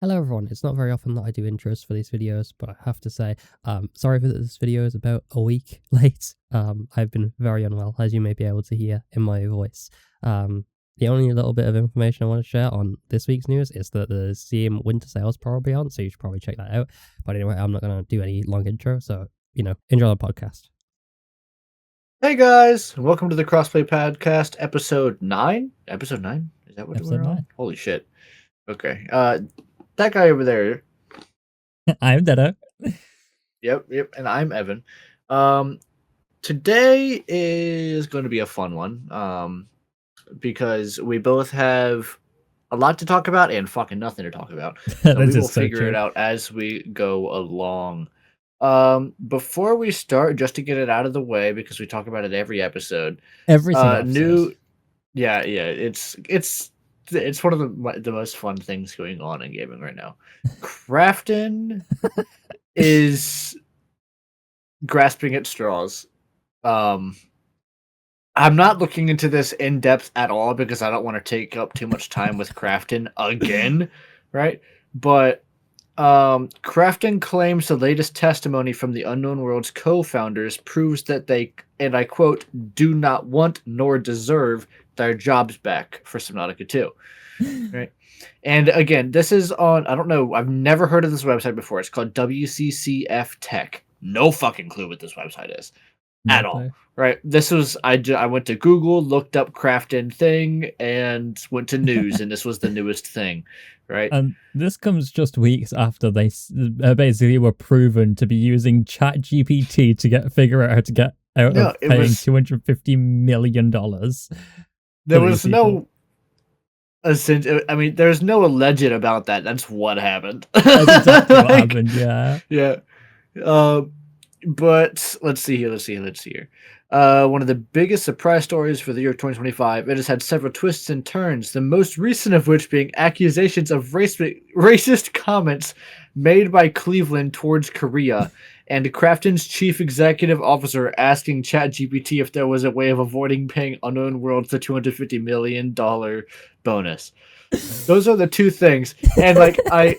Hello everyone, it's not very often that I do intros for these videos, but I have to say, sorry that this video is about a week late. I've been very unwell, as you may be able to hear in my voice. The only little bit of information I want to share on this week's news is that the Steam winter sale is probably on, so you should probably check that out. But anyway, I'm not going to do any long intro, so, enjoy the podcast. Hey guys, welcome to the Crossplay Podcast, episode 9? Episode 9? Is that what Episode we're on? 9. Holy shit. Okay, that guy over there. I'm Deado. Yep, and I'm Evan. Today is going to be a fun one, because we both have a lot to talk about and fucking nothing to talk about. So we will figure it out as we go along. Before we start, just to get it out of the way, because we talk about it every episode. Every single episode. It's one of the most fun things going on in gaming right now. Krafton is grasping at straws. I'm not looking into this in depth at all because I don't want to take up too much time with Krafton again, right? But Krafton claims the latest testimony from the Unknown Worlds co-founders proves that they, and I quote, do not want nor deserve their jobs back for Subnautica 2. Right? And again, this is on, I don't know, I've never heard of this website before. It's called WCCF Tech. No fucking clue what this website is. At all, right? This was I went to Google, looked up Krafton thing, and went to news, and this was the newest thing, right? And this comes just weeks after they basically were proven to be using ChatGPT to figure out how to get out of paying $250 million. There was no. I mean, there's no alleged about that. That's what happened. That's exactly what happened. Yeah. Yeah. But let's see here. One of the biggest surprise stories for the year 2025. It has had several twists and turns, the most recent of which being accusations of racist comments made by Cleveland towards Korea, and Krafton's chief executive officer asking ChatGPT if there was a way of avoiding paying Unknown Worlds the $250 million bonus. Those are the two things. And I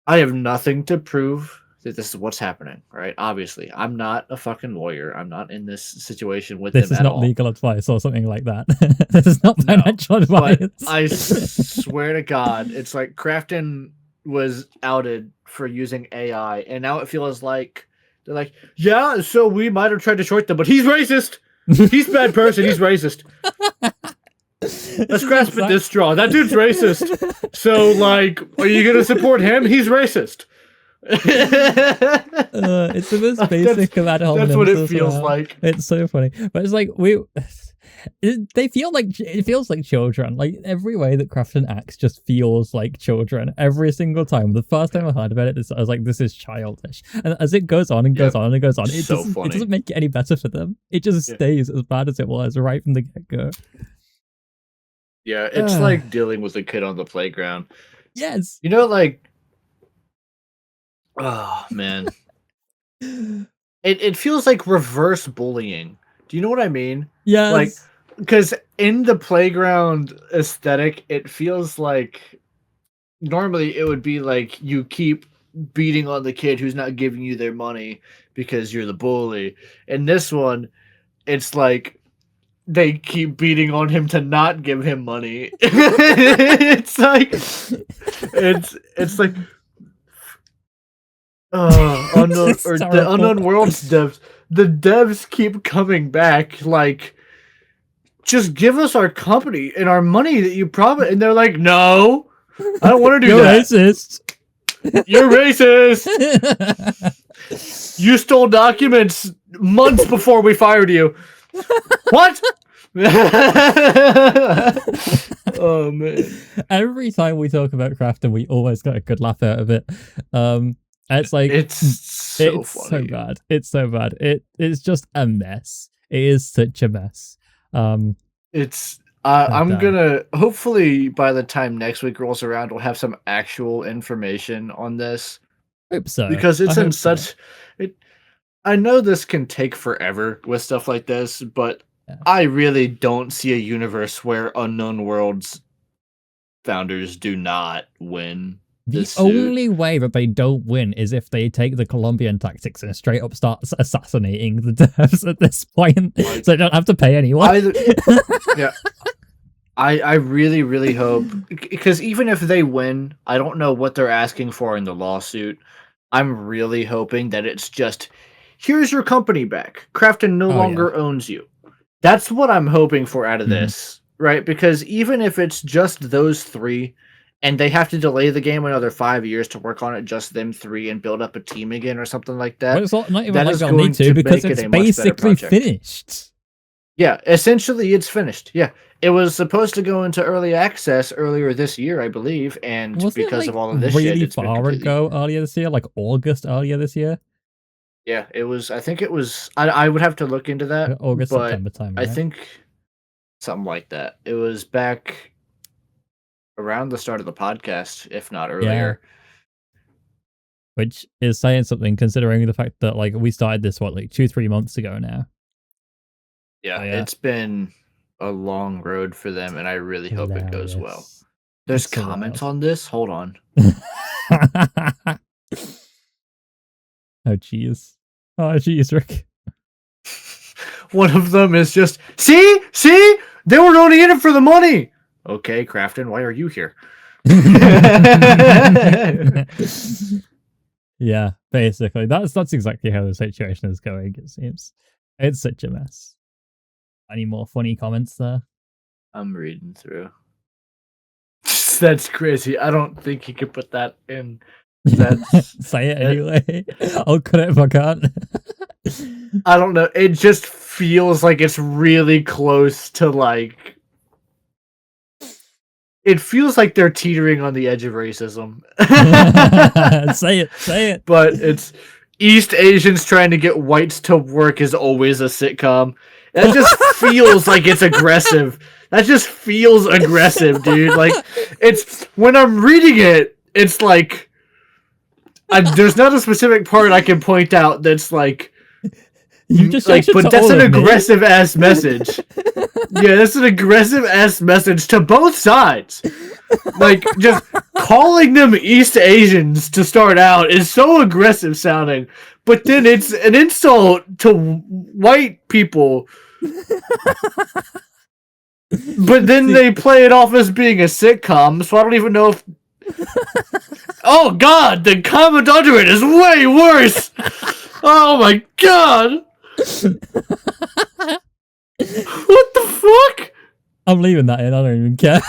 have nothing to prove that this is what's happening, right? Obviously, I'm not a fucking lawyer. I'm not in this situation with them at all. This is not legal advice or something like that. This is not financial advice. I swear to God, it's like Krafton was outed for using AI, and now it feels like they're like, yeah, so we might have tried to short them, but he's racist. He's a bad person. He's racist. Let's grasp at this straw. That dude's racist. So, are you going to support him? He's racist. It's the most basic of ad hominems. That's what it feels like. It's so funny, but it's like it feels like children. Like every way that Krafton acts just feels like children every single time. The first time I heard about it, I was like, "This is childish." And as it goes on and goes on and goes on, it doesn't make it any better for them. It just stays as bad as it was right from the get go. Yeah, it's like dealing with a kid on the playground. Yes, oh man, it feels like reverse bullying. Do you know what I mean? Yeah, because in the playground aesthetic, it feels like normally it would be like you keep beating on the kid who's not giving you their money because you're the bully. In this one, it's like they keep beating on him to not give him money. It's like the Unknown Worlds devs. The devs keep coming back like, just give us our company and our money that you promised. And they're like, no, I don't want to do that. You're racist. You stole documents months before we fired you. What? Oh man! Every time we talk about Krafton, we always get a good laugh out of it. It's like it's so bad. It's so bad. It's just a mess. It is such a mess. I'm gonna hopefully by the time next week rolls around, we'll have some actual information on this. Hope so, because it's in such. I know this can take forever with stuff like this, but I really don't see a universe where Unknown Worlds founders do not win The this suit. only way that they don't win is if they take the Colombian tactics and straight up start assassinating the devs at this point, Like, so they don't have to pay anyone. Yeah. I really, really hope, because even if they win, I don't know what they're asking for in the lawsuit. I'm really hoping that it's just, here's your company back. Krafton no longer owns you. That's what I'm hoping for out of this, right? Because even if it's just those three, and they have to delay the game another 5 years to work on it, just them three, and build up a team again or something like that. But it's not even that like is they'll going need to, to because make it it's a much better basically project. finished. Yeah, essentially it's finished. Yeah. It was supposed to go into early access earlier this year, I believe, and Wasn't because it, of all of this shit, really it's been far completely... ago earlier this year, like August earlier this year? Yeah, it was, I think it was, I would have to look into that, August, but September time, I right? think something like that. It was back around the start of the podcast, if not earlier. Which is saying something, considering the fact that like we started this, what, like 2-3 months ago now? Yeah, Oh, yeah. it's been a long road for them, and I really hope it goes well. Hilarious. There's That's so comments wild. on this? Hold on. Oh jeez. Oh jeez, Rick. One of them is just, see? They were only in it for the money! Okay, Krafton, why are you here? Yeah, basically. That's exactly how the situation is going, it seems. It's such a mess. Any more funny comments there? I'm reading through. That's crazy. I don't think you could put that in. That's... Say it anyway. I'll cut it if I can't. I don't know. It just feels like it's really close to like... It feels like they're teetering on the edge of racism. Say it. But it's East Asians trying to get whites to work is always a sitcom. That just feels like it's aggressive. That just feels aggressive, dude. Like, it's... When I'm reading it, it's like... there's not a specific part I can point out that's like... You just like, but that's an aggressive ass me. message. Yeah, that's an aggressive ass message to both sides. Like, just calling them East Asians to start out is so aggressive sounding, but then it's an insult to white people. But then they play it off as being a sitcom, so I don't even know if... Oh god, the comment under it is way worse! Oh my god! What the fuck? I'm leaving that in, I don't even care.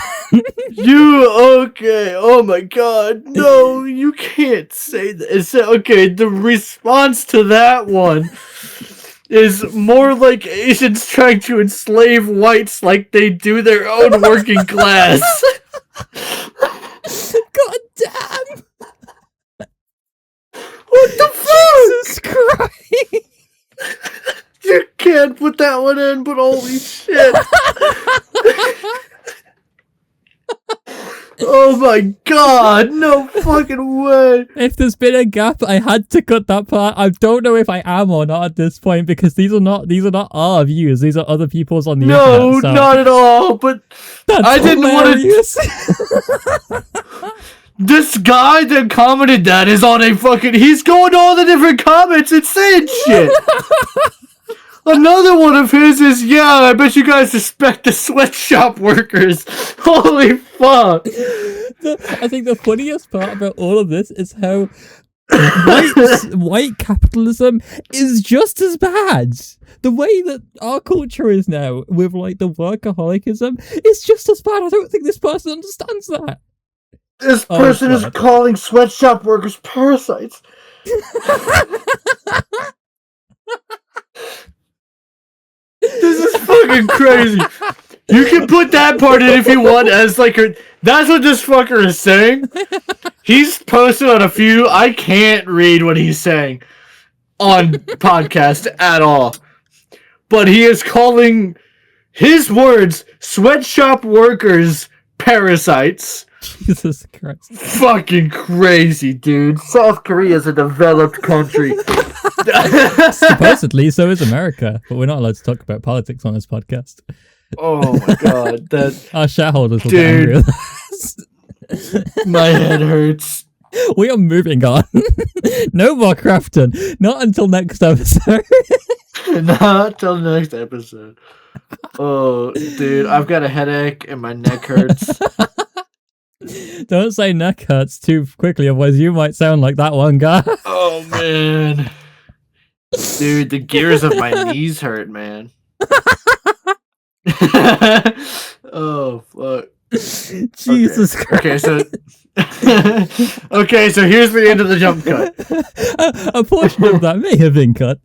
Okay, oh my god, no, you can't say that. Okay, the response to that one is more like Asians trying to enslave whites like they do their own working class. God damn! What the fuck? Jesus Christ! You can't put that one in, but holy shit. Oh my god, no fucking way. If there's been a gap, I had to cut that part. I don't know if I am or not at this point, because these are not our views. These are other people's on the No, internet. So not at all, but that's I didn't hilarious. want to... This guy that commented that is on a fucking... He's going to all the different comments and saying shit. Another one of his is, yeah, I bet you guys respect the sweatshop workers. Holy fuck. I think the funniest part about all of this is how white capitalism is just as bad. The way that our culture is now, with like the workaholicism, is just as bad. I don't think this person understands that. This person is calling sweatshop workers parasites. This is fucking crazy. You can put that part in if you want as like that's what this fucker is saying. He's posted on a few. I can't read what he's saying on podcast at all. But he is calling his words sweatshop workers parasites. Jesus Christ. Fucking crazy, dude. South Korea is a developed country. Supposedly, so is America, but we're not allowed to talk about politics on this podcast. Oh my god, that... Our shareholders will get angry with us. My head hurts. We are moving on. No more Krafton. Not until next episode. Not till next episode. Oh, dude, I've got a headache and my neck hurts. Don't say neck hurts too quickly, otherwise you might sound like that one guy. Oh, man. Dude, the gears of my knees hurt, man. Oh, fuck. Jesus Christ. Okay, so here's the end of the jump cut. A portion of that may have been cut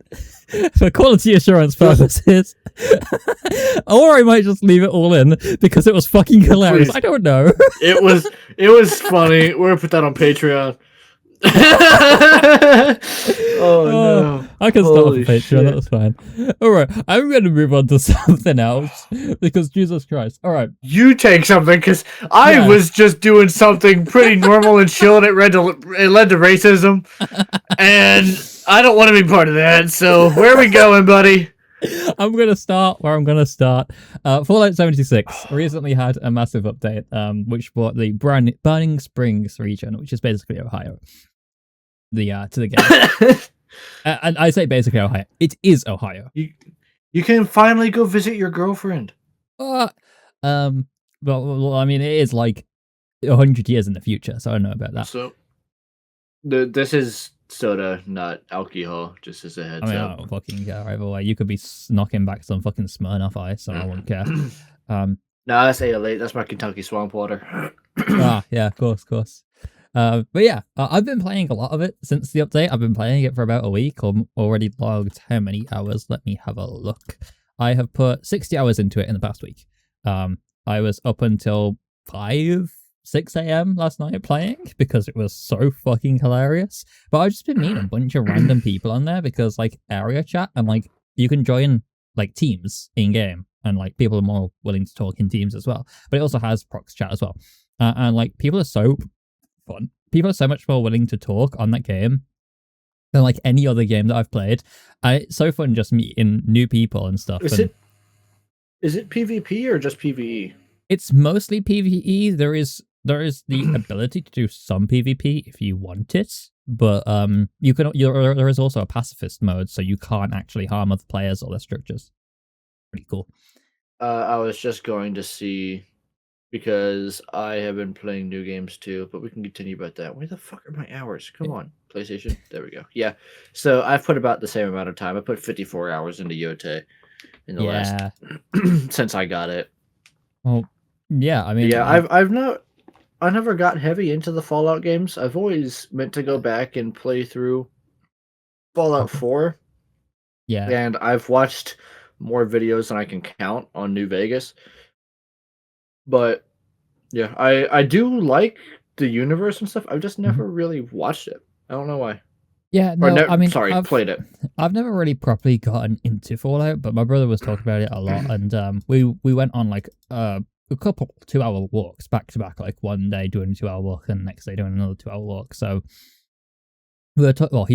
for quality assurance purposes. Or I might just leave it all in because it was fucking hilarious. Please. I don't know. It was funny. We're gonna put that on Patreon. Oh no! I can start Holy with Patreon. shit. That was fine. All right, I'm going to move on to something else because Jesus Christ. All right, You take something because I Yeah. was just doing something pretty normal and chill, and it led to racism, and I don't want to be part of that. So where are we going, buddy? I'm going to start where I'm going to start. Fallout 76 recently had a massive update, which brought the Burning Springs region, which is basically Ohio, to the game. And I say basically Ohio. It is Ohio. You can finally go visit your girlfriend. Well, I mean, it is like 100 years in the future, so I don't know about that. So, this is soda, not alcohol. Just as a heads I mean, I up. don't fucking care either way. You could be knocking back some fucking Smirnoff Ice, so I wouldn't care. No, that's 808. That's my Kentucky swamp water. Yeah, of course. But yeah, I've been playing a lot of it since the update. I've been playing it for about a week. I'm already logged how many hours? Let me have a look. I have put 60 hours into it in the past week. I was up until 6 a.m. last night playing because it was so fucking hilarious. But I've just been meeting a bunch of random people on there because like area chat and like you can join like teams in game and like people are more willing to talk in teams as well. But it also has prox chat as well. And like people are so fun. People are so much more willing to talk on that game than like any other game that I've played. And it's so fun just meeting new people and stuff. Is it PvP or just PvE? It's mostly PvE. There is the ability to do some PvP if you want it, but there is also a pacifist mode, so you can't actually harm other players or their structures. Pretty cool. I was just going to see, because I have been playing new games too, but we can continue about that. Where the fuck are my hours? Come on, PlayStation. There we go. Yeah. So I've put about the same amount of time. I put 54 hours into Yote in the last since I got it. Well, yeah. I mean, Yeah, I never got heavy into the Fallout games. I've always meant to go back and play through Fallout 4. yeah. And I've watched more videos than I can count on New Vegas. But yeah, I do like the universe and stuff. I've just never really watched it. I don't know why. Yeah, Or no, I mean, I've played it. I've never really properly gotten into Fallout, but my brother was talking about it a lot, and we went on like a couple 2-hour walks back to back, like one day doing a 2-hour walk and the next day doing another 2-hour walk. So he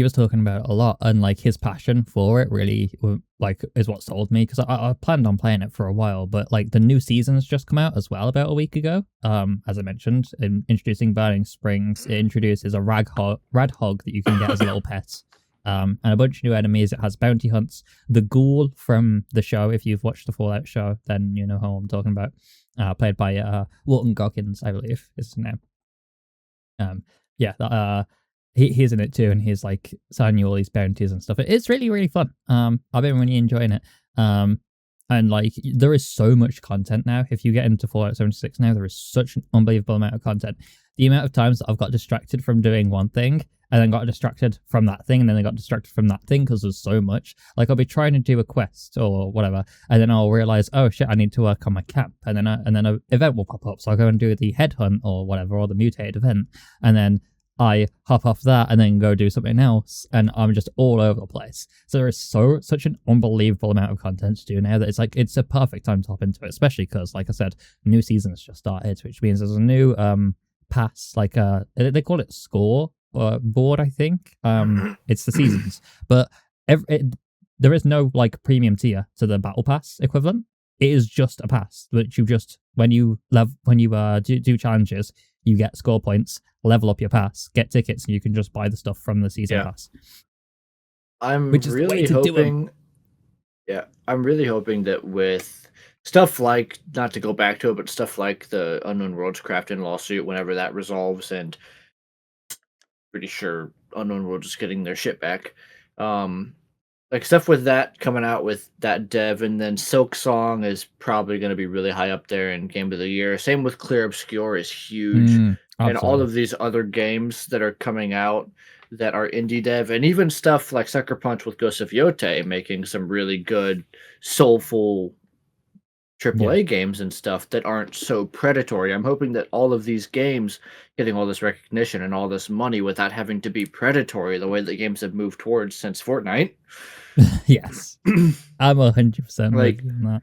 was talking about it a lot, and like his passion for it really like is what sold me, because I planned on playing it for a while, but like the new season's just come out as well about a week ago. As I mentioned, introducing Burning Springs, it introduces a rad hog that you can get as a little pet, and a bunch of new enemies. It has bounty hunts. The ghoul from the show, if you've watched the Fallout show, then you know who I'm talking about. Played by Walton Goggins, I believe is his name. He's in it too, and he's like signing you all these bounties and stuff. It's really, really fun. I've been really enjoying it. And like there is so much content now. If you get into Fallout 76 now, there is such an unbelievable amount of content. The amount of times that I've got distracted from doing one thing and then got distracted from that thing, and then I got distracted from that thing because there's so much. Like I'll be trying to do a quest or whatever, and then I'll realize, oh shit, I need to work on my camp, and then an event will pop up, so I'll go and do the headhunt or whatever, or the mutated event, and then I hop off that and then go do something else, and I'm just all over the place. So there is such an unbelievable amount of content to do now that it's a perfect time to hop into it, especially because, like I said, new season's just started, which means there's a new pass, like they call it score board, I think. It's the seasons, but there is no like premium tier to the battle pass equivalent. It is just a pass, which you just when you do challenges, you get score points, level up your pass, get tickets, and you can just buy the stuff from the season pass. I'm Which is the way really to do 'em. hoping. Yeah, I'm really hoping that with stuff like, not to go back to it, but stuff like the Unknown Worlds Krafton lawsuit, whenever that resolves, and pretty sure Unknown Worlds is getting their shit back. Like stuff with that coming out with that dev, and then Silk Song is probably going to be really high up there in Game of the Year. Same with Clear Obscure is huge, and all of these other games that are coming out that are indie dev, and even stuff like Sucker Punch with Ghost of Yote making some really good, soulful AAA games and stuff that aren't so predatory. I'm hoping that all of these games getting all this recognition and all this money without having to be predatory the way that games have moved towards since Fortnite. Yes. I'm 100% Like- with you on that.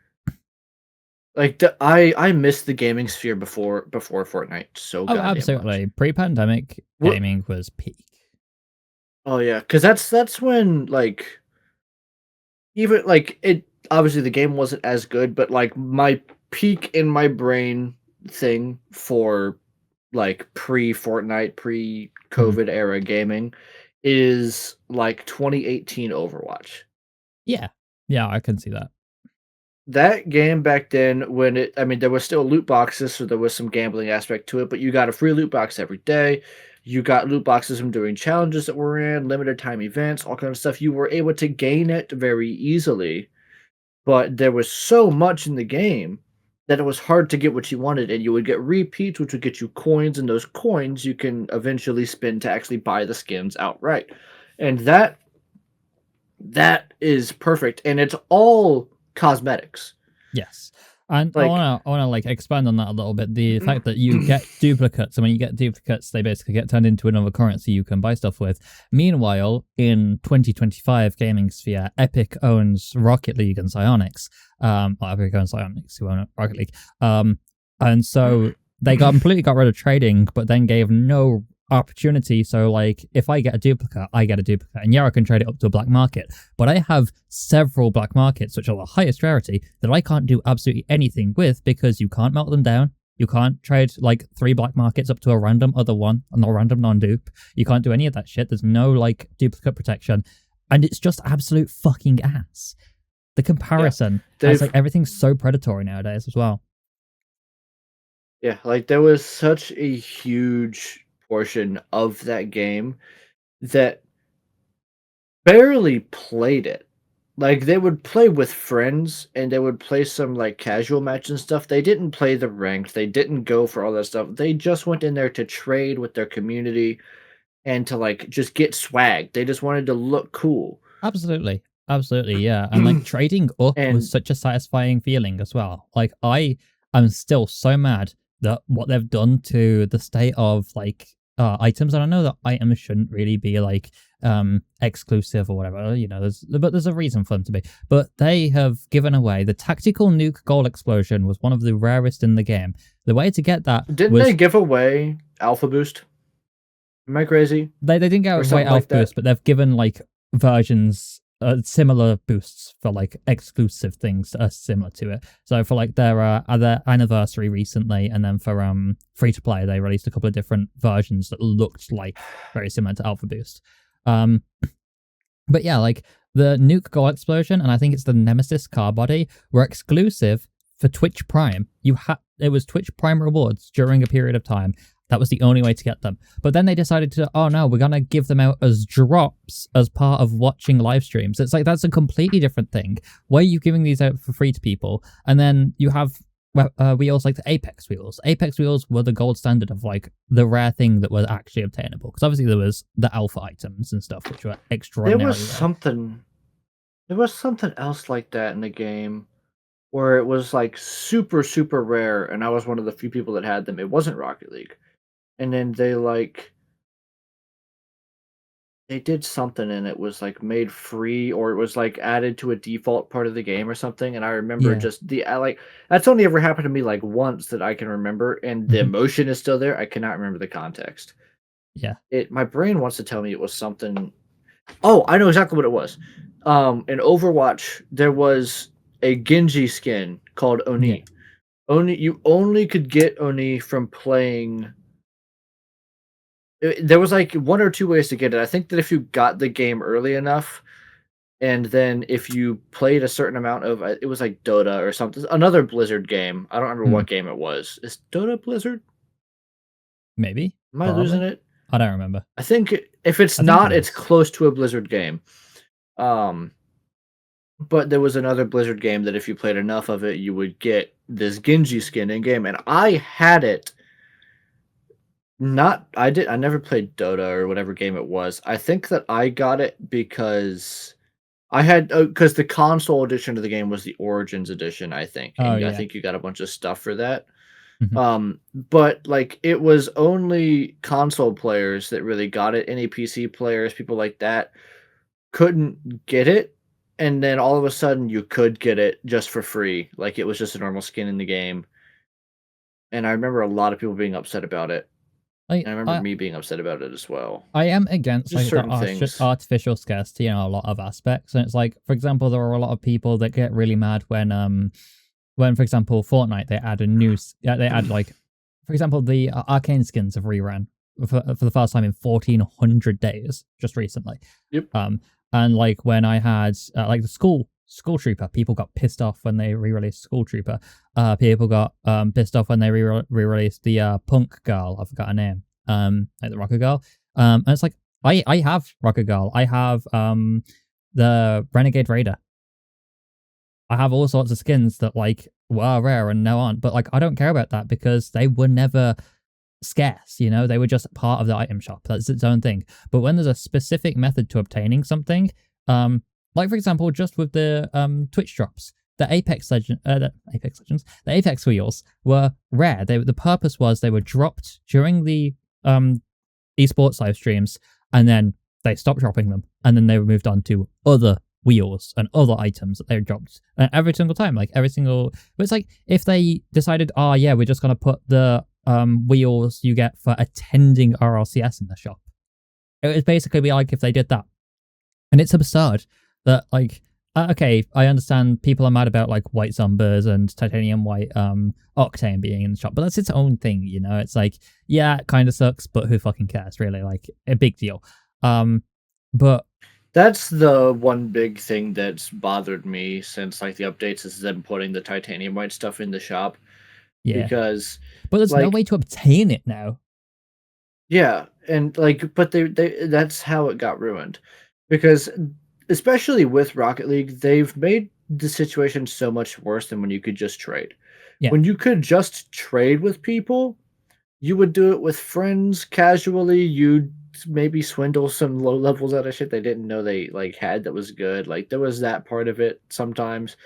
Like I missed the gaming sphere before Fortnite so goddamn much. Absolutely. Pre-pandemic What- gaming was peak. Oh yeah, because that's when like even like it obviously the game wasn't as good, but like my peak in my brain thing for like pre-Fortnite, pre-COVID era gaming is like 2018 Overwatch. Yeah, I can see that. That game back then, when there was still loot boxes, so there was some gambling aspect to it, but you got a free loot box every day. You got loot boxes from doing challenges that were in, limited time events, all kind of stuff. You were able to gain it very easily, but there was so much in the game that it was hard to get what you wanted, and you would get repeats, which would get you coins, and those coins you can eventually spend to actually buy the skins outright. And that is perfect, and it's all cosmetics. Yes. And Like- I wanna like expand on that a little bit. The fact that you get duplicates, and when you get duplicates, they basically get turned into another currency you can buy stuff with. Meanwhile, in 2025 gaming sphere, Epic owns Rocket League and Psyonix. Epic owns Psyonix, who own Rocket League. And so they completely got rid of trading, but then gave no opportunity. So like if I get a duplicate, I get a duplicate, and I can trade it up to a black market, but I have several black markets which are the highest rarity that I can't do absolutely anything with, because you can't melt them down, you can't trade like 3 black markets up to a random other one and a random non-dupe, you can't do any of that shit. There's no like duplicate protection, and it's just absolute fucking ass. The comparison is like everything's so predatory nowadays as well. Yeah, like there was such a huge portion of that game that barely played it. Like they would play with friends, and they would play some like casual match and stuff. They didn't play the ranked. They didn't go for all that stuff. They just went in there to trade with their community and to like just get swag. They just wanted to look cool. Absolutely, yeah. And like trading up And- was such a satisfying feeling as well. Like I am still so mad that what they've done to the state of like items, and I know that items shouldn't really be like exclusive or whatever, you know, there's a reason for them to be, but they have given away the tactical nuke goal explosion. Was one of the rarest in the game. The way to get that Didn't they give away Alpha Boost? Am I crazy? they didn't give away something Alpha like that? Boost, but they've given like versions similar boosts for like exclusive things that are similar to it. So for like their other anniversary recently, and then for free to play, they released a couple of different versions that looked like very similar to Alpha Boost. But yeah, like the nuke goal explosion, and I think it's the Nemesis car body, were exclusive for Twitch Prime. It was Twitch Prime rewards during a period of time. That was the only way to get them. But then they decided to, oh no, we're going to give them out as drops as part of watching live streams. It's like, that's a completely different thing. Why are you giving these out for free to people? And then you have wheels like the Apex wheels. Apex wheels were the gold standard of like the rare thing that was actually obtainable. Because obviously there was the alpha items and stuff, which were extraordinary. There was something else like that in the game where it was like super, super rare, and I was one of the few people that had them. It wasn't Rocket League. And then they did something, and it was like made free, or it was like added to a default part of the game or something. And I remember that's only ever happened to me like once that I can remember, and the emotion is still there. I cannot remember the context. Yeah. My brain wants to tell me it was something. Oh, I know exactly what it was. In Overwatch, there was a Genji skin called Oni. Yeah. You only could get Oni from playing there was like one or two ways to get it. I think that if you got the game early enough, and then if you played a certain amount of, it was like Dota or something, another Blizzard game. I don't remember what game it was. Is Dota Blizzard? Maybe. Am I losing Probably. it? I don't remember. I think if it's I think not, it it's is. close to a Blizzard game. But there was another Blizzard game that if you played enough of it, you would get this Genji skin in game, and I had it. I never played Dota or whatever game it was. I think that I got it because I had because the console edition of the game was the Origins edition, I think, Oh, and I yeah. think you got a bunch of stuff for that. Mhm. But like it was only console players that really got it. Any PC players, people like that, couldn't get it. And then all of a sudden you could get it just for free. Like it was just a normal skin in the game. And I remember a lot of people being upset about it. Like, And I remember me being upset about it as well. I am against Just like the certain things. artificial scarcity in a lot of aspects, and it's like, for example, there are a lot of people that get really mad when, for example, Fortnite, they add a new, they add like, for example, the arcane skins have rerun for the first time in 1,400 days just recently. Yep. And like when I had like the School Trooper, people got pissed off when they re-released School Trooper. People got pissed off when they re-released the punk girl. I forgot her name. Like the rocker girl. And it's like I have rocker girl. I have the Renegade Raider. I have all sorts of skins that like were rare and now aren't, but like I don't care about that because they were never scarce, you know, they were just part of the item shop. That's its own thing. But when there's a specific method to obtaining something, like for example, just with the Twitch drops, the Apex Legends, the Apex wheels were rare. The purpose was they were dropped during the esports live streams, and then they stopped dropping them, and then they were moved on to other wheels and other items that they dropped every single time. Like every single, but it's like if they decided, oh yeah, we're just gonna put the wheels you get for attending RLCS in the shop. It would basically be like if they did that. And it's absurd that like, okay, I understand people are mad about like white Zombers and titanium white Octane being in the shop, but that's its own thing, you know? It's like, yeah, it kind of sucks, but who fucking cares, really? Like, a big deal. But that's the one big thing that's bothered me since like the updates is them putting the titanium white stuff in the shop. yeah. Because But there's no way to obtain it now. Yeah, and like, but they that's how it got ruined. Because especially with Rocket League, they've made the situation so much worse than when you could just trade. Yeah. When you could just trade with people, you would do it with friends casually. You'd maybe swindle some low levels out of shit they didn't know they like had that was good. Like there was that part of it sometimes.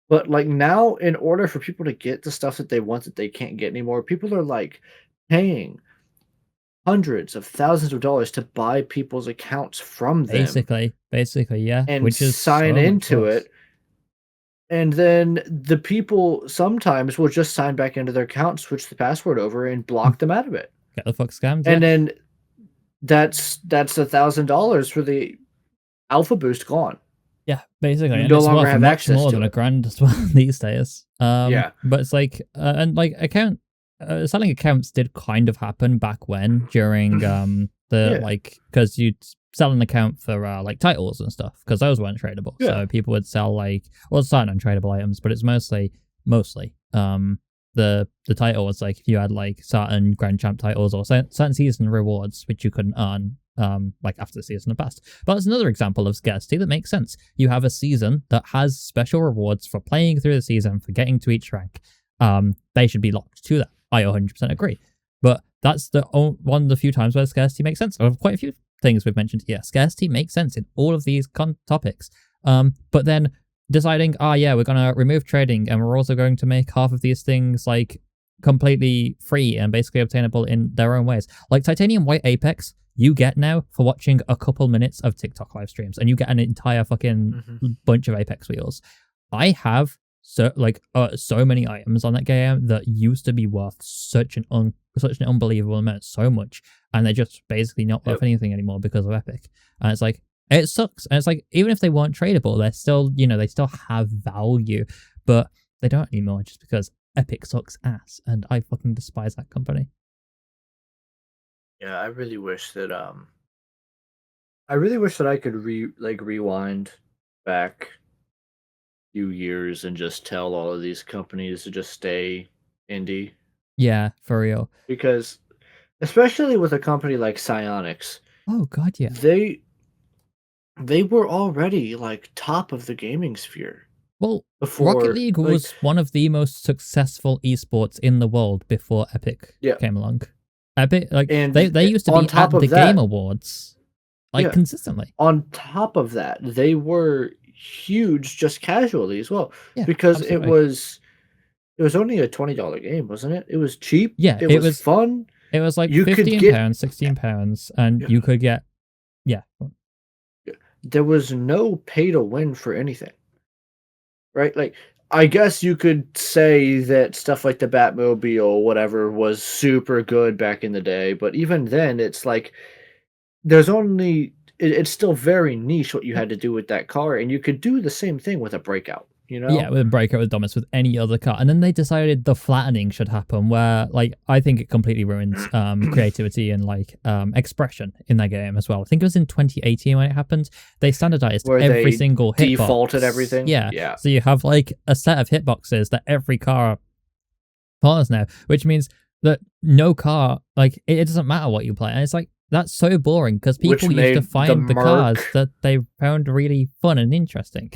But like now, in order for people to get the stuff that they want that they can't get anymore, people are like paying hundreds of thousands of dollars to buy people's accounts from them. Basically, yeah. And which is sign so into it. And then the people sometimes will just sign back into their account, switch the password over, and block them out of it. Get the fuck scammed. And then that's $1,000 for the alpha boost gone. Yeah, basically. You and no it's longer worth have much access more to than it. $1,000 as well these days. Yeah. But it's like, and like selling accounts did kind of happen back when during like, because you'd sell an account for like titles and stuff, because those weren't tradable. Yeah. So people would sell like, well, certain untradable items, but it's mostly the title was like if you had like certain Grand Champ titles or certain season rewards which you couldn't earn like after the season had passed. But it's another example of scarcity that makes sense. You have a season that has special rewards for playing through the season, for getting to each rank. They should be locked to that. I 100% agree. But that's one of the few times where scarcity makes sense. Of quite a few things we've mentioned here, scarcity makes sense in all of these topics. But then deciding, yeah, we're going to remove trading and we're also going to make half of these things like completely free and basically obtainable in their own ways. Like Titanium White Apex, you get now for watching a couple minutes of TikTok live streams, and you get an entire fucking bunch of Apex wheels. I have so many items on that game that used to be worth such an unbelievable amount, so much, and they're just basically not worth anything anymore because of Epic. And it's like, it sucks. And it's like, even if they weren't tradable, they're still, they still have value, but they don't anymore just because Epic sucks ass, and I fucking despise that company. Yeah, I really wish that I could rewind back a few years and just tell all of these companies to just stay indie, Yeah, for real. because especially with a company like Psyonix, Oh god, yeah. they were already like top of the gaming sphere Well, before, Rocket League like, was one of the most successful esports in the world before Epic yeah, came along. Epic, like and they used to on be top at the of that, Game Awards, like yeah, consistently. on top of that, they were huge just casually as well, Yeah, because absolutely. it was only a $20 game, wasn't it? It was cheap. Yeah, It was fun. it was like You could £15, get £16, and yeah, you could get yeah. yeah. There was no pay to win for anything, right? Like, I guess you could say that stuff like the Batmobile or whatever was super good back in the day, but even then, it's like there's only it's still very niche what you had to do with that car, and you could do the same thing with a Breakout, you Yeah, know? with Breakout, with Domus, with any other car. And then they decided the flattening should happen, where, like, I think it completely ruins creativity and, like, expression in that game as well. I think it was in 2018 when it happened. They standardized Where every they single hitbox. defaulted everything. Yeah. Yeah. So you have, like, a set of hitboxes that every car follows now, which means that no car, like, it doesn't matter what you play. And it's like, that's so boring because Which people used to made find the Merc. cars that they found really fun and interesting.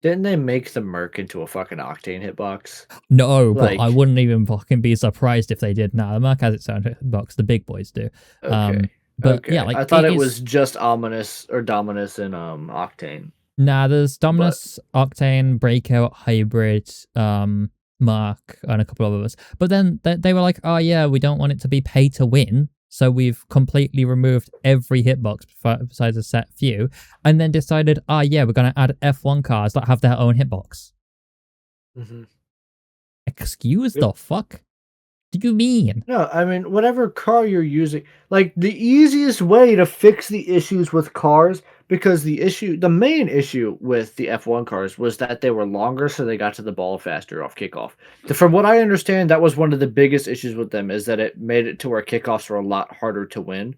Didn't they make the Merc into a fucking Octane hitbox? No, but I Like, wouldn't even fucking be surprised if they did. Nah, the Merc has its own hitbox. The big boys do. okay. But Okay. yeah, like I thought it is was just Ominous or Dominus and Octane. nah. There's But Dominus, Octane, Breakout, Hybrid, Mark, and a couple of others. But then they were like, oh yeah, we don't want it to be pay to win, so we've completely removed every hitbox besides a set few, and then decided, oh yeah, we're gonna add F1 cars that have their own hitbox. mhm. Excuse Yep. the fuck? Do you mean? No, I mean, whatever car you're using, like the easiest way to fix the issues with cars, because the main issue with the F1 cars was that they were longer, so they got to the ball faster off kickoff. From what I understand, that was one of the biggest issues with them, is that it made it to where kickoffs were a lot harder to win.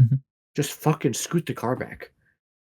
Mhm. Just fucking scoot the car back,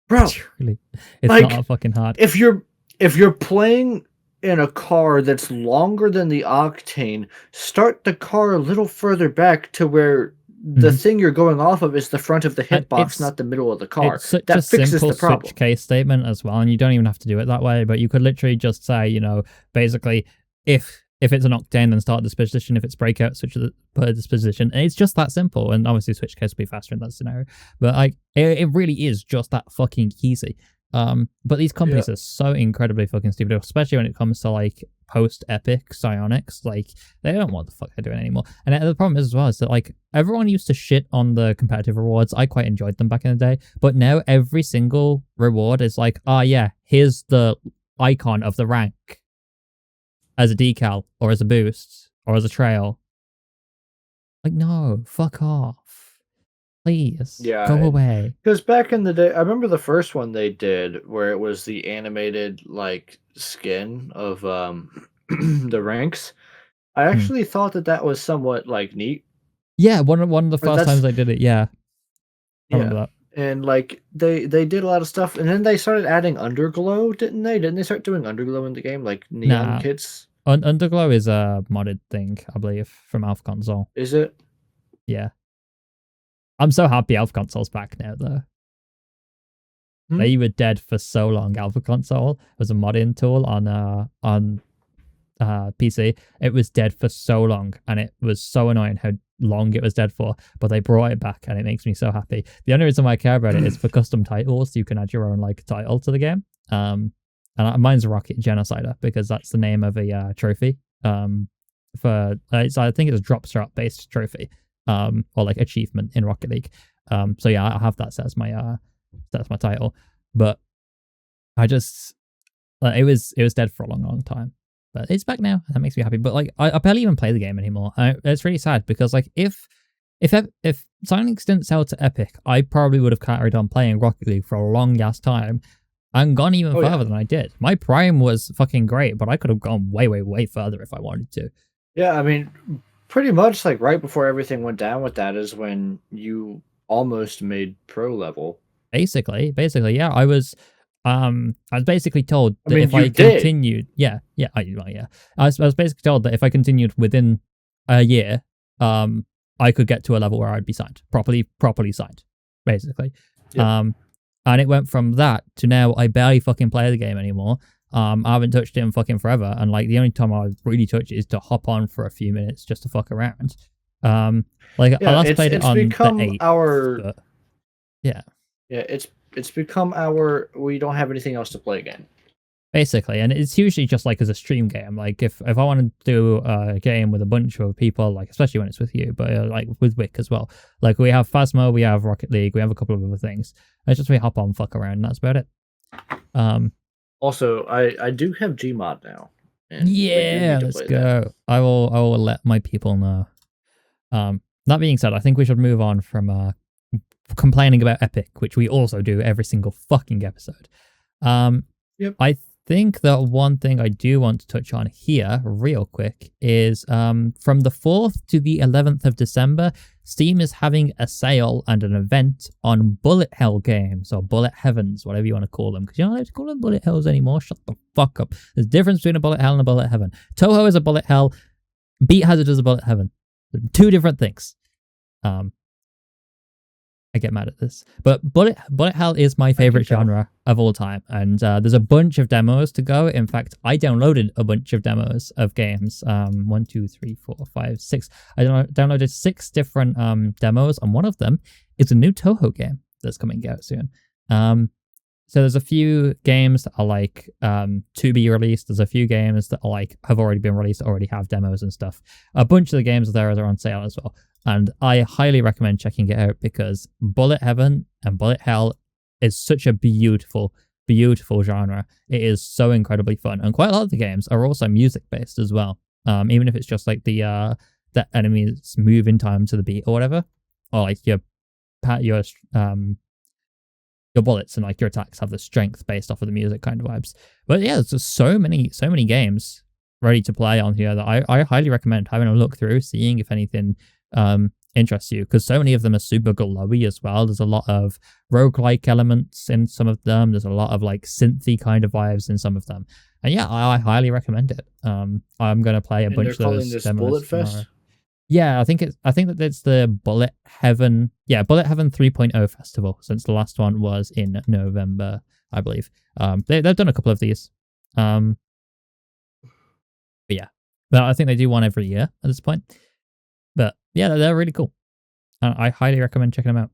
bro. Truly, it's Like, not fucking hard. if you're playing in a car that's longer than the Octane, start the car a little further back to where the Mhm. thing you're going off of is the front of the And hitbox, not the middle of the car. it's such a That fixes simple the problem. switch case statement as well, and you don't even have to do it that way. But you could literally just say, you know, basically, if it's an Octane, then start this position. If it's Breakout, switch to this position. And it's just that simple. And obviously, switch case will be faster in that scenario. But like, it really is just that fucking easy. But these companies are so incredibly fucking stupid, especially when it comes to like post-Epic Psyonix. Like, they don't know what the fuck they're doing anymore. And the problem is as well is that like everyone used to shit on the competitive rewards. I quite enjoyed them back in the day, but now every single reward is like, oh yeah, here's the icon of the rank as a decal or as a boost or as a trail. Like, no, fuck off. Please, Yeah, go away. because back in the day, I remember the first one they did where it was the animated like skin of the ranks. I actually thought that was somewhat like neat. Yeah, one of the But first times I did it, yeah. I remember that. And like they did a lot of stuff, and then they started adding underglow, didn't they? Didn't they start doing underglow in the game, like neon Nah. kits? Underglow is a modded thing, I believe, from Alpha Console. Is it? Yeah. I'm so happy Alpha Console's back now, though. They were dead for so long. Alpha Console was a modding tool on PC. It was dead for so long, and it was so annoying how long it was dead for, but they brought it back, and it makes me so happy. The only reason why I care about it is for custom titles. You can add your own like title to the game. And mine's Rocket Genocider because that's the name of a trophy. For I think it's a drop strap based trophy, or like achievement in Rocket League. So yeah, I have that set as my title, but I just it was dead for a long time, but it's back now. And that makes me happy. But like I barely even play the game anymore. It's really sad because like if Psyonix didn't sell to Epic, I probably would have carried on playing Rocket League for a long ass time and gone even further than I did. My prime was fucking great, but I could have gone way further if I wanted to. Yeah, I mean, pretty much like right before everything went down with that is when you almost made pro level. Basically, yeah. I was basically told I that mean, if you I did. continued, yeah. I was basically told that if I continued within a year, I could get to a level where I'd be signed, properly signed, basically. Yep. And it went from that to now I barely fucking play the game anymore. I haven't touched it in fucking forever, and like the only time I really touch it is to hop on for a few minutes just to fuck around. Like I last played it on the 8th, but yeah. Yeah, it's become our we don't have anything else to play again. Basically, and it's usually just like as a stream game. Like if I want to do a game with a bunch of people, like especially when it's with you, but like with Wick as well. Like we have Phasmo, we have Rocket League, we have a couple of other things. It's just we hop on, fuck around, and that's about it. Also, I do have Gmod now. And yeah, let's go. I will let my people know. That being said, I think we should move on from complaining about Epic, which we also do every single fucking episode. Yep. I think that one thing I do want to touch on here real quick is from the 4th to the 11th of December, Steam is having a sale and an event on bullet hell games, or bullet heavens, whatever you want to call them, because you're not allowed to call them bullet hells anymore. Shut the fuck up. There's a difference between a bullet hell and a bullet heaven. Toho is a bullet hell. Beat Hazard is a bullet heaven. They're two different things. I get mad at this, but bullet hell is my favorite genre of all time, and there's a bunch of demos to go. In fact, I downloaded a bunch of demos of games. 1, 2, 3, 4, 5, 6. I downloaded 6 different demos, and one of them is a new Toho game that's coming out soon. So there's a few games that are like to be released. There's a few games that are like have already been released, already have demos and stuff. A bunch of the games there are on sale as well. And I highly recommend checking it out because Bullet Heaven and Bullet Hell is such a beautiful, beautiful genre. It is so incredibly fun. And quite a lot of the games are also music-based as well. Even if it's just like the enemies move in time to the beat or whatever. Or like your bullets and like your attacks have the strength based off of the music kind of vibes. But yeah, there's just so many games ready to play on here that I highly recommend having a look through, seeing if anything interests you, because so many of them are super glowy as well. There's a lot of roguelike elements in some of them. There's a lot of like synthy kind of vibes in some of them. And yeah, I highly recommend it. I'm gonna play a bunch of those this demos Bullet tomorrow. Fest? Yeah, I think that it's the Bullet Heaven. Yeah, Bullet Heaven 3.0 festival, since the last one was in November, I believe. They've done a couple of these. But yeah, but I think they do one every year at this point. But yeah, they're really cool. I highly recommend checking them out.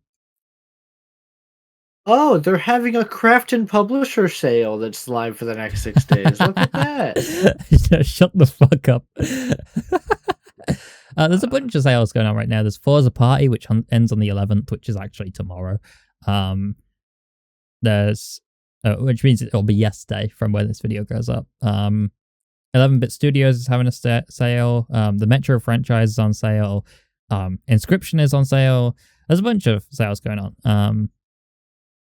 Oh, they're having a Krafton publisher sale that's live for the next 6 days. Look at that. Shut the fuck up. There's a bunch of sales going on right now. There's Forza Party, which ends on the 11th, which is actually tomorrow. There's which means it'll be yesterday from when this video goes up. 11-Bit Studios is having a sale. The Metro franchise is on sale. Inscription is on sale. There's a bunch of sales going on.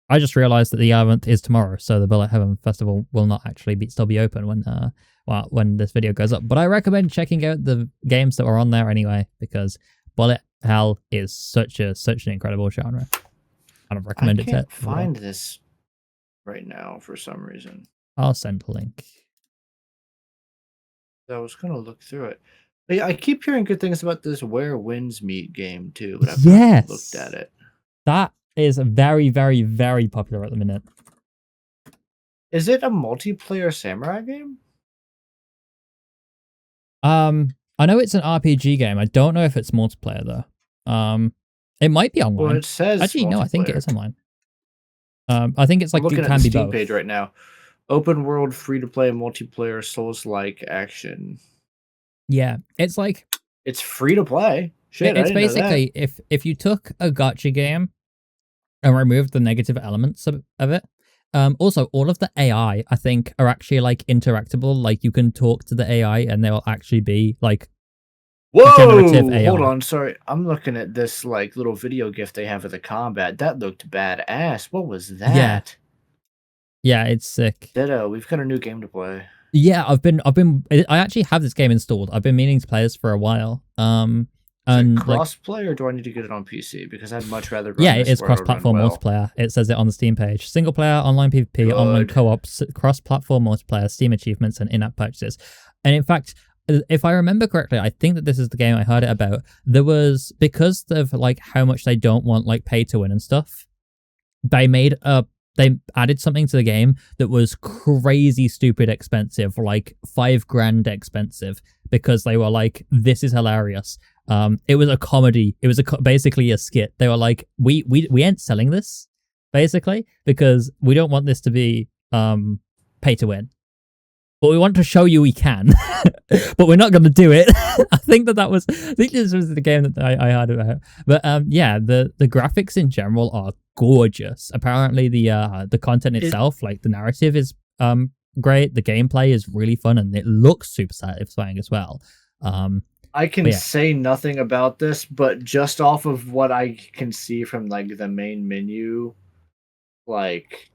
I just realized that the 11th is tomorrow, so the Bullet Heaven Festival will not actually still be open when this video goes up. But I recommend checking out the games that are on there anyway, because Bullet Hell is such an incredible genre. And I recommend it. I can't find this right now for some reason. I'll send a link. I was gonna look through it. But yeah, I keep hearing good things about this Where Winds Meet game too, but I've not looked at it. That is very, very, very popular at the minute. Is it a multiplayer samurai game? I know it's an RPG game. I don't know if it's multiplayer though. It might be online. Well, it says actually no. I think it is online. I think it's like I'm looking it at can the be Steam both. page right now. Open world, free to play, multiplayer, Souls-like action. Yeah, it's like it's free to play. Shit, it's basically if you took a gacha game and removed the negative elements of it. Also, all of the AI, I think, are actually like interactable. Like you can talk to the AI, and they will actually be like generative AI. Hold on, sorry, I'm looking at this like little video gif they have of the combat. That looked badass. What was that? Yeah, it's sick. Deado, we've got a new game to play. Yeah, I actually have this game installed. I've been meaning to play this for a while. Is And it crossplay, or do I need to get it on PC? Because I'd much rather run yeah, this it is where it'll cross-platform run well. multiplayer. It says it on the Steam page. Single player, online PvP, online Good. co-op, cross-platform multiplayer, Steam achievements, and in-app purchases. And in fact, if I remember correctly, I think that this is the game I heard it about. There was, because of like how much they don't want like pay to win and stuff, they added something to the game that was crazy stupid expensive, like $5,000 expensive, because they were like, this is hilarious. It was a comedy. It was basically a skit. They were like, we ain't selling this, basically, because we don't want this to be pay to win, but we want to show you we can, but we're not going to do it. I think this was the game that I heard about. But yeah, the graphics in general are gorgeous. Apparently the content itself, like the narrative, is great. The gameplay is really fun, and it looks super satisfying as well. I can say nothing about this, but just off of what I can see from like the main menu, like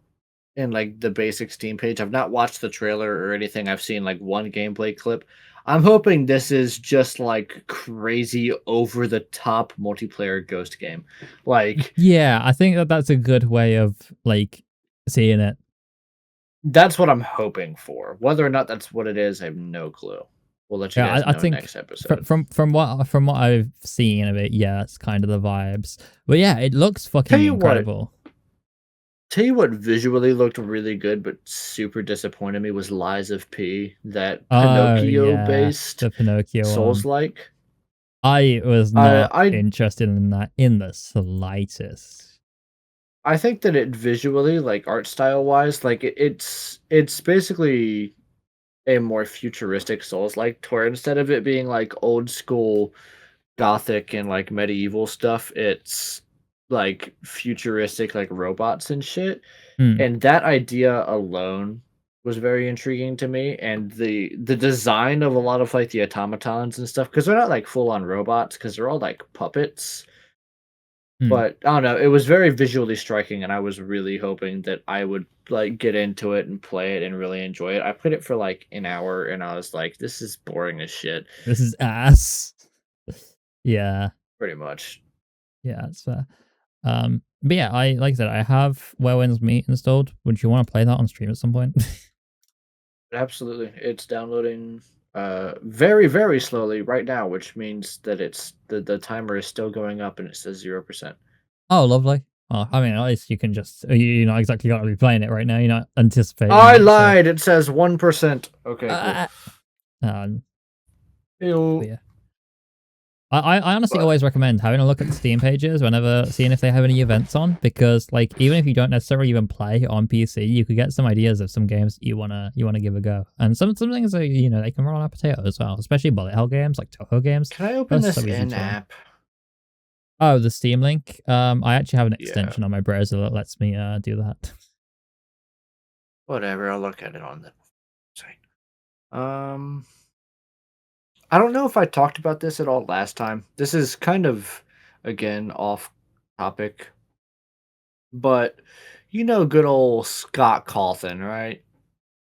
in like the basic Steam page, I've not watched the trailer or anything. I've seen like one gameplay clip. I'm hoping this is just like crazy over the top multiplayer Ghost game. Like, yeah, I think that's a good way of like seeing it. That's what I'm hoping for. Whether or not that's what it is, I have no clue. We'll let you guys know think next episode. From what I've seen of it, yeah, that's kind of the vibes. But yeah, it looks fucking incredible. Tell you what visually looked really good, but super disappointed me was Lies of P, that Pinocchio-based the Pinocchio Souls-like. I was not interested in that in the slightest. I think that it visually, like art style-wise, like it's basically a more futuristic Souls-like, where instead of it being like old school Gothic and like medieval stuff, it's like futuristic, like robots and shit. And that idea alone was very intriguing to me, and the design of a lot of like the automatons and stuff, because they're not like full-on robots, because they're all like puppets. But I don't know, it was very visually striking, and I was really hoping that I would like get into it and play it and really enjoy it. I played it for like an hour, and I was like, this is boring as shit. This is ass. Yeah, pretty much. Yeah, that's fair. But yeah, like I said, I have Where Winds Meet installed. Would you want to play that on stream at some point? Absolutely. It's downloading very, very slowly right now, which means that it's the timer is still going up and it says 0%. Oh, lovely. Oh, I mean, at least you can just, you're not exactly going to be playing it right now. You're not anticipating. I lied. So. It says 1%. Okay. Cool. Yeah. I honestly always recommend having a look at the Steam pages whenever seeing if they have any events on, because like even if you don't necessarily even play on PC, you could get some ideas of some games you wanna give a go. And some things are, they can run on a potato as well, especially bullet hell games like Toho games. Can I open this in-app? Oh, the Steam link. I actually have an extension on my browser that lets me do that. Whatever, I'll look at it on the site. I don't know if I talked about this at all last time. This is kind of, again, off topic. But, good old Scott Cawthon, right?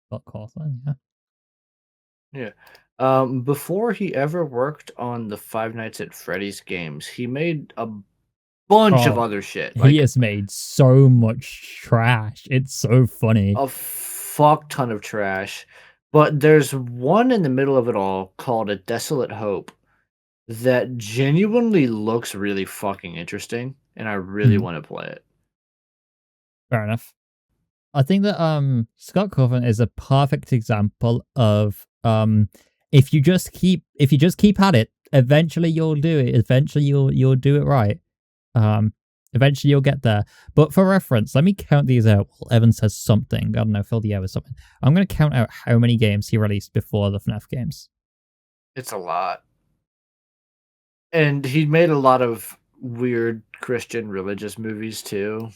Scott Cawthon, yeah. Yeah. Before he ever worked on the Five Nights at Freddy's games, he made a bunch of other shit. He has made so much trash. It's so funny. A fuck ton of trash. But there's one in the middle of it all called A Desolate Hope that genuinely looks really fucking interesting, and I really want to play it. Fair enough. I think that Scott Cawthon is a perfect example of if you just keep at it, eventually you'll do it. Eventually you'll do it right. Eventually you'll get there. But for reference, let me count these out while Evan says something. I don't know, fill the air with something. I'm going to count out how many games he released before the FNAF games. It's a lot. And he made a lot of weird Christian religious movies too.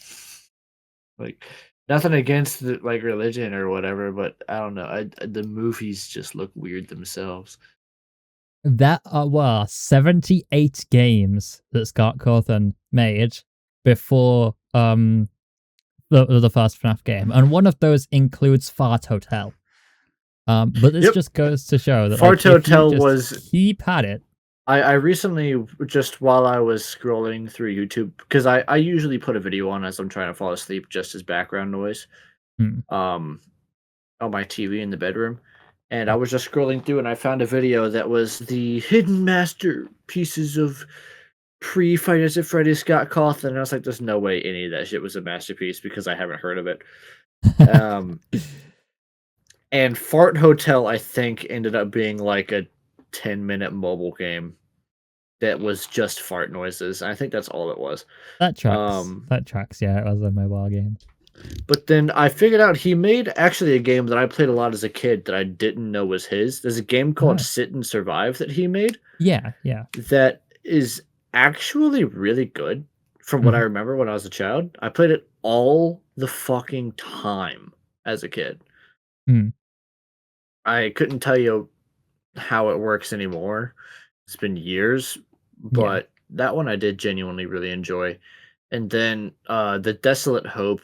Like, nothing against religion or whatever, but I don't know. The movies just look weird themselves. That were 78 games that Scott Cawthon made before the first FNAF game, and one of those includes Fart Hotel. But this Yep. just goes to show that Fart if you Hotel just was- keep at it. I recently, just while I was scrolling through YouTube, because I usually put a video on as I'm trying to fall asleep just as background noise, on my TV in the bedroom. And I was just scrolling through and I found a video that was the hidden masterpieces of pre-Five Nights at Freddy's Scott Cawthon. And I was like, there's no way any of that shit was a masterpiece because I haven't heard of it. And Fart Hotel, I think, ended up being like a 10-minute mobile game that was just fart noises. I think that's all it was. That tracks. Yeah, it was a mobile game. But then I figured out he made actually a game that I played a lot as a kid that I didn't know was his. There's a game called Sit and Survive that he made. Yeah. That is actually really good from what I remember when I was a child. I played it all the fucking time as a kid. I couldn't tell you how it works anymore. It's been years, but that one I did genuinely really enjoy. And then The Desolate Hope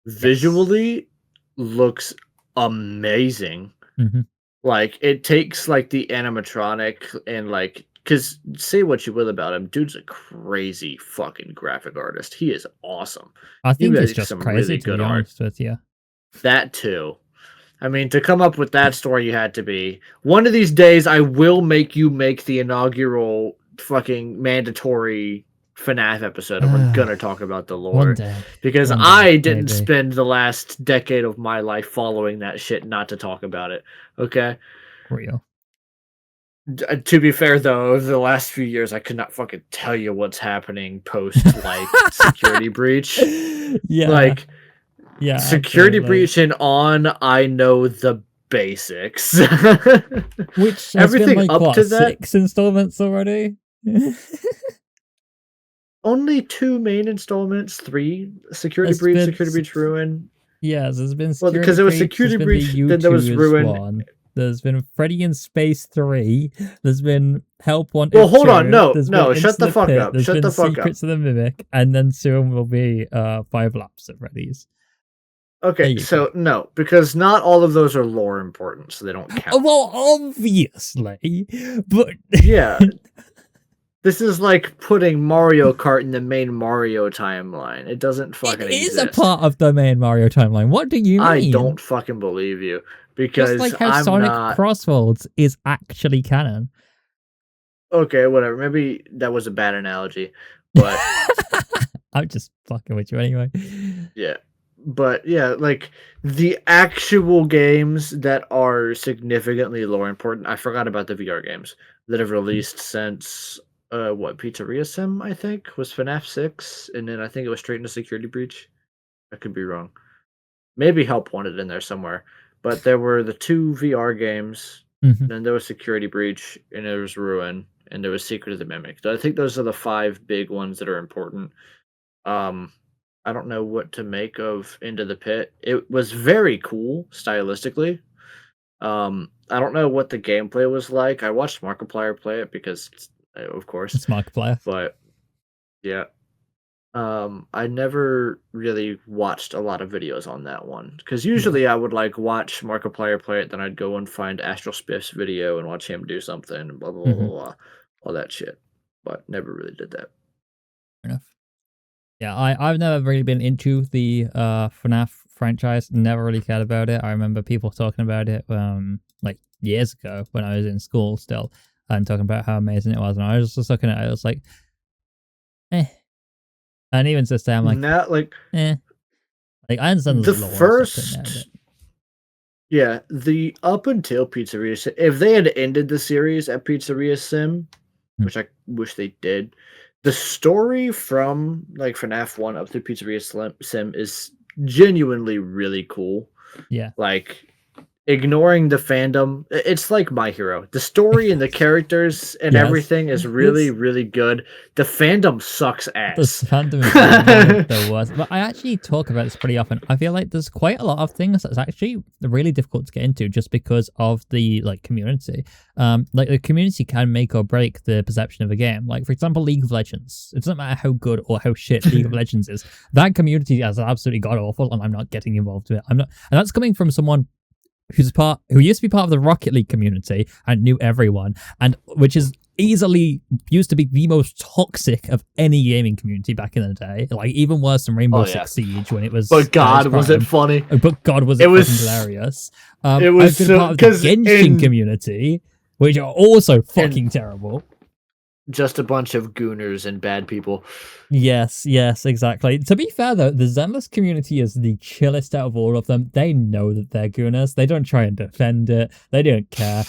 visually looks amazing. Like, it takes like the animatronic and like, because say what you will about him, dude's a crazy fucking graphic artist. He is awesome. I think it's makes just some crazy really to good be art. honest with you. That too. I mean, to come up with that story, you had to be. One of these days, I will make you make the inaugural fucking mandatory FNAF episode, and we're gonna talk about the lore. One day. Because One day, I didn't maybe. spend the last decade of my life following that shit not to talk about it. Okay? Real. To be fair, though, the last few years, I could not fucking tell you what's happening post, like, security breach. Yeah. Like, yeah. security absolutely. breach and on, I know the basics. Which has everything been like, up what, to that? 6 installments already? Only 2 main installments, 3 security There's breach, been security breach, ruin. Yes, there's been Well, because there was security breach, then there was ruin. One. There's been Freddy in Space 3. There's been Help Wanted. Well, hold 2. on, no, There's no, been shut Into the fuck Pit. up, There's shut been the fuck up. Secrets of the Mimic, and then soon will be 5 laps of Freddy's. There Okay, you so no, because not all of those are lore important, so they don't count. Oh, well, obviously, but Yeah. This is like putting Mario Kart in the main Mario timeline. It doesn't fucking it is exist. a part of the main Mario timeline. What do you mean? I don't fucking believe you. Because Just like how I'm Sonic not... Crossroads is actually canon. Okay, whatever. Maybe that was a bad analogy. But I'm just fucking with you anyway. yeah. But yeah, like the actual games that are significantly lore important. I forgot about the VR games that have released since Pizzeria Sim, I think, was FNAF 6, and then I think it was straight into Security Breach. I could be wrong. Maybe Help Wanted in there somewhere. But there were the 2 VR games, then there was Security Breach, and there was Ruin, and there was Secret of the Mimic. So I think those are the 5 big ones that are important. I don't know what to make of Into the Pit. It was very cool stylistically. I don't know what the gameplay was like. I watched Markiplier play it because, of course. It's Markiplier. But yeah, I never really watched a lot of videos on that one because usually I would like watch Markiplier play it, then I'd go and find Astral Spiff's video and watch him do something, and blah blah blah blah, all that shit. But never really did that. Fair enough. Yeah, I've never really been into the FNAF franchise. Never really cared about it. I remember people talking about it like years ago when I was in school still, and talking about how amazing it was. And I was just looking at it, I was like, eh. And even to this day, I'm like, Not like eh. Like I understand the lore and first. stuff in there, Yeah, the up until Pizzeria Sim, if they had ended the series at Pizzeria Sim, which I wish they did, the story from like FNAF 1 up to Pizzeria Sim is genuinely really cool. Yeah. Like, ignoring the fandom, it's like My Hero. The story and the characters and Yes. everything is really, really good. The fandom sucks The ass. fandom is one of the worst. But I actually talk about this pretty often. I feel like there's quite a lot of things that's actually really difficult to get into just because of the like community. Like the community can make or break the perception of a game. Like for example, League of Legends. It doesn't matter how good or how shit League of Legends is. That community is absolutely god awful, and I'm not getting involved with it. I'm not, and that's coming from someone who used to be part of the Rocket League community and knew everyone, and which is easily used to be the most toxic of any gaming community back in the day. Like even worse than Rainbow Six Siege when it was. But God, was it funny? But God, was it fucking hilarious? It was I've been part of the Genshin community, which are also fucking terrible. Just a bunch of gooners and bad people. Yes, exactly. To be fair though, the Zenless community is the chillest out of all of them. They know that they're gooners. They don't try and defend it. They don't care.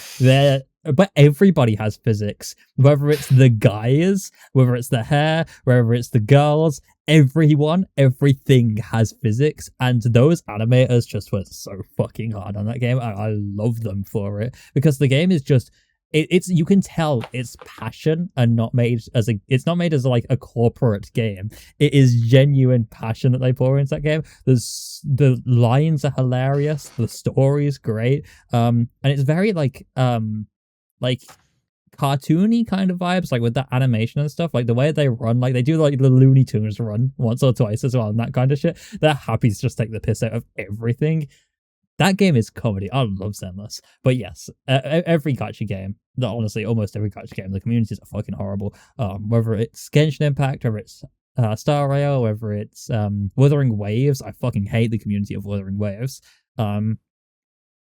But everybody has physics. Whether it's the guys, whether it's the hair, whether it's the girls, everything has physics. And those animators just went so fucking hard on that game. And I love them for it because the game is just. It's you can tell it's passion and not made as it's not made as like a corporate game. It is genuine passion that they pour into that game. The lines are hilarious, the story is great, and it's very like cartoony kind of vibes, like with that animation and stuff, like the way they run, like they do like the Looney Tunes run once or twice as well, and that kind of shit. They're happy to just take the piss out of everything. That game is comedy. I love Zenless. But yes, every gacha game, honestly, almost every gacha game, the communities are fucking horrible. Whether it's Genshin Impact, whether it's Star Rail, whether it's Wuthering Waves, I fucking hate the community of Wuthering Waves. Pretty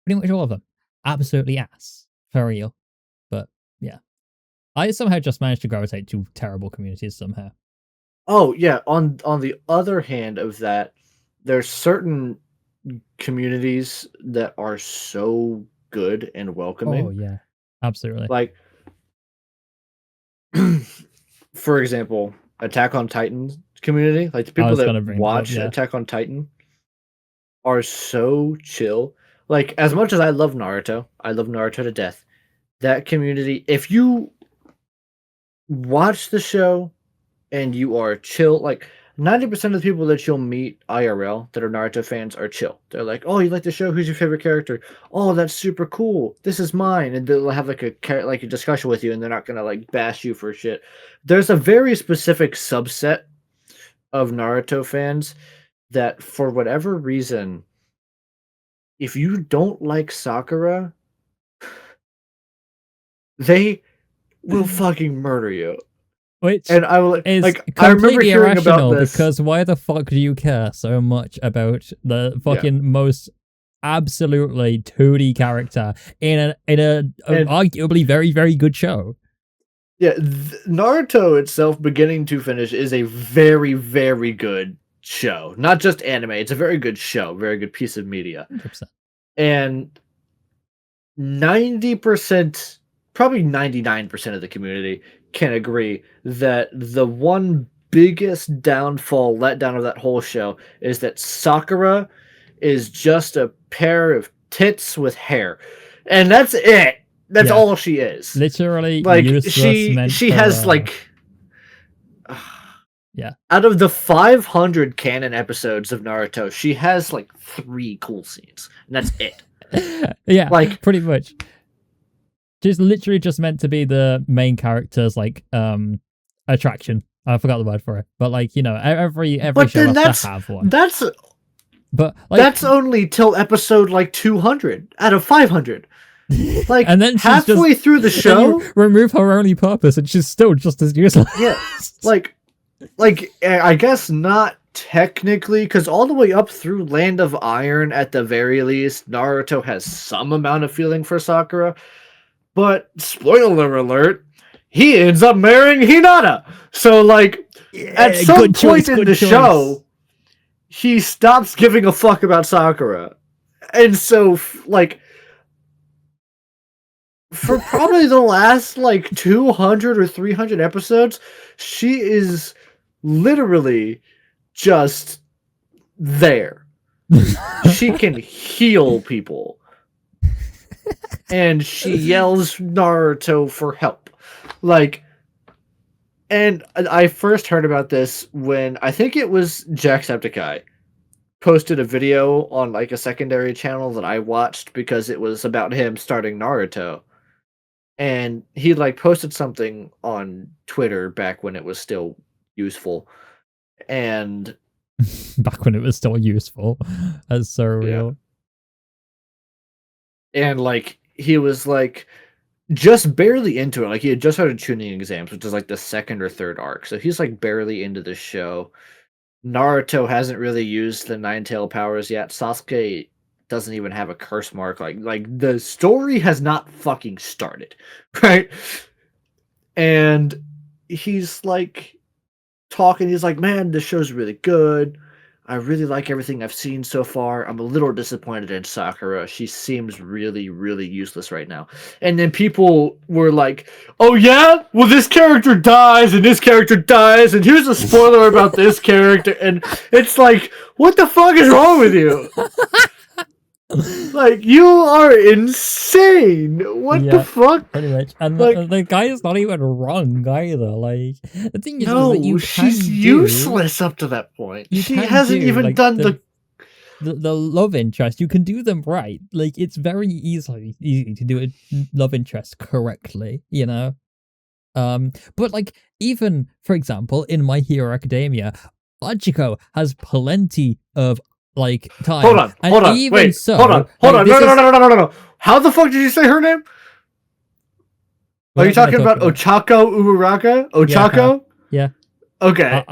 much all of them. Absolutely ass. For real. But yeah. I somehow just managed to gravitate to terrible communities somehow. Oh, yeah. On the other hand of that, there's certain communities that are so good and welcoming. Oh yeah, absolutely. Like, for example, Attack on Titan community, like the people that watch Attack on Titan are so chill. Like, as much as I love Naruto to death. That community, if you watch the show and you are chill, like 90% of the people that you'll meet IRL that are Naruto fans are chill. They're like, "Oh, you like the show? Who's your favorite character? Oh, that's super cool. This is mine." And they'll have like a discussion with you, and they're not gonna like bash you for shit. There's a very specific subset of Naruto fans that, for whatever reason, if you don't like Sakura, they will fucking murder you. Which and I will is like. I remember hearing about this because why the fuck do you care so much about the fucking most absolutely 2D character in an arguably very, very good show? Yeah, Naruto itself, beginning to finish, is a very, very good show. Not just anime; it's a very good show, very good piece of media. 100%. And 90%, probably 99% of the community can agree that the one biggest letdown of that whole show is that Sakura is just a pair of tits with hair, and that's it. That's all she is. Literally, like she has like out of the 500 canon episodes of Naruto, she has like 3 cool scenes, and that's it. Yeah, like pretty much. She's literally just meant to be the main character's like attraction. I forgot the word for it, but like every show has to have one. But like, that's only till episode like 200 out of 500. Like, and then halfway through the show, remove her only purpose, and she's still just as useless. Yeah, like I guess not technically, because all the way up through Land of Iron, at the very least, Naruto has some amount of feeling for Sakura. But, spoiler alert, he ends up marrying Hinata. So, like, at some point in the show, he stops giving a fuck about Sakura. And so, like, for probably the last, like, 200 or 300 episodes, she is literally just there. She can heal people. And she yells Naruto for help. Like, and I first heard about this when I think it was Jacksepticeye posted a video on like a secondary channel that I watched because it was about him starting Naruto. And he like posted something on Twitter back when it was still useful. And back when it was still useful. That's so real. and like he was like just barely into it. Like he had just started tuning exams, which is like the second or third arc. So he's like barely into the show. Naruto hasn't really used the Nine-Tail powers yet. Sasuke doesn't even have a curse mark. Like the story has not fucking started, right? And he's like talking. He's like, "Man, this show's really good. I really like everything I've seen so far. I'm a little disappointed in Sakura. She seems really, really useless right now." And then people were like, "Oh yeah? Well, this character dies, and this character dies, and here's a spoiler about this character." And it's like, what the fuck is wrong with you? Like, you are insane. What the fuck? Pretty much. And like, the guy is not even wrong either. Like, the thing is, no, is that you she's useless up to that point. She hasn't even done the love interest. You can do them right. Like, it's very easy to do a love interest correctly, you know? But like, even, for example, in My Hero Academia, Hachiko has plenty of like time. Hold on. Wait. Hold on. No. How the fuck did you say her name? Are you talking about Ochako Uraraka? Ochako? Yeah. Okay.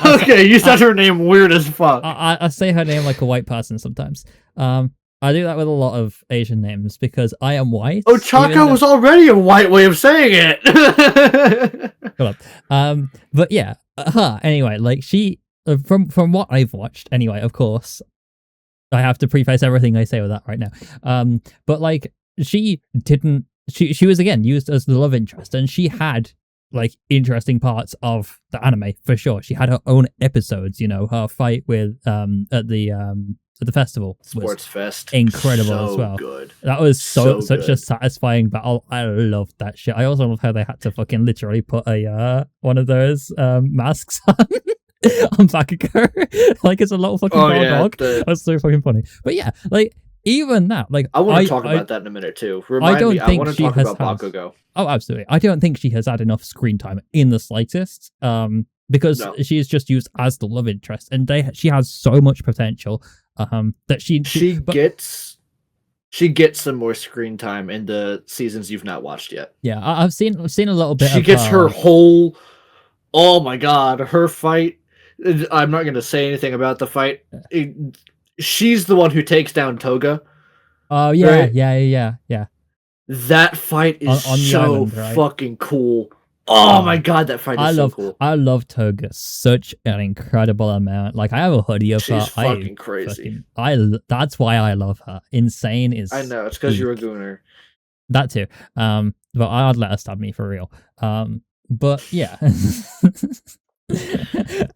Okay, you said her name weird as fuck. I say her name like a white person sometimes. I do that with a lot of Asian names because I am white. Ochako was already a white way of saying it. Hold up. But yeah. Anyway, like she from what I've watched, anyway, of course. I have to preface everything I say with that right now. But like she was again used as the love interest, and she had like interesting parts of the anime for sure. She had her own episodes, you know, her fight with at the festival Sports Fest, incredible so as well. Good. That was such good. a satisfying battle. I loved that shit. I also love how they had to fucking literally put a one of those masks on. On Bakugo, like it's a little fucking dog. That's so fucking funny. But yeah, like even that, like I want to talk about that in a minute too. I want to talk about Bakugo. Oh, absolutely. I don't think she has had enough screen time in the slightest. Because she is just used as the love interest, and she has so much potential. That she gets some more screen time in the seasons you've not watched yet. Yeah, I've seen a little bit. She gets her whole. Oh my god, her fight. I'm not going to say anything about the fight. She's the one who takes down Toga. Oh yeah, right? Yeah. That fight is on so island, right? Fucking cool. Oh my god, that fight is so cool. I love Toga such an incredible amount. Like I have a hoodie of her. She's fucking crazy. That's why I love her. Insane is. I know it's because you're a gooner. That too. But I'd let her stab me for real. But yeah.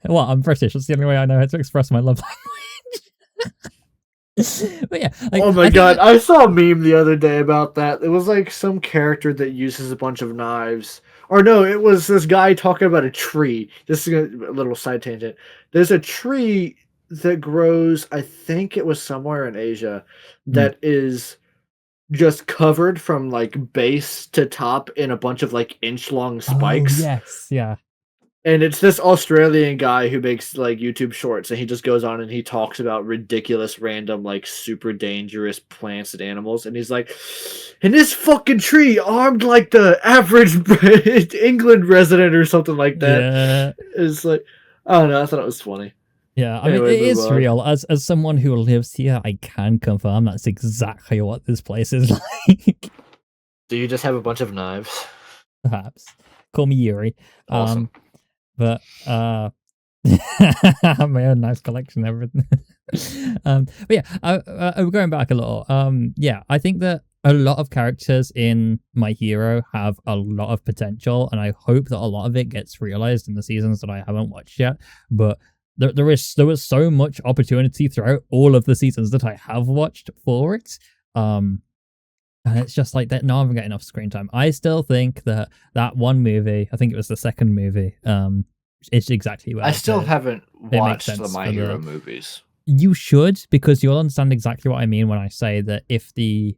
Well, I'm British. That's the only way I know how to express my love language. But yeah. Like, oh my god, I saw a meme the other day about that. It was like some character that uses a bunch of knives. Or no, it was this guy talking about a tree. This is a little side tangent. There's a tree that grows, I think it was somewhere in Asia, that is just covered from like base to top in a bunch of like inch-long spikes. Oh, yes, yeah. And it's this Australian guy who makes like YouTube shorts, and he just goes on and he talks about ridiculous, random, like super dangerous plants and animals. And he's like, "And this fucking tree armed like the average England resident or something like that." Yeah. It's like, I don't know. I thought it was funny. Yeah, I mean, it is real. As someone who lives here, I can confirm that's exactly what this place is like. Do you just have a bunch of knives? Perhaps. Call me Yuri. Awesome. But I have my own nice collection and everything. But yeah, I'm going back a little. Yeah, I think that a lot of characters in My Hero have a lot of potential, and I hope that a lot of it gets realized in the seasons that I haven't watched yet. But there was so much opportunity throughout all of the seasons that I have watched for it. And it's just like that. No, I haven't got enough screen time. I still think that one movie, I think it was the second movie, it's exactly where I still haven't watched the My Hero movies. You should, because you'll understand exactly what I mean when I say that if the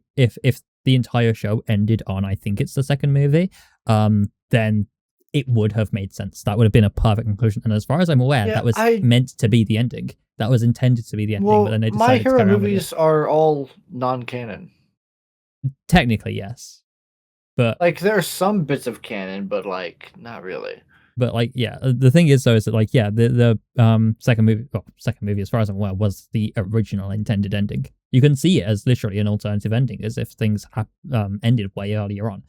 entire show ended on, I think it's the second movie, then it would have made sense. That would have been a perfect conclusion. And as far as I'm aware, that was meant to be the ending. That was intended to be the ending. Well, but then they decided My Hero movies are all non-canon. technically, yes. But Like, there are some bits of canon, but like, not really. But like, yeah, the thing is though is that like, yeah, the second movie, as far as I'm aware, was the original intended ending. You can see it as literally an alternative ending, as if things ended way earlier on,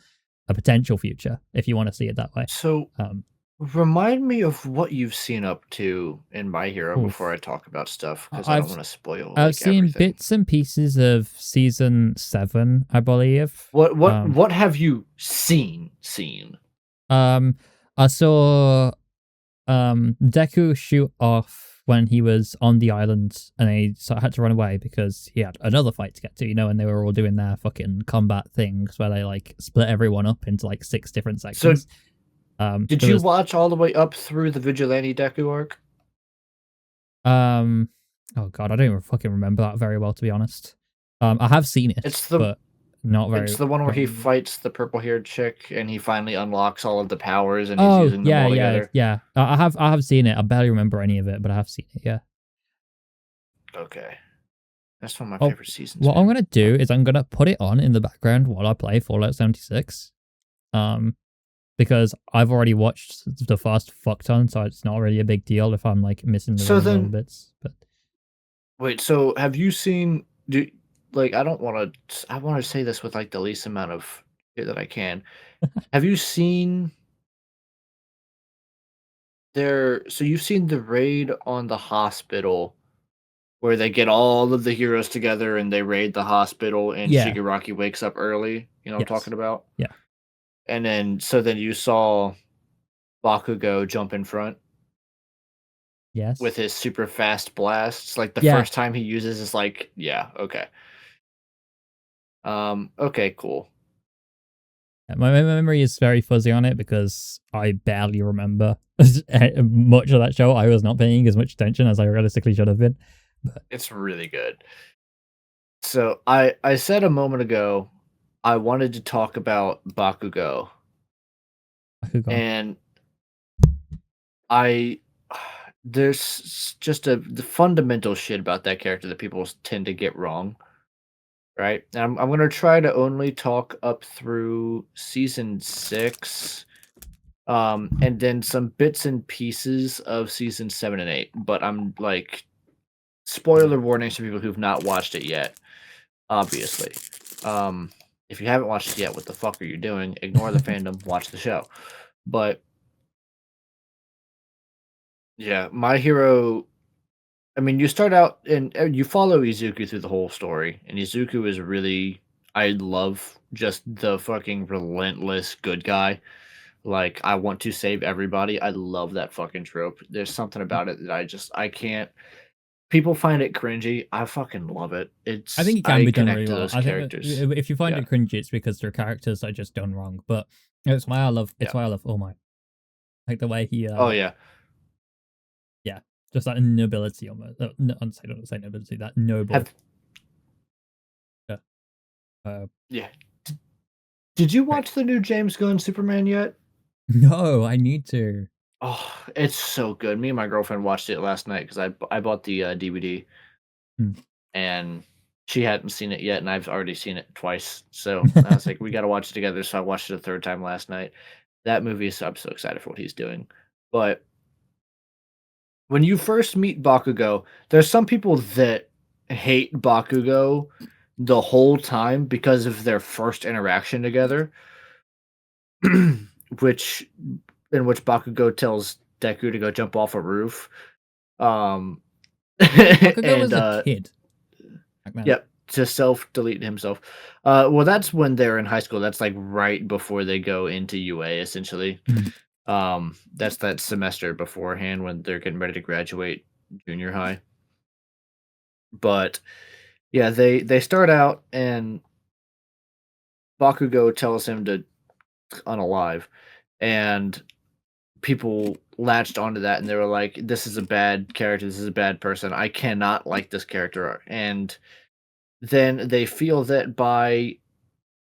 a potential future, if you want to see it that way. So, remind me of what you've seen up to in My Hero before I talk about stuff, because I don't want to spoil. I've seen everything. bits and pieces of season 7, I believe. What have you seen? I saw Deku shoot off when he was on the island and he sort of had to run away because he had another fight to get to, and they were all doing their fucking combat things where they like split everyone up into like 6 different sections. So, did you watch all the way up through the Vigilante Deku arc? Oh god, I don't even fucking remember that very well, to be honest. I have seen it, but not very. It's the one where he fights the purple-haired chick and he finally unlocks all of the powers and he's using them all together. Yeah. I have seen it. I barely remember any of it, but I have seen it. Yeah. Okay, that's one of my favorite seasons. What I'm gonna do is I'm gonna put it on in the background while I play Fallout 76. Because I've already watched the first fuck ton, so it's not really a big deal if I'm like missing the little bits. But wait, so have you seen? I want to say this with like the least amount of shit that I can. Have you seen so you've seen the raid on the hospital where they get all of the heroes together and they raid the hospital and Shigaraki wakes up early? You know what I'm talking about? Yeah. And then you saw Bakugo jump in front. Yes. With his super fast blasts. Like the first time he uses is like, okay. Okay, cool. My memory is very fuzzy on it because I barely remember much of that show. I was not paying as much attention as I realistically should have been. But it's really good. So I said a moment ago I wanted to talk about Bakugo. And there's just the fundamental shit about that character that people tend to get wrong. Right? And I'm going to try to only talk up through season 6. And then some bits and pieces of season 7 and 8. But I'm like, spoiler warnings for people who've not watched it yet. Obviously. If you haven't watched it yet, what the fuck are you doing? Ignore the fandom, watch the show. But yeah, My Hero. I mean, you start out and you follow Izuku through the whole story, and Izuku is really, I love just the fucking relentless good guy. Like, I want to save everybody. I love that fucking trope. There's something about it that I can't. People find it cringy. I fucking love it. I think it can be done really well. I think if you find it cringy, it's because their characters are just done wrong. But it's why I love. It's why I love. Oh my, like the way he. Oh yeah. Yeah, just that nobility almost. I don't say nobility. That noble. Yeah. Did you watch the new James Gunn Superman yet? No, I need to. Oh, it's so good. Me and my girlfriend watched it last night because I bought the DVD, and she hadn't seen it yet, and I've already seen it twice. So I was like, we got to watch it together. So I watched it a third time last night. That movie is, I'm so excited for what he's doing. But when you first meet Bakugo, there's some people that hate Bakugo the whole time because of their first interaction together, in which Bakugo tells Deku to go jump off a roof. Bakugo was a kid. Yep, to self-delete himself. Well, that's when they're in high school. That's like right before they go into UA, essentially. That's that semester beforehand when they're getting ready to graduate junior high. But yeah, they start out and Bakugo tells him to unalive, and people latched onto that and they were like, this is a bad character, this is a bad person, I cannot like this character. And then they feel that by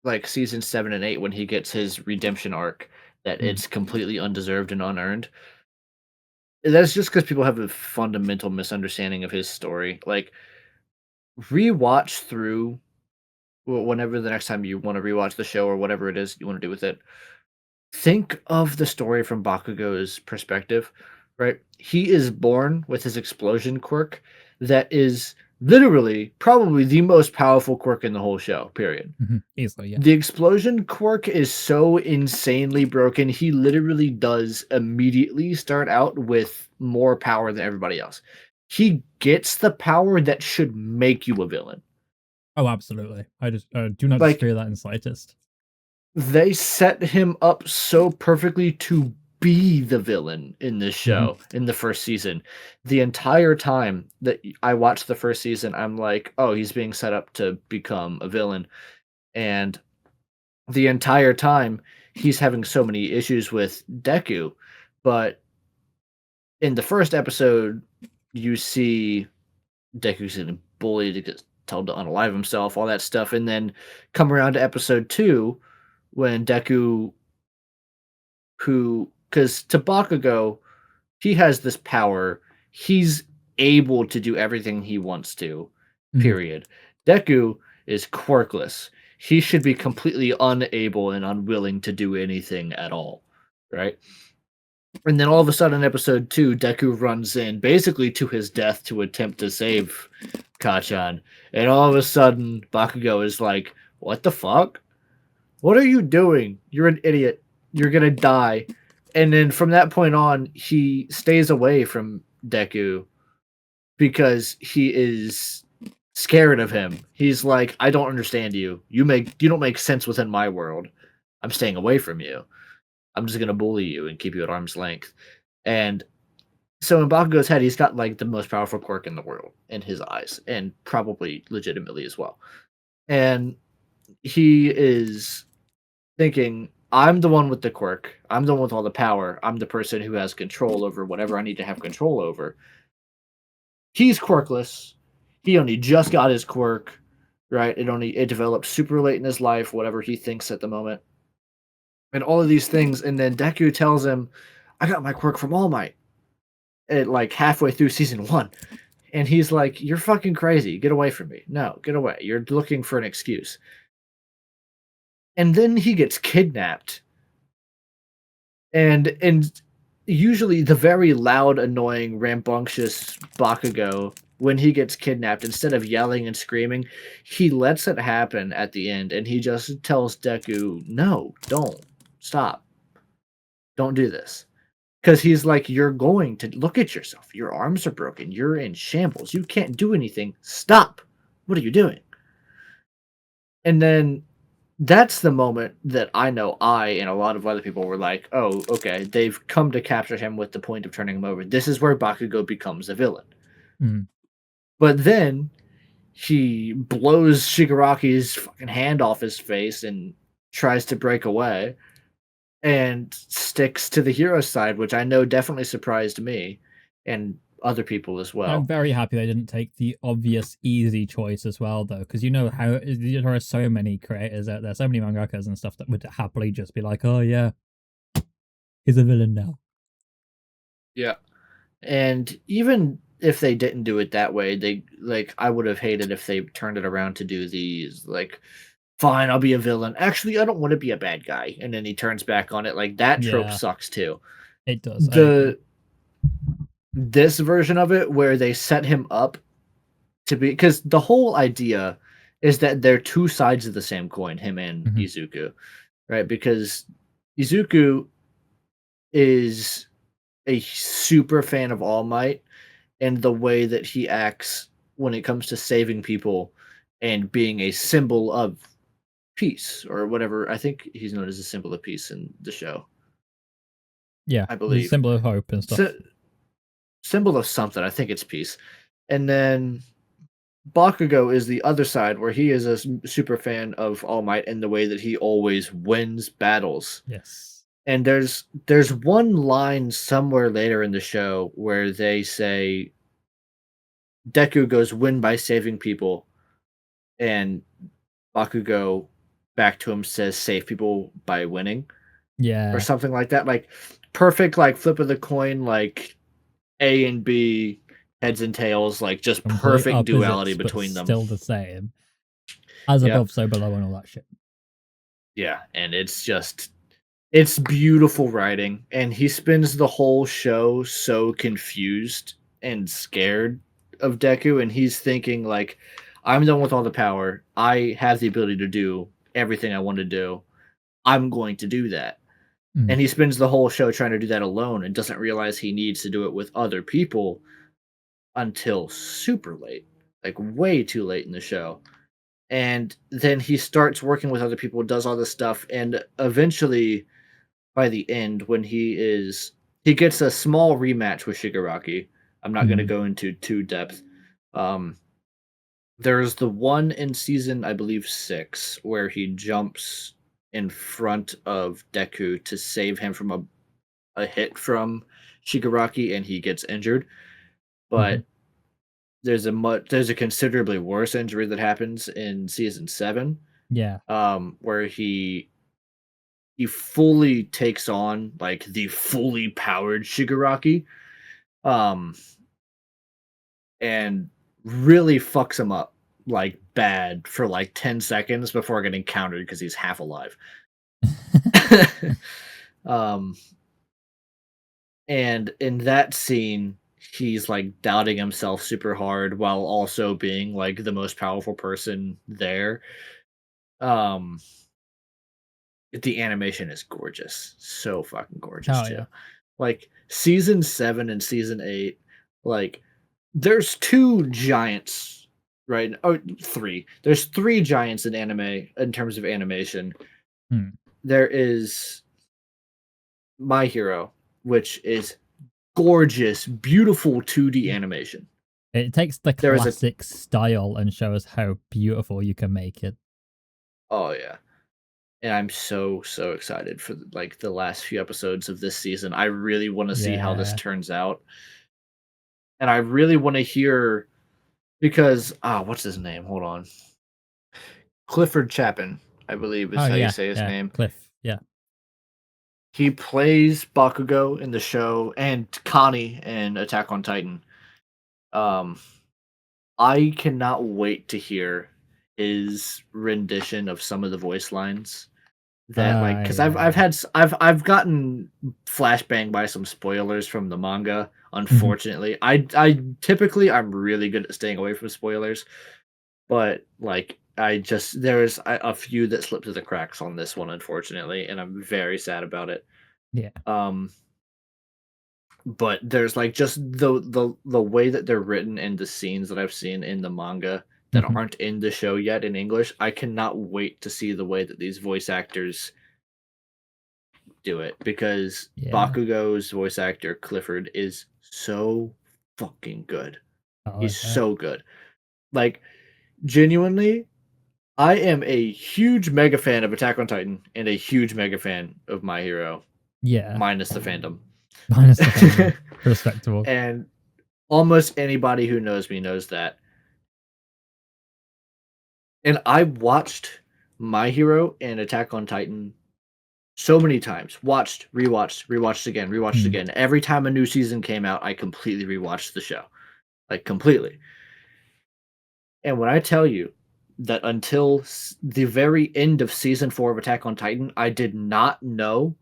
like season 7 and 8, when he gets his redemption arc, that it's completely undeserved and unearned. That's just because people have a fundamental misunderstanding of his story. Like, rewatch through whenever the next time you want to rewatch the show or whatever it is you want to do with it, think of the story from Bakugo's perspective, right? He is born with his explosion quirk that is literally probably the most powerful quirk in the whole show, period. Easily, yeah. The explosion quirk is so insanely broken. He literally does immediately start out with more power than everybody else. He gets the power that should make you a villain. Oh, absolutely. I just do not Like, disagree with that in the slightest. they set him up so perfectly to be the villain in this show in the first season. The entire time that I watched the first season, I'm like, oh, he's being set up to become a villain. And the entire time, he's having so many issues with Deku. But in the first episode, you see Deku's getting bullied, he gets told to unalive himself, all that stuff. And then come around to episode 2, when Deku, because to Bakugo, he has this power. He's able to do everything he wants to, period. Deku is quirkless. He should be completely unable and unwilling to do anything at all, right? And then all of a sudden in episode 2, Deku runs in basically to his death to attempt to save Kachan. And all of a sudden, Bakugo is like, what the fuck? What are you doing? You're an idiot. You're gonna die. And then from that point on, he stays away from Deku because he is scared of him. He's like, I don't understand you. You don't make sense within my world. I'm staying away from you. I'm just gonna bully you and keep you at arm's length. And so in Bakugo's head, he's got like the most powerful quirk in the world in his eyes, and probably legitimately as well. And he is thinking, I'm the one with the quirk. I'm the one with all the power. I'm the person who has control over whatever I need to have control over. He's quirkless. He only just got his quirk, right? It developed super late in his life, whatever he thinks at the moment. And all of these things, and then Deku tells him, I got my quirk from All Might. At like halfway through season 1. And he's like, you're fucking crazy. Get away from me. No, get away. You're looking for an excuse. And then he gets kidnapped. And usually the very loud, annoying, rambunctious Bakugo, when he gets kidnapped, instead of yelling and screaming, he lets it happen at the end, and he just tells Deku, no, don't. Stop. Don't do this. Because he's like, you're going to look at yourself. Your arms are broken. You're in shambles. You can't do anything. Stop. What are you doing? And then that's the moment that I know I and a lot of other people were like, oh, okay, they've come to capture him with the point of turning him over. This is where Bakugo becomes a villain. But then he blows Shigaraki's fucking hand off his face and tries to break away and sticks to the hero side, which I know definitely surprised me and other people as well. I'm very happy they didn't take the obvious, easy choice as well, though, because you know how there are so many creators out there, so many mangakas and stuff that would happily just be like, oh yeah, he's a villain now. Yeah. And even if they didn't do it that way, I would have hated if they turned it around to do these, like, fine, I'll be a villain. Actually, I don't want to be a bad guy. And then he turns back on it. Like, that trope sucks too. It does. This version of it, where they set him up to be... Because the whole idea is that they're two sides of the same coin, him and Izuku. Right? Because Izuku is a super fan of All Might and the way that he acts when it comes to saving people and being a symbol of peace or whatever. I think he's known as a symbol of peace in the show. Yeah, I believe. Symbol of hope and stuff. Symbol of something. I think it's peace. And then Bakugo is the other side, where he is a super fan of All Might in the way that he always wins battles. Yes. And there's one line somewhere later in the show where they say Deku goes win by saving people, and Bakugo back to him says save people by winning. Yeah. Or something like that. Like perfect, like flip of the coin, like A and B, heads and tails, like just Complete perfect opposites, duality but between them. Still the same. As Yep. above, so below, and all that shit. Yeah, and it's beautiful writing, and he spends the whole show so confused and scared of Deku, and he's thinking like, I'm done with all the power. I have the ability to do everything I want to do. I'm going to do that. And he spends the whole show trying to do that alone and doesn't realize he needs to do it with other people until super late, like way too late in the show. And then he starts working with other people, does all this stuff, and eventually by the end, when he gets a small rematch with Shigaraki. I'm not going to go into too depth. There's the one in season, I believe, 6, where he jumps in front of Deku to save him from a hit from Shigaraki, and he gets injured. But there's a considerably worse injury that happens in season 7. Yeah. Where he fully takes on like the fully powered Shigaraki, and really fucks him up like bad for like 10 seconds before getting countered because he's half alive. And in that scene, he's like doubting himself super hard while also being like the most powerful person there. The animation is gorgeous. So fucking gorgeous too. Yeah. Like season 7 and season 8, like there's 2 giants, right? Oh, 3. There's 3 giants in anime in terms of animation. There is My Hero, which is gorgeous, beautiful 2D animation. It takes the classic style and shows how beautiful you can make it. Oh yeah. And I'm so excited for like the last few episodes of this season. I really want to see how this turns out. And I really want to hear, because what's his name? Hold on. Clifford Chapin, I believe is how you say his name. Cliff, yeah. He plays Bakugo in the show and Connie in Attack on Titan. I cannot wait to hear his rendition of some of the voice lines. That because I've gotten flashbanged by some spoilers from the manga. Unfortunately, I typically I'm really good at staying away from spoilers, but like there's a few that slipped through the cracks on this one, unfortunately, and I'm very sad about it. Yeah. But there's like just the way that they're written and the scenes that I've seen in the manga that aren't in the show yet in English. I cannot wait to see the way that these voice actors do it, because Bakugo's voice actor Clifford is so fucking good. He's so good. Like, genuinely, I am a huge mega fan of Attack on Titan and a huge mega fan of My Hero. Yeah. Minus the fandom. Respectable. And almost anybody who knows me knows that. And I watched My Hero and Attack on Titan so many times. Rewatched again. Every time a new season came out, I completely rewatched the show. Like, completely. And when I tell you that until the very end of season 4 of Attack on Titan, I did not know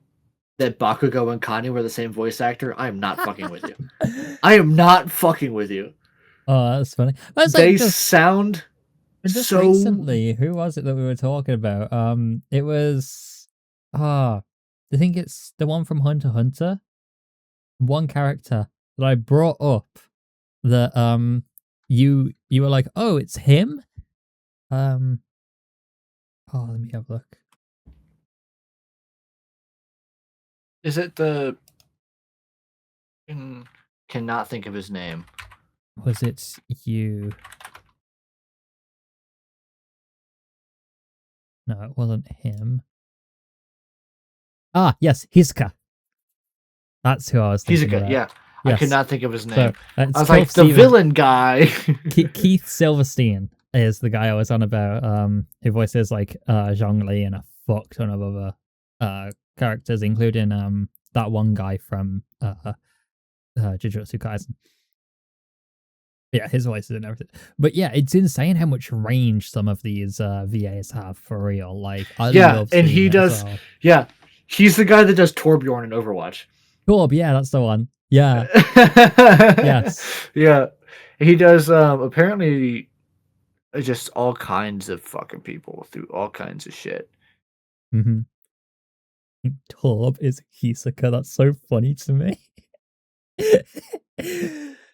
that Bakugo and Connie were the same voice actor, I am not fucking with you. I am not fucking with you. Oh, that's funny. They sound so... recently, who was it that we were talking about? It was... I think it's the one from Hunter x Hunter. One character that I brought up that you were like, oh, it's him? Let me have a look. Is it the... Cannot think of his name. Was it you? No, it wasn't him. Yes, Hizuka. That's who I was thinking about. Yeah. Yes. I could not think of his name. So, I was like, the villain guy. Keith Silverstein is the guy I was on about, who voices like Zhongli and a fuck ton of other characters, including that one guy from Jujutsu Kaisen. Yeah, his voice and everything. But yeah, it's insane how much range some of these VAs have for real. Like, I Yeah, love and seeing he it as does. well. Yeah, he's the guy that does Torbjorn in Overwatch. Corb, yeah, that's the one. Yeah, yes. Yeah, he does. Apparently, just all kinds of fucking people through all kinds of shit. Mm-hmm. Torb is Hisoka. That's so funny to me.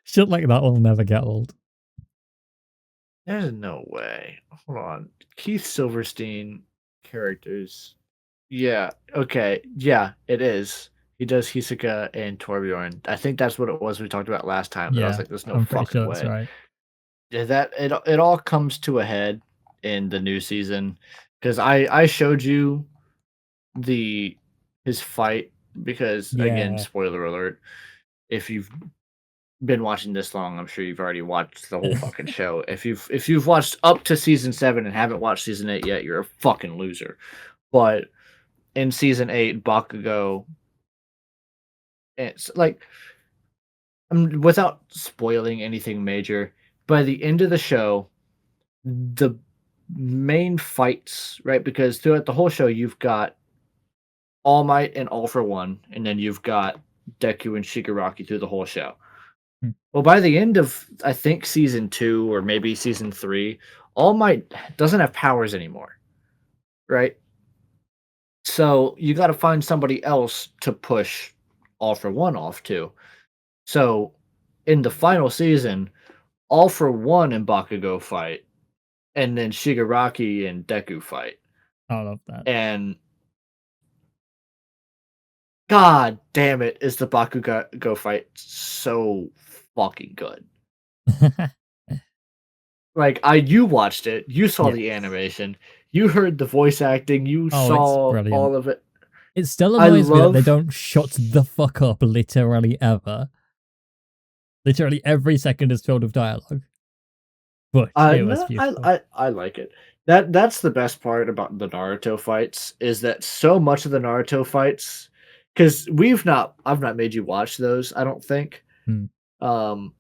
Shit like that will never get old. There's no way. Hold on, Keith Silverstein characters. Yeah. Okay. Yeah, it is. He does Hisoka and Torbjorn. I think that's what it was we talked about last time. But I was Yeah, like, "There's no I'm pretty fucking sure that's way." right. Yeah, that it all comes to a head in the new season because I showed you his fight because again, Yeah. spoiler alert, if you've been watching this long, I'm sure you've already watched the whole fucking show. If you've watched up to season 7 and haven't watched season 8 yet, you're a fucking loser. But in season 8, Bakugo, it's like without spoiling anything major, by the end of the show, the main fights, right? Because throughout the whole show, you've got All Might and All for One, and then you've got Deku and Shigaraki through the whole show. Hmm. Well, by the end of I think season 2 or maybe season 3, All Might doesn't have powers anymore, right? So you got to find somebody else to push All for One off to. So in the final season, All for One and Bakugo fight, and then Shigaraki and Deku fight. I love that. And god damn it, is the Bakugo fight so fucking good. Like you watched it, you saw the Yes. animation, you heard the voice acting, you Oh, it's saw brilliant. all of it. It still I annoys me that they love don't shut the fuck up literally ever. Literally every second is filled with dialogue. But it was no, beautiful. I like it. That's the best part about the Naruto fights is that so much of the Naruto fights, because I've not made you watch those, I don't think. Hmm. Um,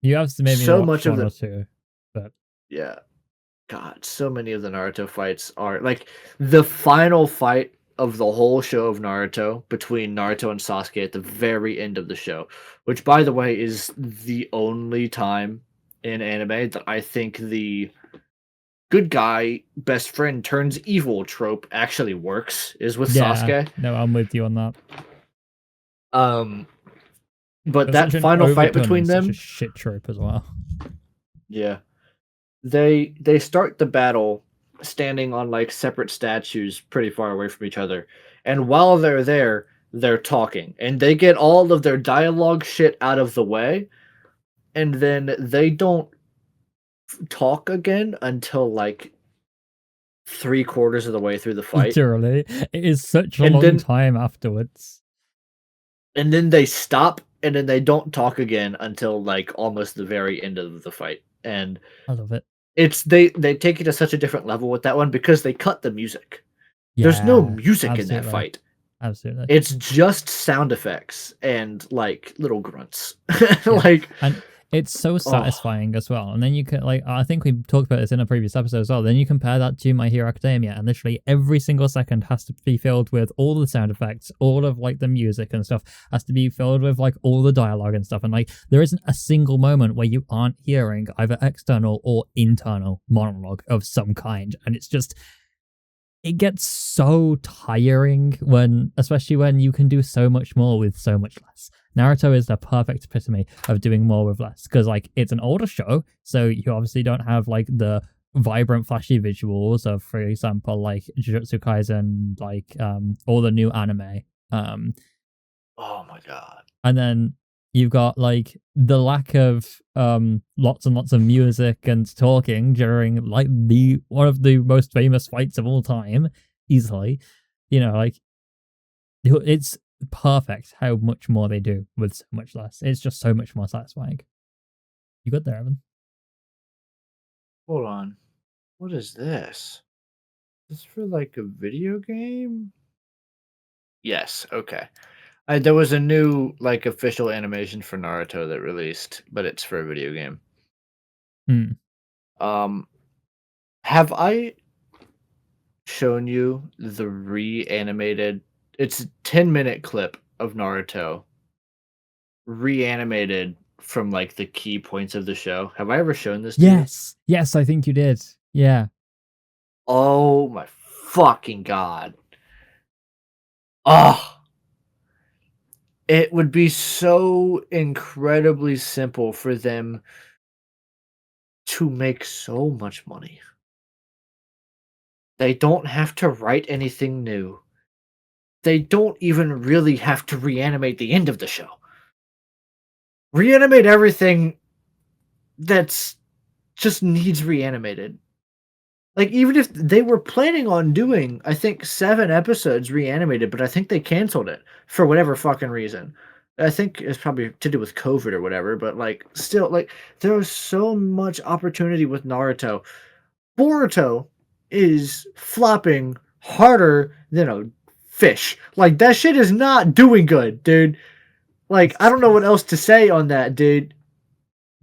You have to maybe so watch much of one or the two, but yeah, God, so many of the Naruto fights are like the final fight of the whole show of Naruto between Naruto and Sasuke at the very end of the show, which by the way is the only time in anime that I think the good guy best friend turns evil trope actually works is with yeah, Sasuke. no, I'm with you on that. But It was that such an final fight overdone, between such a them, shit trope as well. yeah. They start the battle standing on like separate statues pretty far away from each other. And while they're there, they're talking. And they get all of their dialogue shit out of the way. And then they don't talk again until like 3/4 of the way through the fight. Literally, it is such a And long then time afterwards. and then they stop and then they don't talk again until like almost the very end of the fight. And I love it. it's they take it to such a different level with that one because they cut the music. There's no Yeah, music in that absolutely. fight. Absolutely. It's just sound effects and like little grunts. Yeah. Like And it's so satisfying as well. And then you can like I think we talked about this in a previous episode as well. Then you compare that to My Hero Academia, and literally every single second has to be filled with all the sound effects, all of like the music and stuff has to be filled with like all the dialogue and stuff. And like there isn't a single moment where you aren't hearing either external or internal monologue of some kind. And it's just it gets so tiring especially when you can do so much more with so much less. Naruto is the perfect epitome of doing more with less because like it's an older show, so you obviously don't have like the vibrant flashy visuals of, for example, like Jujutsu Kaisen, like all the new anime. oh my god. And then you've got like the lack of lots and lots of music and talking during like the one of the most famous fights of all time, easily. You know, like it's perfect how much more they do with so much less. It's just so much more satisfying. You got there, Evan? Hold on. What is this? Is this for like a video game? Yes, okay. There was a new like official animation for Naruto that released, but it's for a video game. Have I shown you the reanimated? It's a 10-minute clip of Naruto reanimated from like the key points of the show. Have I ever shown this to you? Yes, I think you did. Yeah. Oh my fucking god. Oh. It would be so incredibly simple for them to make so much money. They don't have to write anything new. They don't even really have to reanimate the end of the show. Reanimate everything that's just needs reanimated. Like, even if they were planning on doing, I think, 7 episodes reanimated, but I think they canceled it for whatever fucking reason. I think it's probably to do with COVID or whatever, but, like, still, like, there was so much opportunity with Naruto. Boruto is flopping harder than a fish. Like, that shit is not doing good, dude. Like, I don't know what else to say on that, dude.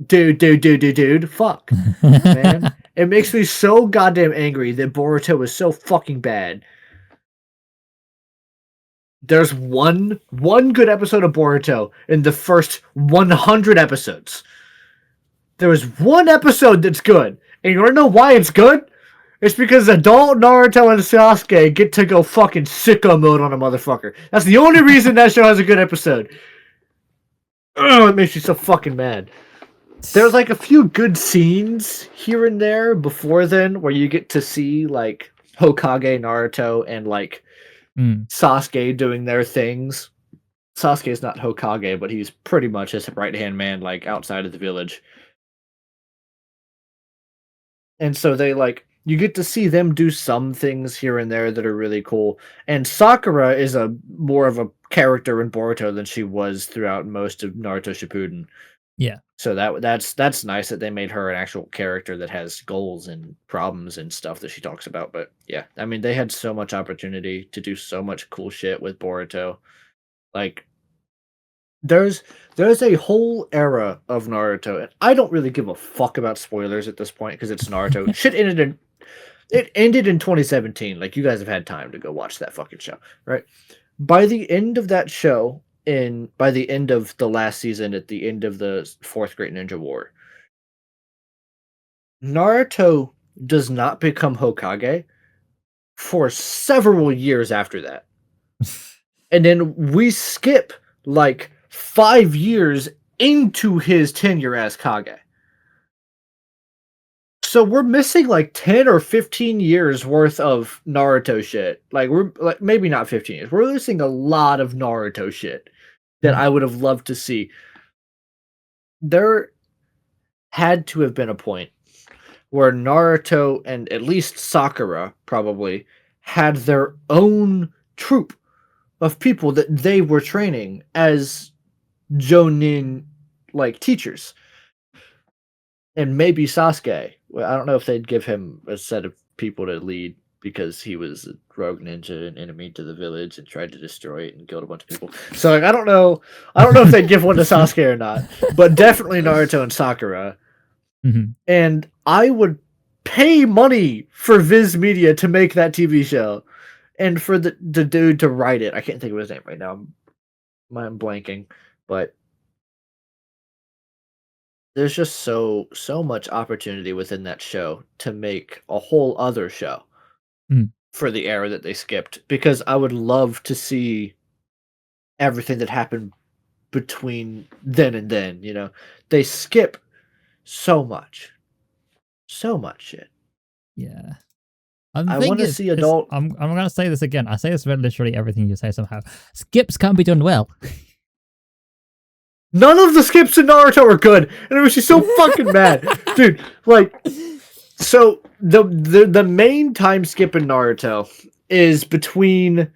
Dude. Fuck, man. It makes me so goddamn angry that Boruto is so fucking bad. There's one good episode of Boruto in the first 100 episodes. There was one episode that's good. And you wanna know why it's good? It's because adult Naruto and Sasuke get to go fucking sicko mode on a motherfucker. That's the only reason that show has a good episode. Oh, it makes me so fucking mad. There's like a few good scenes here and there before then where you get to see like Hokage Naruto and like Sasuke doing their things. Sasuke's not Hokage, but he's pretty much his right-hand man, like outside of the village. And so they like, you get to see them do some things here and there that are really cool. And Sakura is more of a character in Boruto than she was throughout most of Naruto Shippuden. Yeah. So that's nice that they made her an actual character that has goals and problems and stuff that she talks about. But yeah, I mean, they had so much opportunity to do so much cool shit with Boruto. Like, there's a whole era of Naruto, and I don't really give a fuck about spoilers at this point because it's Naruto. Shit ended in 2017. Like, you guys have had time to go watch that fucking show, right? By the end of that show, by the end of the last season, at the end of the 4th Great Ninja War, Naruto does not become Hokage for several years after that. And then we skip like 5 years into his tenure as Kage. So we're missing like 10 or 15 years worth of Naruto shit. Like, we're like, maybe not 15 years. We're missing a lot of Naruto shit that I would have loved to see. There had to have been a point where Naruto and at least Sakura probably had their own troop of people that they were training as Jonin like teachers. And maybe Sasuke. Well, I don't know if they'd give him a set of people to lead because he was a rogue ninja and enemy to the village and tried to destroy it and killed a bunch of people. So like, I don't know if they'd give one to Sasuke or not, but definitely Naruto and Sakura. Mm-hmm. And I would pay money for Viz Media to make that TV show and for the dude to write it. I can't think of his name right now. I'm blanking, but there's just so much opportunity within that show to make a whole other show for the era that they skipped, because I would love to see everything that happened between then and then. You know, they skip so much shit. Yeah. I want to see adult. I'm going to say this again. I say this about literally everything you say somehow. Skips can't be done well. None of the skips in Naruto are good, and it was just so fucking mad, dude. Like, so the main time skip in Naruto is between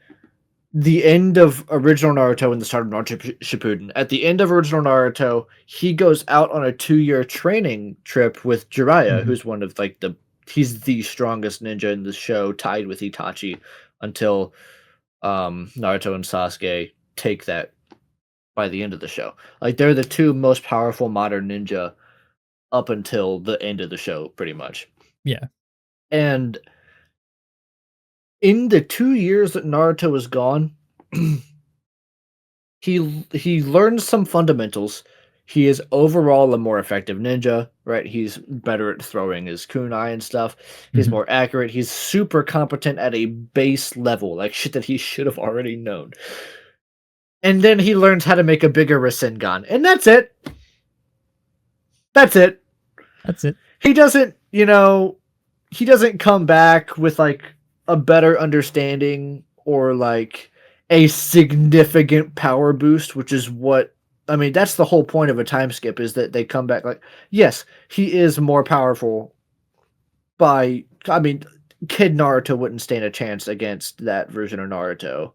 the end of original Naruto and the start of Naruto Shippuden. At the end of original Naruto, he goes out on a 2-year training trip with Jiraiya, who's one of like he's the strongest ninja in the show, tied with Itachi, until Naruto and Sasuke take that by the end of the show. Like, they're the two most powerful modern ninja up until the end of the show, pretty much. Yeah. And in the 2 years that Naruto was gone, he learned some fundamentals. He is overall a more effective ninja, right? He's better at throwing his kunai and stuff. He's Mhm. more accurate. He's super competent at a base level, like shit that he should have already known. And then he learns how to make a bigger Rasengan, and that's it. That's it. That's it. He doesn't, he doesn't come back with like a better understanding or like a significant power boost, which is what I mean, that's the whole point of a time skip, is that they come back like, yes, he is more powerful kid Naruto wouldn't stand a chance against that version of Naruto.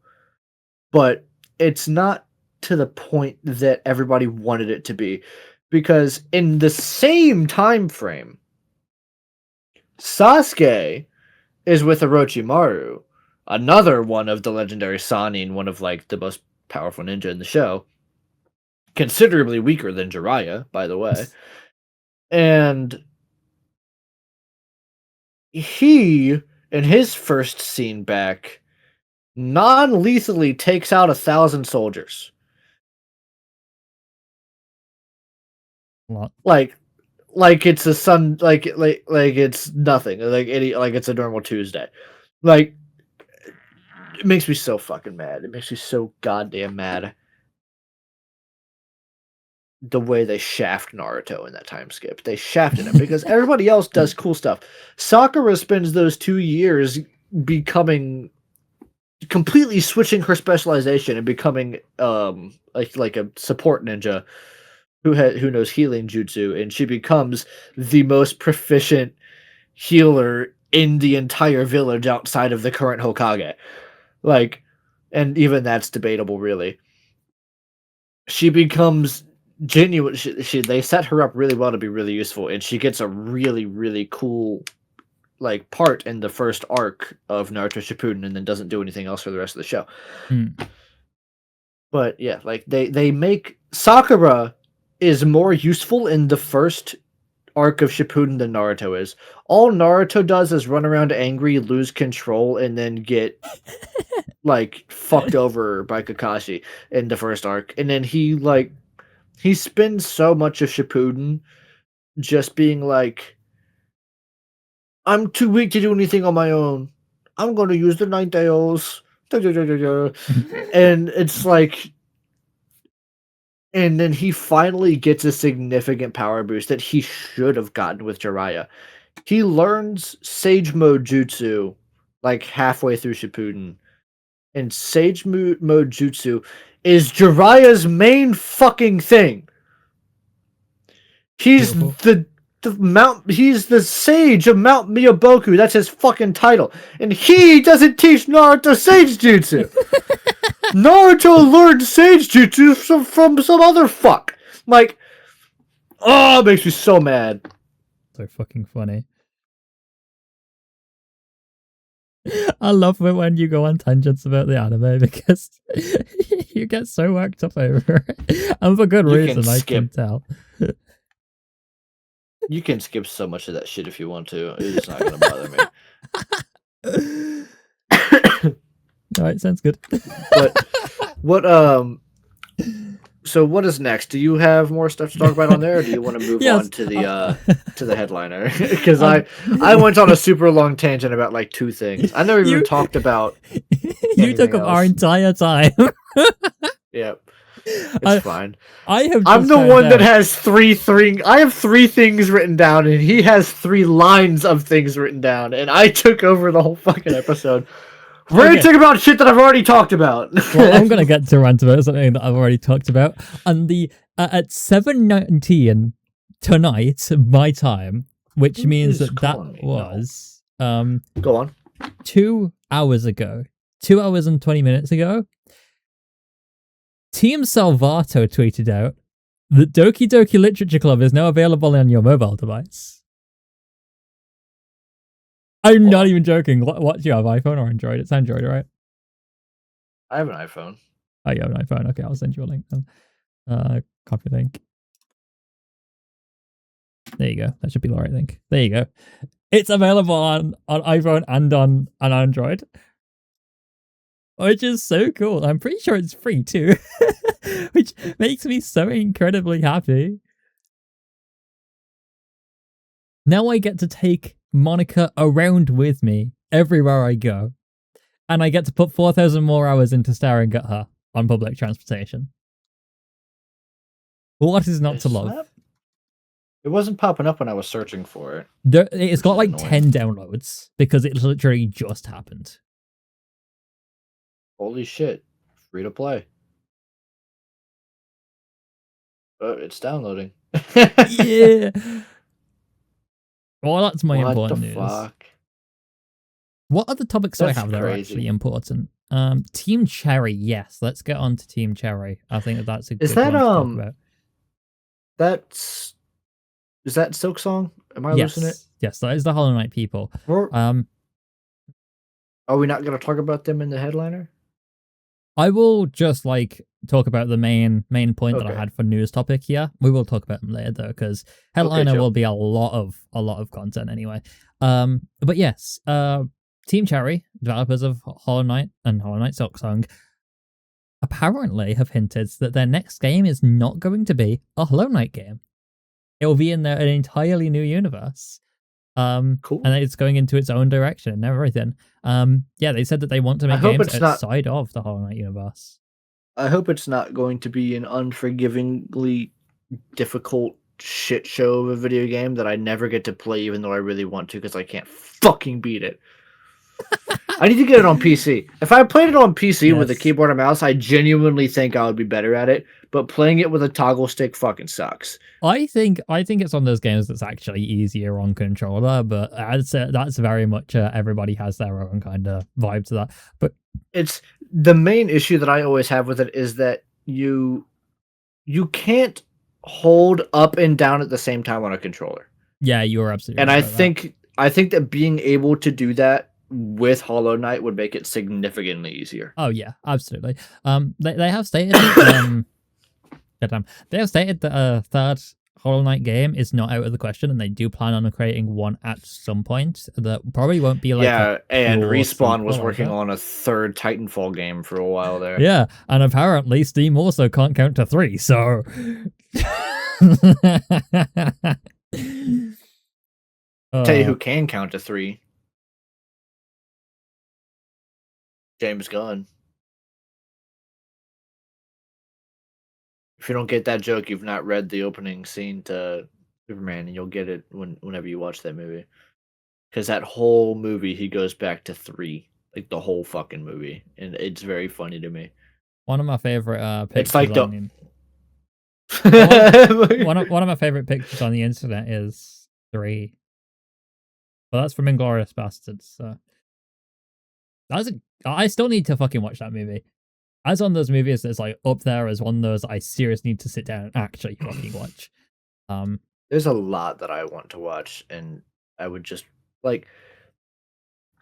But it's not to the point that everybody wanted it to be. Because in the same time frame, Sasuke is with Orochimaru, another one of the legendary Sannin, one of like the most powerful ninja in the show. Considerably weaker than Jiraiya, by the way. And he, in his first scene back, non-lethally takes out 1,000 soldiers. What? Like it's a like it's nothing. Like it's a normal Tuesday. Like, it makes me so fucking mad. It makes me so goddamn mad. The way they shaft Naruto in that time skip. They shafted him because everybody else does cool stuff. Sakura spends those 2 years completely switching her specialization and becoming like a support ninja who knows healing jutsu, and she becomes the most proficient healer in the entire village outside of the current Hokage. Like, and even that's debatable, really. She becomes genuine. They set her up really well to be really useful, and she gets a really, really cool like part in the first arc of Naruto Shippuden, and then doesn't do anything else for the rest of the show. But yeah, like they make Sakura is more useful in the first arc of Shippuden than Naruto is. All Naruto does is run around angry, lose control, and then get like fucked over by Kakashi in the first arc. And then he spends so much of Shippuden just being like, I'm too weak to do anything on my own. I'm going to use the Ninetales. And it's like, and then he finally gets a significant power boost that he should have gotten with Jiraiya. He learns Sage Mode Jutsu like halfway through Shippuden. And Sage Mode Jutsu is Jiraiya's main fucking thing. He's Beautiful. he's the sage of Mount Miyaboku. That's his fucking title. And he doesn't teach Naruto Sage Jutsu. Naruto learned Sage Jutsu from some other fuck. Like, oh, it makes me so mad. So fucking funny. I love it when you go on tangents about the anime because you get so worked up over it. And for good reason, I can tell. You can skip so much of that shit if you want to. It's not going to bother me. Alright, sounds good. But so what is next? Do you have more stuff to talk about on there, or do you want to move on to the headliner? Because I went on a super long tangent about like 2 things. I never even talked about. You took up our entire time. Yep. It's fine. I'm the one that has 3 I have 3 things written down, and he has 3 lines of things written down, and I took over the whole fucking episode. We're gonna talk about shit that I've already talked about. Well, I'm gonna get to rant about something that I've already talked about. And at 7:19 tonight, my time, which means that was go on. 2 hours ago, 2 hours and 20 minutes ago. Team Salvato tweeted out that Doki Doki Literature Club is now available on your mobile device. I'm not even joking. What do you have, iPhone or Android? It's Android, right? I have an iPhone. Oh, you have an iPhone. Okay, I'll send you a link then. Copy link. There you go. That should be the right link. There you go. It's available on iPhone and on Android, which is so cool. I'm pretty sure it's free too, which makes me so incredibly happy. Now I get to take Monica around with me everywhere I go, and I get to put 4,000 more hours into staring at her on public transportation. What is not to love? It wasn't popping up when I was searching for it. It's got like 10 downloads because it literally just happened. Holy shit. Free to play. It's downloading. Yeah. Well, that's my important news. Fuck? What other topics do I That's have that are actually important? Team Cherry, yes. Let's get on to Team Cherry. I think that's a good one to talk about. Is that Silk Song? Am I losing it? Yes, that is the Hollow Knight people. Are we not going to talk about them in the headliner? I will just talk about the main point that I had for news topic here. We will talk about them later though, because headliner will be a lot of content anyway. But yes, Team Cherry, developers of Hollow Knight and Hollow Knight Silksong, apparently have hinted that their next game is not going to be a Hollow Knight game. It will be in an entirely new universe. Cool. And it's going into its own direction and everything. They said that they want to make games outside of the Hollow Knight universe. I hope it's not going to be an unforgivingly difficult shit show of a video game that I never get to play, even though I really want to, because I can't fucking beat it. I need to get it on PC. If I played it on PC with a keyboard and mouse, I genuinely think I would be better at it. But playing it with a toggle stick fucking sucks. I think it's one of those games that's actually easier on controller, but I'd say that's very much everybody has their own kind of vibe to that. But it's the main issue that I always have with it is that you can't hold up and down at the same time on a controller. Yeah, you're absolutely right. And I think that being able to do that with Hollow Knight would make it significantly easier. Oh yeah, absolutely. They have stated that, they have stated that a third Hollow Knight game is not out of the question, and they do plan on creating one at some point. That probably won't be like and Respawn was working on a third Titanfall game for a while there. Yeah, and apparently Steam also can't count to 3, so tell you who can count to 3. James Gunn. If you don't get that joke, you've not read the opening scene to Superman, and you'll get it whenever you watch that movie. Because that whole movie, he goes back to 3, like the whole fucking movie, and it's very funny to me. One of my favorite pictures. It's like one of my favorite pictures on the internet is 3. Well, that's from Inglourious Bastards. So I still need to fucking watch that movie. That's one of those movies that's like up there as one of those I seriously need to sit down and actually fucking watch. There's a lot that I want to watch, and I would just like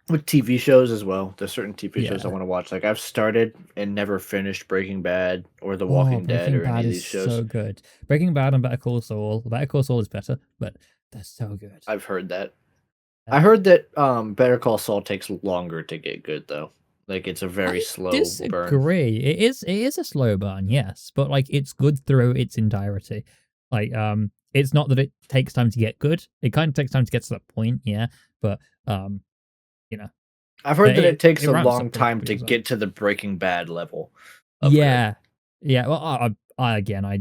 with TV shows as well. There's certain TV shows I want to watch. Like I've started and never finished Breaking Bad or The Walking Dead or any of these shows. So good. Breaking Bad and Better Call Saul. Better Call Saul is better, but they're so good. I've heard that. I heard that Better Call Saul takes longer to get good though. Like it's a very slow burn. Disagree. It is a slow burn, yes, but like it's good through its entirety. Like it's not that it takes time to get good. It kind of takes time to get to that point, yeah. But I've heard that it takes a long time to get to the Breaking Bad level. Yeah. Well, I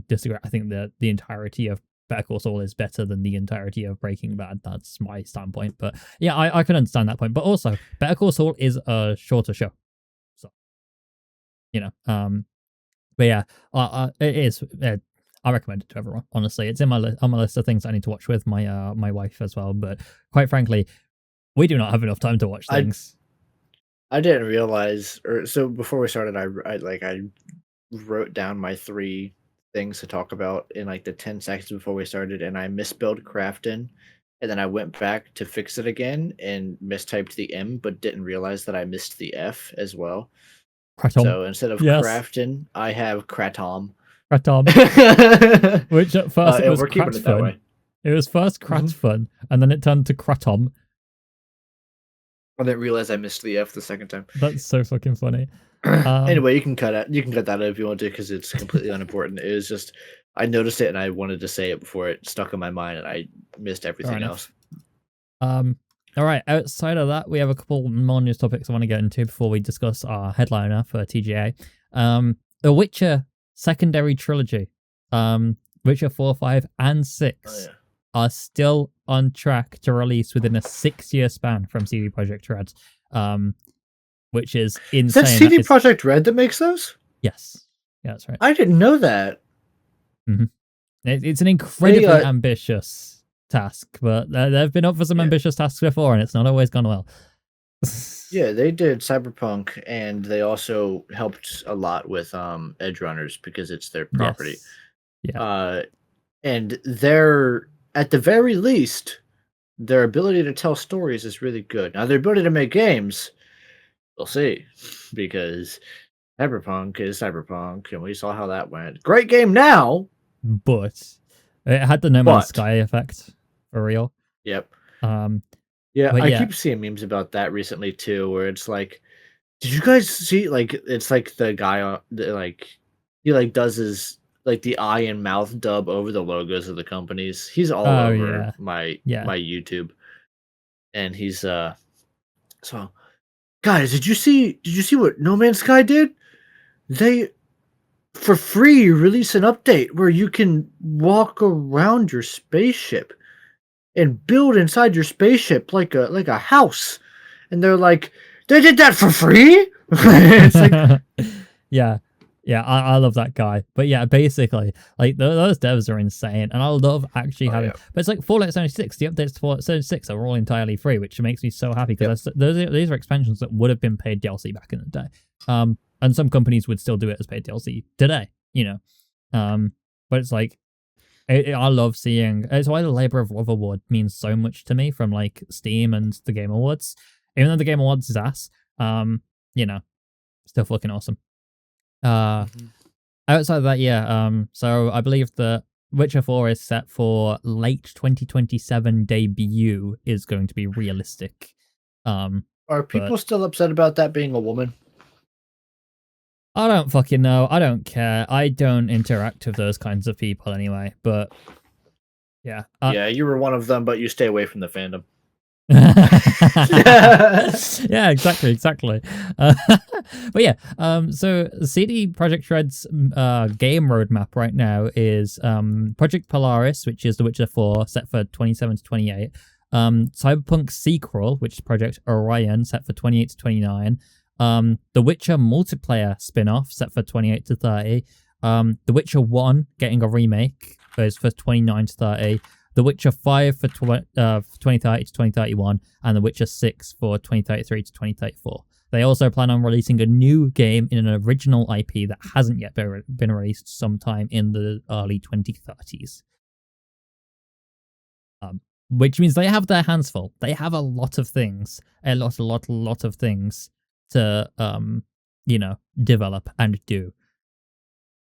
disagree. I think the entirety of Better Call Saul is better than the entirety of Breaking Bad. That's my standpoint. But yeah, I can understand that point. But also, Better Call Saul is a shorter show, so But yeah, it is. I recommend it to everyone. Honestly, it's on my list of things I need to watch with my my wife as well. But quite frankly, we do not have enough time to watch things. I didn't realize, so before we started, I wrote down my 3 things to talk about in like the 10 seconds before we started, and I misspelled Krafton, and then I went back to fix it again and mistyped the M, but didn't realize that I missed the F as well. Kratom. So instead of Krafton, I have Kratom. Kratom, which at first it was we're keeping it that Krafton. way. It was first Krafton, and then it turned to Kratom. I didn't realize I missed the F the second time. That's so fucking funny. Anyway, you can cut that out if you want to, because it's completely unimportant. It was just I noticed it and I wanted to say it before it stuck in my mind, and I missed everything else. All right. Outside of that, we have a couple more news topics I want to get into before we discuss our headliner for TGA. The Witcher secondary trilogy, Witcher 4, 5, and 6 are still on track to release within a 6-year span from CD Projekt Red, which is insane. Is that CD Projekt Red that makes those? Yes. Yeah, that's right. I didn't know that. Mm-hmm. It's an incredibly ambitious task, but they've been up for some ambitious tasks before, and it's not always gone well. Yeah, they did Cyberpunk, and they also helped a lot with Edge Runners because it's their property. Yes. Yeah. And they're, at the very least, their ability to tell stories is really good. Now, their ability to make games, we'll see, because Cyberpunk is Cyberpunk, and we saw how that went. Great game now, but it had the No Man's Sky effect for real. Yep. Yeah, I keep seeing memes about that recently too, where it's like, did you guys see, like, it's like the guy he does his the eye and mouth dub over the logos of the companies. He's all over my YouTube, and he's so guys, did you see what No Man's Sky did? They for free release an update where you can walk around your spaceship and build inside your spaceship like a house. And they're like, they did that for free? It's like yeah, I love that guy. But yeah, basically, like those devs are insane, and I love actually having. Yeah. But it's like Fallout 76. The updates to Fallout 76 are all entirely free, which makes me so happy because these are expansions that would have been paid DLC back in the day. And some companies would still do it as paid DLC today, you know. But it's like, I love seeing. It's why the Labor of Love Award means so much to me from like Steam and the Game Awards. Even though the Game Awards is ass, you know, still fucking awesome. Outside of that, so I believe that Witcher 4 is set for late 2027 debut is going to be realistic. Are people still upset about that being a woman? I don't fucking know. I don't care. I don't interact with those kinds of people anyway, but yeah. Yeah, you were one of them, but you stay away from the fandom. Yeah, exactly. But yeah, so CD Projekt Red's game roadmap right now is Project Polaris, which is The Witcher 4, set for 27 to 28. Cyberpunk Sequel, which is Project Orion, set for 28 to 29. The Witcher multiplayer spin-off, set for 28 to 30. The Witcher 1 getting a remake, is for 29 to 30. The Witcher 5 for 2030 to 2031, and The Witcher 6 for 2033 to 2034. They also plan on releasing a new game in an original IP that hasn't yet been released sometime in the early 2030s. Which means they have their hands full. They have a lot of things, a lot of things to, you know, develop and do.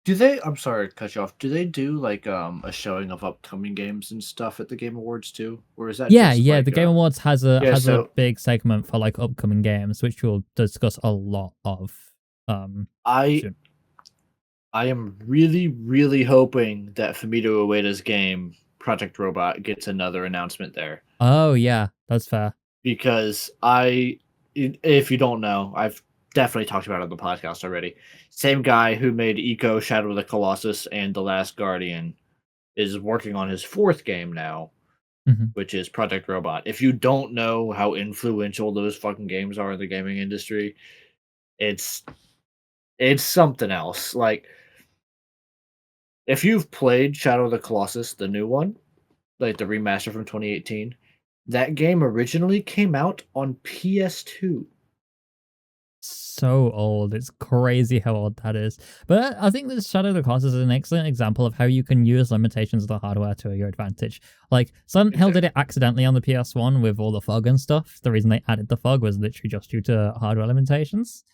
Do they? I'm sorry to cut you off. Do they do like a showing of upcoming games and stuff at the Game Awards too, or is that? The Game Awards has a big segment for like upcoming games, which we'll discuss a lot of. I am really hoping that Fumito Ueda's game Project Robot gets another announcement there. Oh yeah, that's fair. Because if you don't know, I've definitely talked about it on the podcast already. Same guy who made Eco, Shadow of the Colossus, and The Last Guardian is working on his fourth game now, which is Project Robot. If you don't know how influential those fucking games are in the gaming industry, it's something else. Like, if you've played Shadow of the Colossus, the new one, like the remaster from 2018, that game originally came out on PS2. So old. It's crazy how old that is. But I think that Shadow of the Colossus is an excellent example of how you can use limitations of the hardware to your advantage. Like, Silent Hill did it accidentally on the PS1 with all the fog and stuff. The reason they added the fog was literally just due to hardware limitations.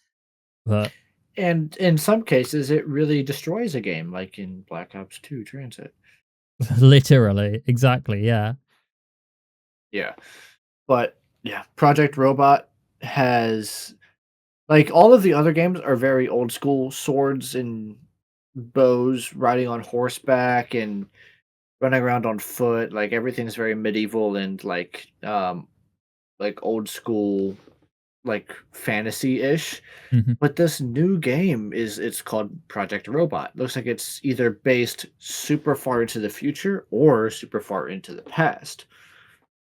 But And in some cases, it really destroys a game, like in Black Ops 2 Transit. Literally, exactly, yeah. Yeah. But yeah, Project Robot has, like, all of the other games are very old school, swords and bows, riding on horseback and running around on foot. Like everything's very medieval and like old school, like fantasy-ish. Mhm. But this new game it's called Project Robot. Looks like it's either based super far into the future or super far into the past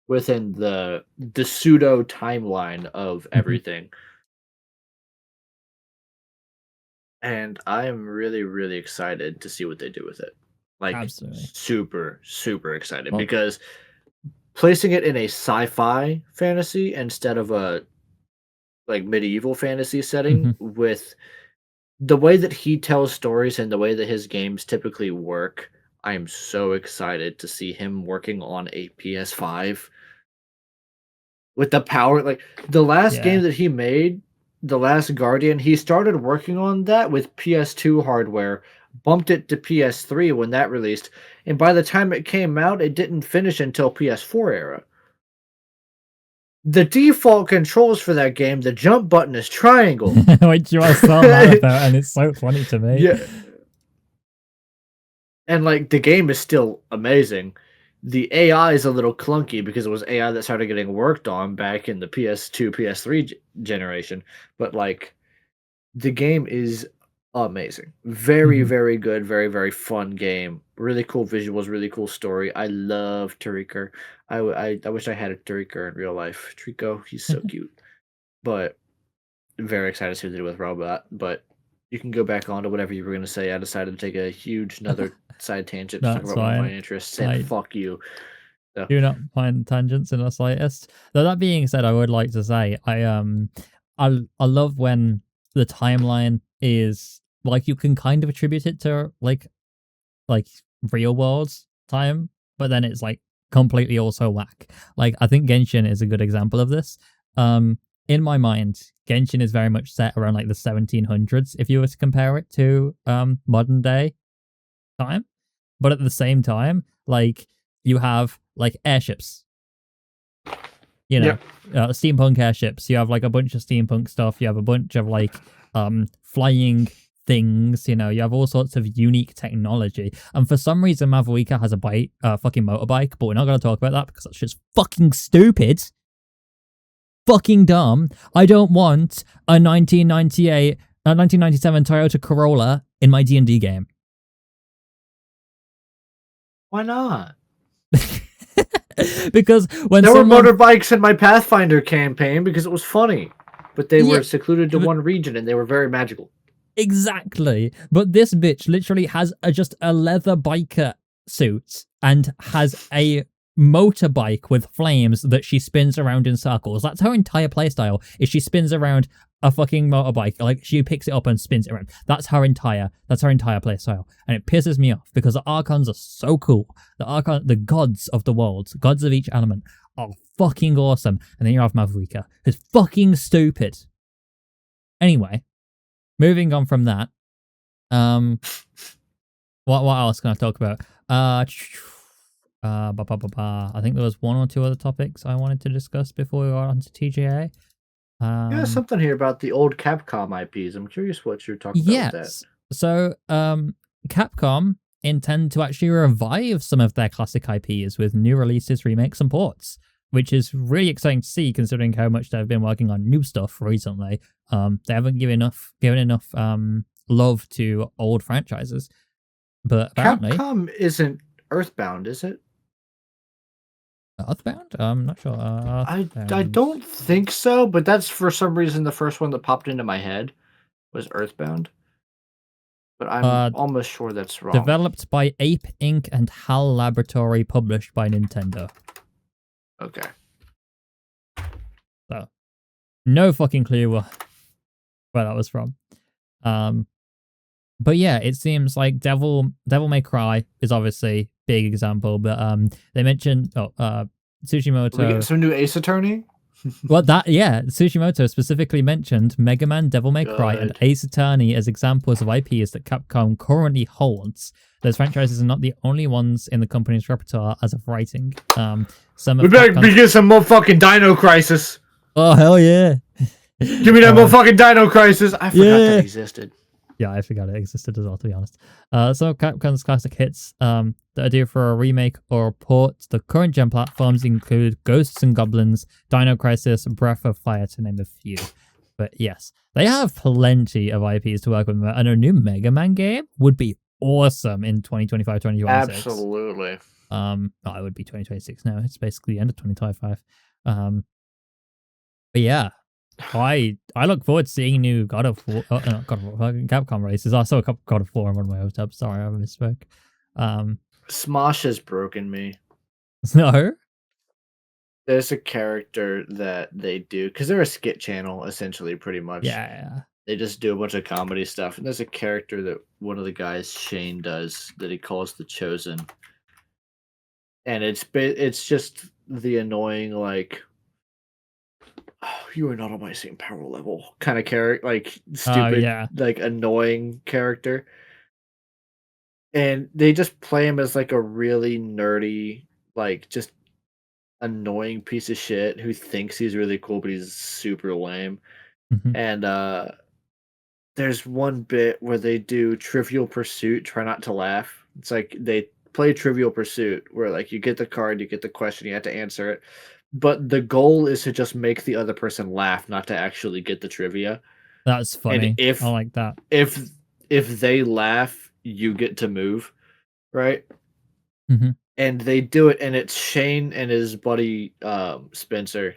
within the pseudo timeline of everything. And I am really, really excited to see what they do with it. Like Absolutely. super, super excited Well- because placing it in a sci-fi fantasy instead of a like medieval fantasy setting with the way that he tells stories and the way that his games typically work, I am so excited to see him working on a PS5 with the power. Like the last game that he made, The Last Guardian, he started working on that with PS2 hardware, bumped it to PS3 when that released, and by the time it came out, it didn't finish until PS4 era. The default controls for that game, the jump button is triangle. Which you are so mad about, and it's so funny to me. Yeah. And like the game is still amazing. The AI is a little clunky because it was AI that started getting worked on back in the PS2, PS3 generation. But like the game is amazing. Very, very good. Very, very fun game. Really cool visuals, really cool story. I love Tariq. I wish I had a Tariq in real life. Trico, he's so cute. But very excited to see what they do with Robot. But you can go back on to whatever you were going to say. I decided to take a huge another side tangent to talk That's about one of my fine. interests. And fuck you. So. Do not find tangents in the slightest. Though that being said, I would like to say I love when the timeline is like you can kind of attribute it to like real world time, but then it's like completely also whack. Like I think Genshin is a good example of this. In my mind, Genshin is very much set around like the 1700s if you were to compare it to modern day time. But at the same time, like you have like airships, you know, steampunk airships. You have like a bunch of steampunk stuff. You have a bunch of like flying things. You know, you have all sorts of unique technology. And for some reason, Mavuika has a fucking motorbike, but we're not going to talk about that because that's just fucking stupid. Fucking dumb. I don't want a 1997 Toyota Corolla in my D&D game. Why not? Because when there were motorbikes in my Pathfinder campaign because it was funny, but they were secluded to one region and they were very magical. Exactly. But this bitch literally has just a leather biker suit and has a motorbike with flames that she spins around in circles. That's her entire playstyle, is she spins around a fucking motorbike. Like she picks it up and spins it around. That's her entire playstyle. And it pisses me off because the Archons are so cool. The gods of the world, gods of each element are fucking awesome. And then you have Mavuika, who's fucking stupid. Anyway, moving on from that, what else can I talk about? I think there was one or two other topics I wanted to discuss before we got onto TGA. Yeah, something here about the old Capcom IPs. I'm curious what you're talking about with that. So, Capcom intend to actually revive some of their classic IPs with new releases, remakes, and ports, which is really exciting to see considering how much they've been working on new stuff recently. They haven't given enough love to old franchises, but apparently Capcom isn't Earthbound, is it? Earthbound? I'm not sure. I don't think so, but that's for some reason the first one that popped into my head was Earthbound. But I'm almost sure that's wrong. Developed by Ape Inc. and HAL Laboratory, published by Nintendo. Okay. So, no fucking clue where that was from. But yeah, it seems like Devil May Cry is obviously big example, but they mentioned Tsushimoto. We get some new Ace Attorney. Well, Tsushimoto specifically mentioned Mega Man, Devil May Cry, and Good. Ace Attorney as examples of IPs that Capcom currently holds. Those franchises are not the only ones in the company's repertoire as of writing. Some We of better Capcom's... begin some motherfucking Dino Crisis. Oh, hell yeah. Give me that motherfucking Dino Crisis. I forgot yeah. that existed. Yeah, I forgot it existed as well, to be honest. Some of Capcom's classic hits that are due for a remake or a port to the current gen platforms include Ghosts and Goblins, Dino Crisis, Breath of Fire, to name a few. But yes, they have plenty of IPs to work with, and a new Mega Man game would be awesome in 2025, 2026. Absolutely. It would be 2026 now. It's basically the end of 2025. But yeah, I look forward to seeing new God of War, Capcom releases. I saw a couple God of War on one of my tabs. Sorry, I misspoke. Smosh has broken me. No. There's a character that they do because they're a skit channel, essentially, pretty much. Yeah. They just do a bunch of comedy stuff, and there's a character that one of the guys, Shane, does that he calls the Chosen, and it's just the annoying, like, oh, you are not on my same power level kind of character, like stupid, like annoying character. And they just play him as like a really nerdy, like just annoying piece of shit who thinks he's really cool, but he's super lame. Mm-hmm. And there's one bit where they do Trivial Pursuit, Try Not to Laugh. It's like they play Trivial Pursuit, where like you get the card, you get the question, you have to answer it. But the goal is to just make the other person laugh, not to actually get the trivia. That's funny. And I like that. If they laugh, you get to move, right? Mm-hmm. And they do it, and it's Shane and his buddy Spencer,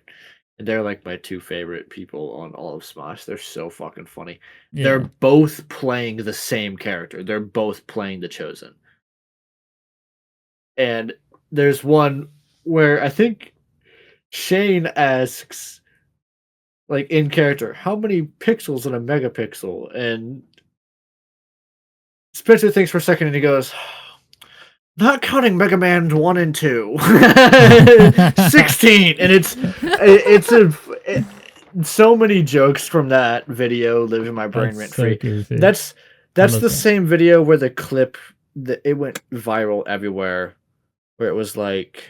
and they're like my two favorite people on all of Smosh. They're so fucking funny. Yeah. They're both playing the same character. They're both playing the Chosen. And there's one where I think Shane asks, like, in character, how many pixels in a megapixel? And Spencer thinks for a second and he goes, not counting Mega Man 1 and 2. 16! And so many jokes from that video live in my brain rent free. So that's the same video where the clip, it went viral everywhere, where it was like,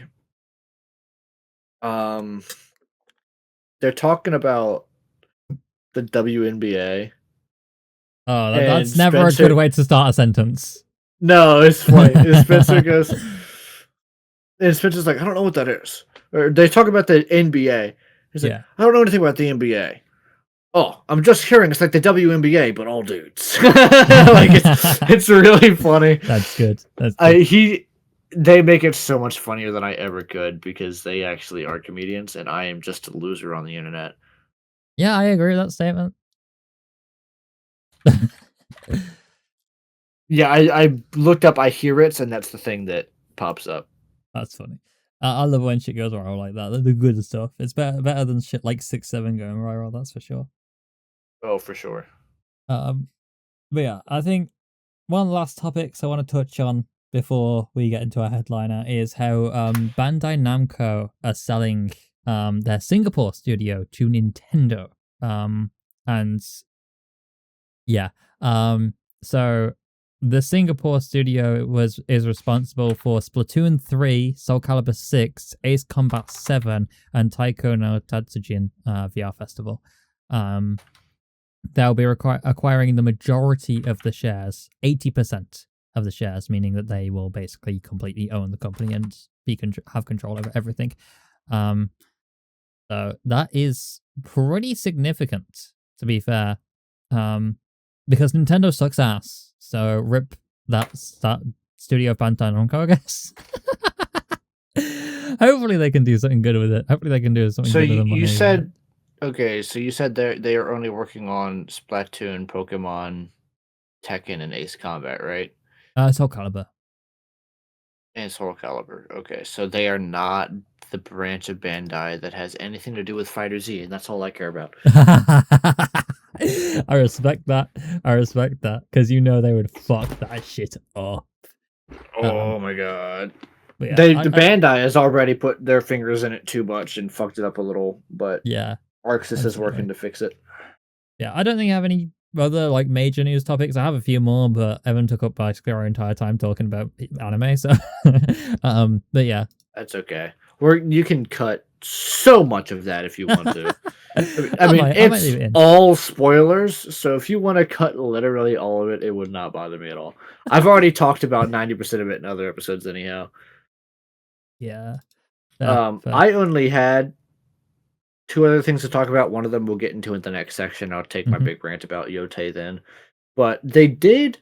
they're talking about the WNBA. Oh, that's never a good way to start a sentence. No, it's funny. And Spencer goes, and Spencer's like, I don't know what that is. Or they talk about the NBA. He's like, I don't know anything about the NBA. Oh, I'm just hearing it's like the WNBA, but all dudes. Like it's really funny. That's good. That's good. They make it so much funnier than I ever could because they actually are comedians, and I am just a loser on the internet. Yeah, I agree with that statement. Yeah, I looked up I hear it, and that's the thing that pops up. That's funny. I love when shit goes viral like that. The good stuff. It's better than shit like 6-7 going viral, that's for sure. Oh, for sure. But yeah, I think one of the last topics I want to touch on before we get into our headliner is how Bandai Namco are selling their Singapore studio to Nintendo. So the Singapore studio is responsible for Splatoon 3, Soul Calibur 6, Ace Combat 7, and Taiko no Tatsujin VR Festival. They'll be acquiring the majority of the shares, 80% of the shares, meaning that they will basically completely own the company and have control over everything. So that is pretty significant, to be fair, because Nintendo sucks ass. So rip that studio of Bandai Namco, I guess. Hopefully they can do something good with it. Hopefully they can do something good with the money. So you said they are only working on Splatoon, Pokemon, Tekken, and Ace Combat, right? Soul Calibur. And Soul Calibur. Okay, so they are not the branch of Bandai that has anything to do with Fighter Z, and that's all I care about. I respect that. Because you know they would fuck that shit up. Oh my god. But yeah, The Bandai has already put their fingers in it too much and fucked it up a little, but yeah, Arxis is working absolutely. to fix it. Yeah, I don't think I have any other like major news topics. I have a few more, but Evan took up basically our entire time talking about anime. So, but yeah, That's okay. You can cut so much of that if you want to. I mean, I might leave it's it in. all spoilers, so if you want to cut literally all of it, it would not bother me at all. I've already talked about 90% of it in other episodes anyhow. Yeah. I only had 2 other things to talk about. One of them we'll get into in the next section. I'll take my big rant about Yotei then. But they did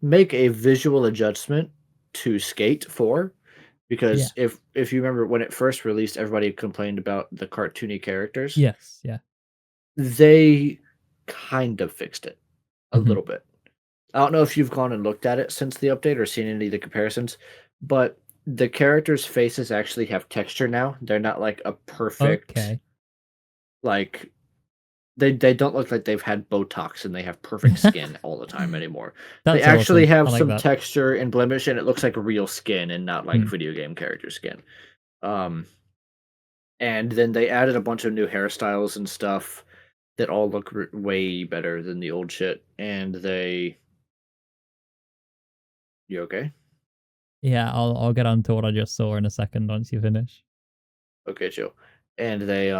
make a visual adjustment to Skate 4. Because if you remember when it first released, everybody complained about the cartoony characters. Yes, yeah. They kind of fixed it a little bit. I don't know if you've gone and looked at it since the update or seen any of the comparisons, but the characters' faces actually have texture now. They're not like a perfect like they don't look like they've had Botox and they have perfect skin all the time anymore. They actually have some texture and blemish, and it looks like real skin and not like video game character skin. And then they added a bunch of new hairstyles and stuff that all look way better than the old shit. And you okay? Yeah, I'll get on to what I just saw in a second once you finish. Okay, chill. And they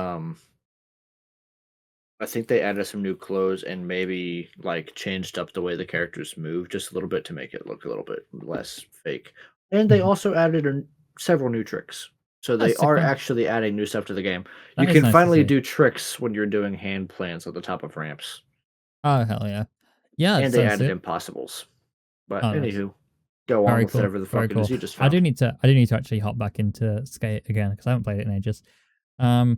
I think they added some new clothes and maybe like changed up the way the characters move just a little bit to make it look a little bit less fake. And they also added several new tricks. So they are actually adding new stuff to the game. You can finally do tricks when you're doing hand plans at the top of ramps. Oh, hell yeah. Yeah, and they added impossibles. But anywho, go on with whatever the fuck it is you just found. I do need to actually hop back into Skate again because I haven't played it in ages. But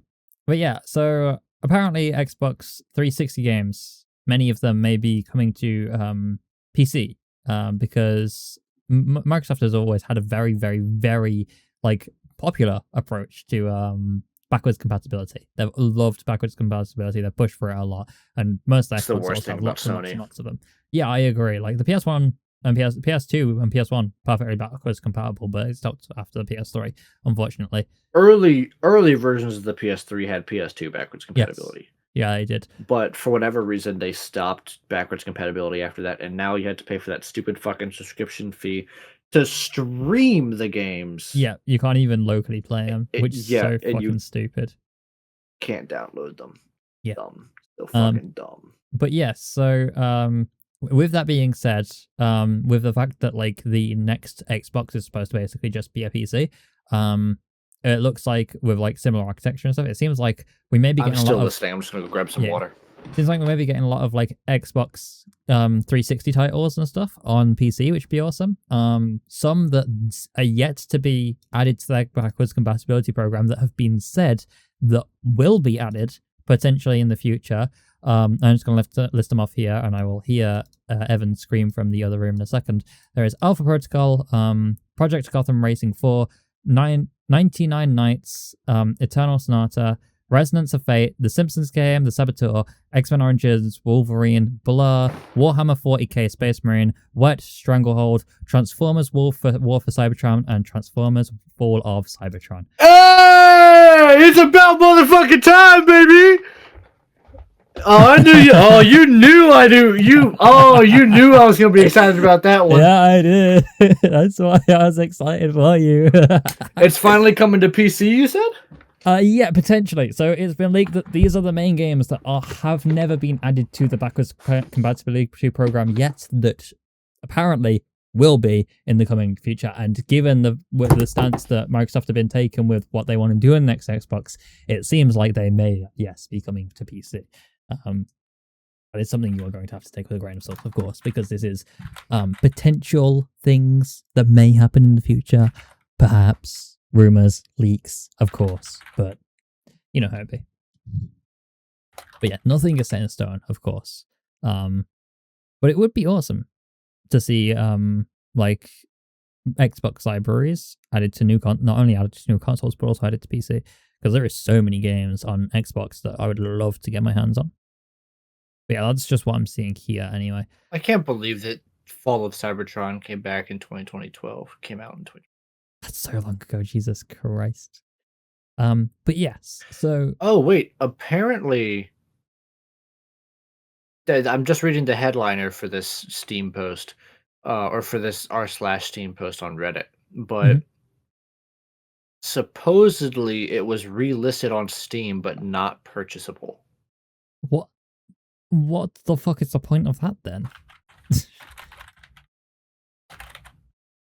yeah, so apparently Xbox 360 games, many of them may be coming to PC because Microsoft has always had a very, very, very like popular approach to backwards compatibility. They've loved backwards compatibility. They've pushed for it a lot, and most of their consoles have lots and lots of them. Yeah, I agree. Like the PS1 and PS2 and PS1 perfectly backwards compatible, but it stopped after the PS3, unfortunately. Early versions of the PS3 had PS2 backwards compatibility. Yes. Yeah, they did. But for whatever reason, they stopped backwards compatibility after that, and now you had to pay for that stupid fucking subscription fee to stream the games. Yeah, you can't even locally play them, which is so fucking stupid. Can't download them. Yeah. Dumb. So fucking dumb. But yes, so with that being said, with the fact that like the next Xbox is supposed to basically just be a PC, it looks like with like similar architecture and stuff, it seems like we may be getting I'm just gonna go grab some water. Seems like we may be getting a lot of like Xbox 360 titles and stuff on PC, which would be awesome. Some that are yet to be added to the backwards compatibility program that have been said that will be added potentially in the future. I'm just going to list them off here, and I will hear Evan scream from the other room in a second. There is Alpha Protocol, Project Gotham Racing 4, 99 Nights, Eternal Sonata, Resonance of Fate, The Simpsons Game, The Saboteur, X-Men Origins, Wolverine, Blur, Warhammer 40k Space Marine, Wet Stranglehold, Transformers War for Cybertron, and Transformers Fall of Cybertron. Hey! It's about motherfucking time, baby! Oh, I knew you. Oh, you knew I knew you. Oh, you knew I was gonna be excited about that one. Yeah, I did. That's why I was excited for you. It's finally coming to PC, you said? Yeah, potentially. So it's been leaked that these are the main games that have never been added to the backwards compatibility program yet, that apparently will be in the coming future. And given the stance that Microsoft have been taking with what they want to do in the next Xbox, it seems like they may, yes, be coming to PC. But it's something you are going to have to take with a grain of salt, of course, because this is potential things that may happen in the future. Perhaps rumors, leaks, of course, but you know how it be. But yeah, nothing is set in stone, of course. But it would be awesome to see like Xbox libraries added to not only added to new consoles, but also added to PC, because there is so many games on Xbox that I would love to get my hands on. But yeah, that's just what I'm seeing here anyway. I can't believe that Fall of Cybertron came back in 2012. Came out in 2012. That's so long ago, Jesus Christ. But yes, so Oh wait, apparently, I'm just reading the headliner for this Steam post, or for this r/Steam post on Reddit, but Mhm. supposedly it was relisted on Steam but not purchasable. what the fuck is the point of that then?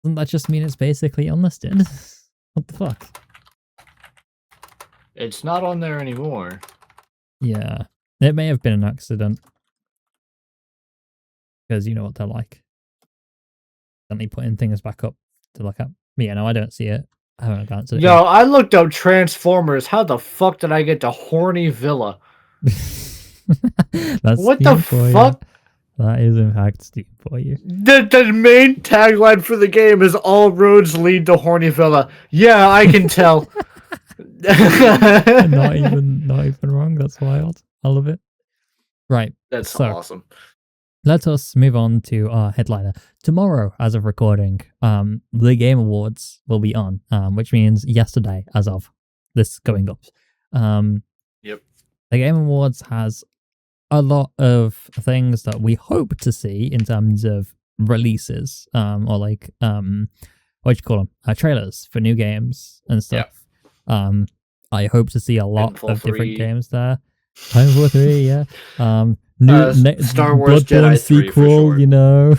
Doesn't that just mean it's basically unlisted? What the fuck? It's not on there anymore. Yeah, it may have been an accident. Because you know what they're like. Suddenly putting things back up to look at. Yeah, no, I don't see it. I haven't glanced at it. Yo, I looked up Transformers. How the fuck did I get to Horny Villa? That's What Steam the for you. fuck? That is in fact Steam for you. The main tagline for the game is "All roads lead to Horny Villa." Yeah, I can tell. not even wrong. That's wild. I love it. Right. That's so, awesome. Let us move on to our headliner. Tomorrow, as of recording, the Game Awards will be on, which means yesterday, as of this going up. Yep. The Game Awards has a lot of things that we hope to see in terms of releases, or like, what do you call them? Trailers for new games and stuff. Yep. I hope to see a lot of different games there. Titanfall 3, yeah. Star Wars Bloodborne Jedi 3 sequel, for sure. you know.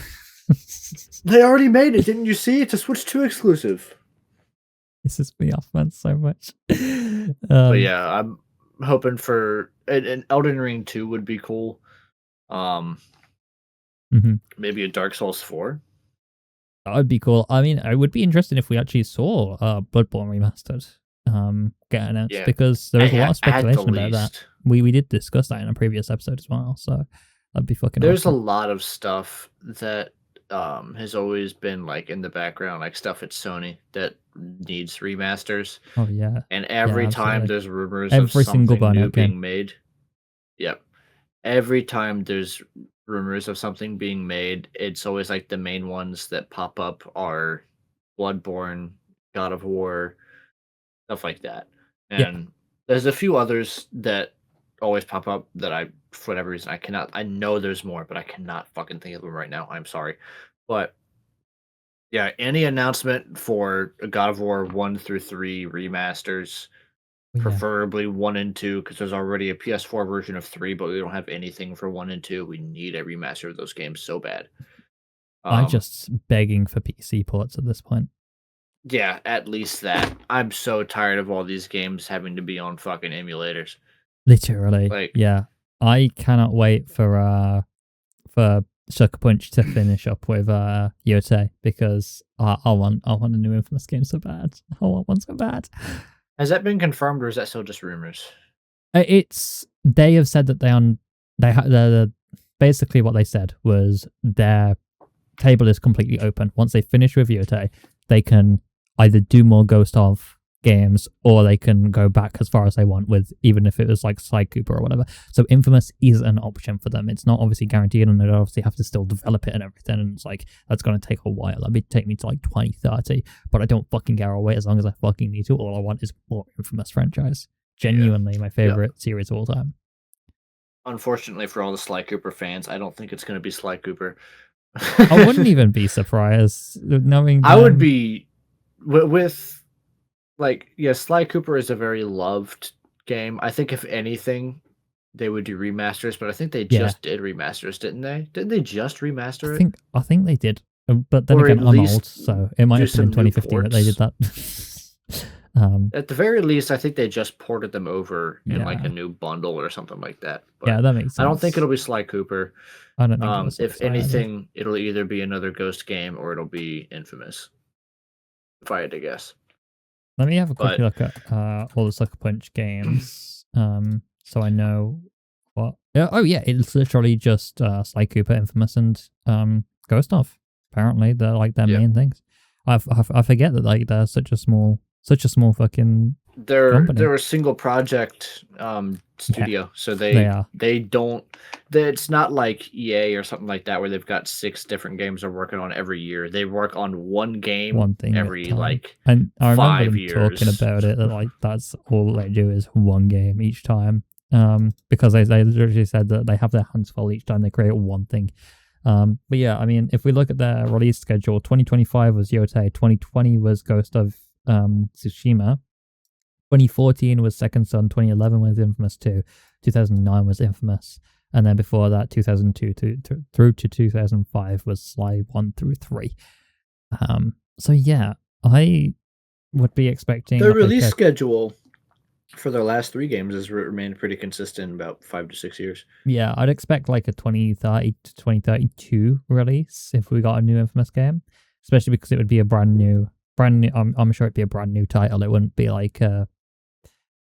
They already made it, didn't you see? It's a Switch 2 exclusive. This is me off, man, so much. But yeah, I'm hoping for an Elden Ring 2 would be cool. Maybe a Dark Souls 4. That would be cool. I mean, it would be interesting if we actually saw Bloodborne remastered get announced, because there was a lot of speculation about that. We did discuss that in a previous episode as well, so that'd be fucking There's awesome. a lot of stuff that has always been like in the background, like stuff at Sony that needs remasters. Oh yeah. And every time there's rumors Every of something single new being made. Yep. Every time there's rumors of something being made, it's always like the main ones that pop up are Bloodborne, God of War, stuff like that. And there's a few others that always pop up that I, for whatever reason, I know there's more, but I cannot fucking think of them right now. I'm sorry. But yeah, any announcement for God of War 1 through 3 remasters, preferably 1 and 2, because there's already a PS4 version of 3, but we don't have anything for 1 and 2. We need a remaster of those games so bad. I'm just begging for PC ports at this point. Yeah, at least that. I'm so tired of all these games having to be on fucking emulators. Literally. Like, yeah. I cannot wait for Sucker Punch to finish up with Yotei, because I want a new Infamous game so bad. I want one so bad. Has that been confirmed, or is that still just rumors? They have said that they're basically what they said was their table is completely open. Once they finish with Yotei, they can either do more Ghost of games, or they can go back as far as they want with, even if it was like Sly Cooper or whatever. So Infamous is an option for them. It's not obviously guaranteed, and they obviously have to still develop it and everything, and it's like, that's going to take a while. That'd take me to like 2030, but I don't fucking care. I'll wait as long as I fucking need to. All I want is more Infamous franchise. Genuinely my favorite series of all time. Unfortunately for all the Sly Cooper fans, I don't think it's going to be Sly Cooper. I wouldn't even be surprised knowing I would be with like, yeah, Sly Cooper is a very loved game. I think if anything, they would do remasters, but I think they just did remasters, didn't they? Didn't they just remaster it? I think they did, but then again, I'm old, so it might have been in 2015 that they did that. At the very least, I think they just ported them over in like a new bundle or something like that. But yeah, that makes sense. I don't think it'll be Sly Cooper. I don't think if anything, it'll either be another Ghost game or it'll be Infamous, if I had to guess. Let me have a quick look at all the Sucker Punch games, so I know what. Oh yeah, it's literally just Sly Cooper, Infamous, and Ghost of. Apparently, they're like their main things. I forget that like they're such a small fucking they're a single project studio, so they don't. It's not like EA or something like that where they've got 6 different games they're working on every year. They work on one thing every and I remember 5 them years. talking about it that like that's all they do is one game each time. Because they literally said that they have their hands full each time they create one thing. But yeah, I mean, if we look at their release schedule, 2025 was Yotei, 2020 was Ghost of Tsushima, 2014 was Second Son, 2011 was Infamous 2, 2009 was Infamous, and then before that, 2002 through to 2005 was Sly 1 through 3. So yeah, I would be expecting their release schedule for their last 3 games has remained pretty consistent, about 5 to 6 years. Yeah, I'd expect like a 2030 to 2032 release if we got a new Infamous game, especially because it would be a brand new. I'm sure it'd be a brand new title. It wouldn't be like it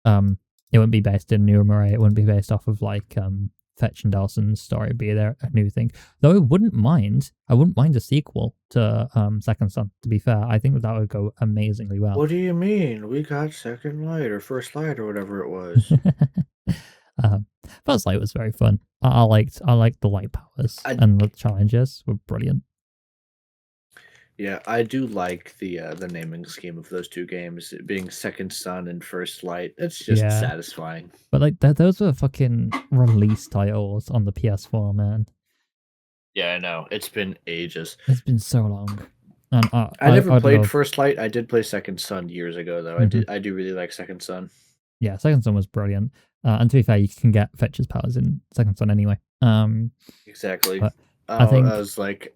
wouldn't be based in New Marais. It wouldn't be based off of like Fetch and Delson's story. It'd be a new thing. Though I wouldn't mind a sequel to Second Son. To be fair, I think that would go amazingly well. What do you mean? We got Second Light or First Light or whatever it was. First Light was very fun. I liked the light powers and the challenges were brilliant. Yeah, I do like the naming scheme of those 2 games, it being Second Son and First Light. It's just satisfying. But like those were fucking release titles on the PS4, man. Yeah, I know. It's been ages. It's been so long. And I never played First Light. I did play Second Son years ago, though. Mm-hmm. I do really like Second Son. Yeah, Second Son was brilliant. And to be fair, you can get Fetch's powers in Second Son anyway. Exactly. I think I was like,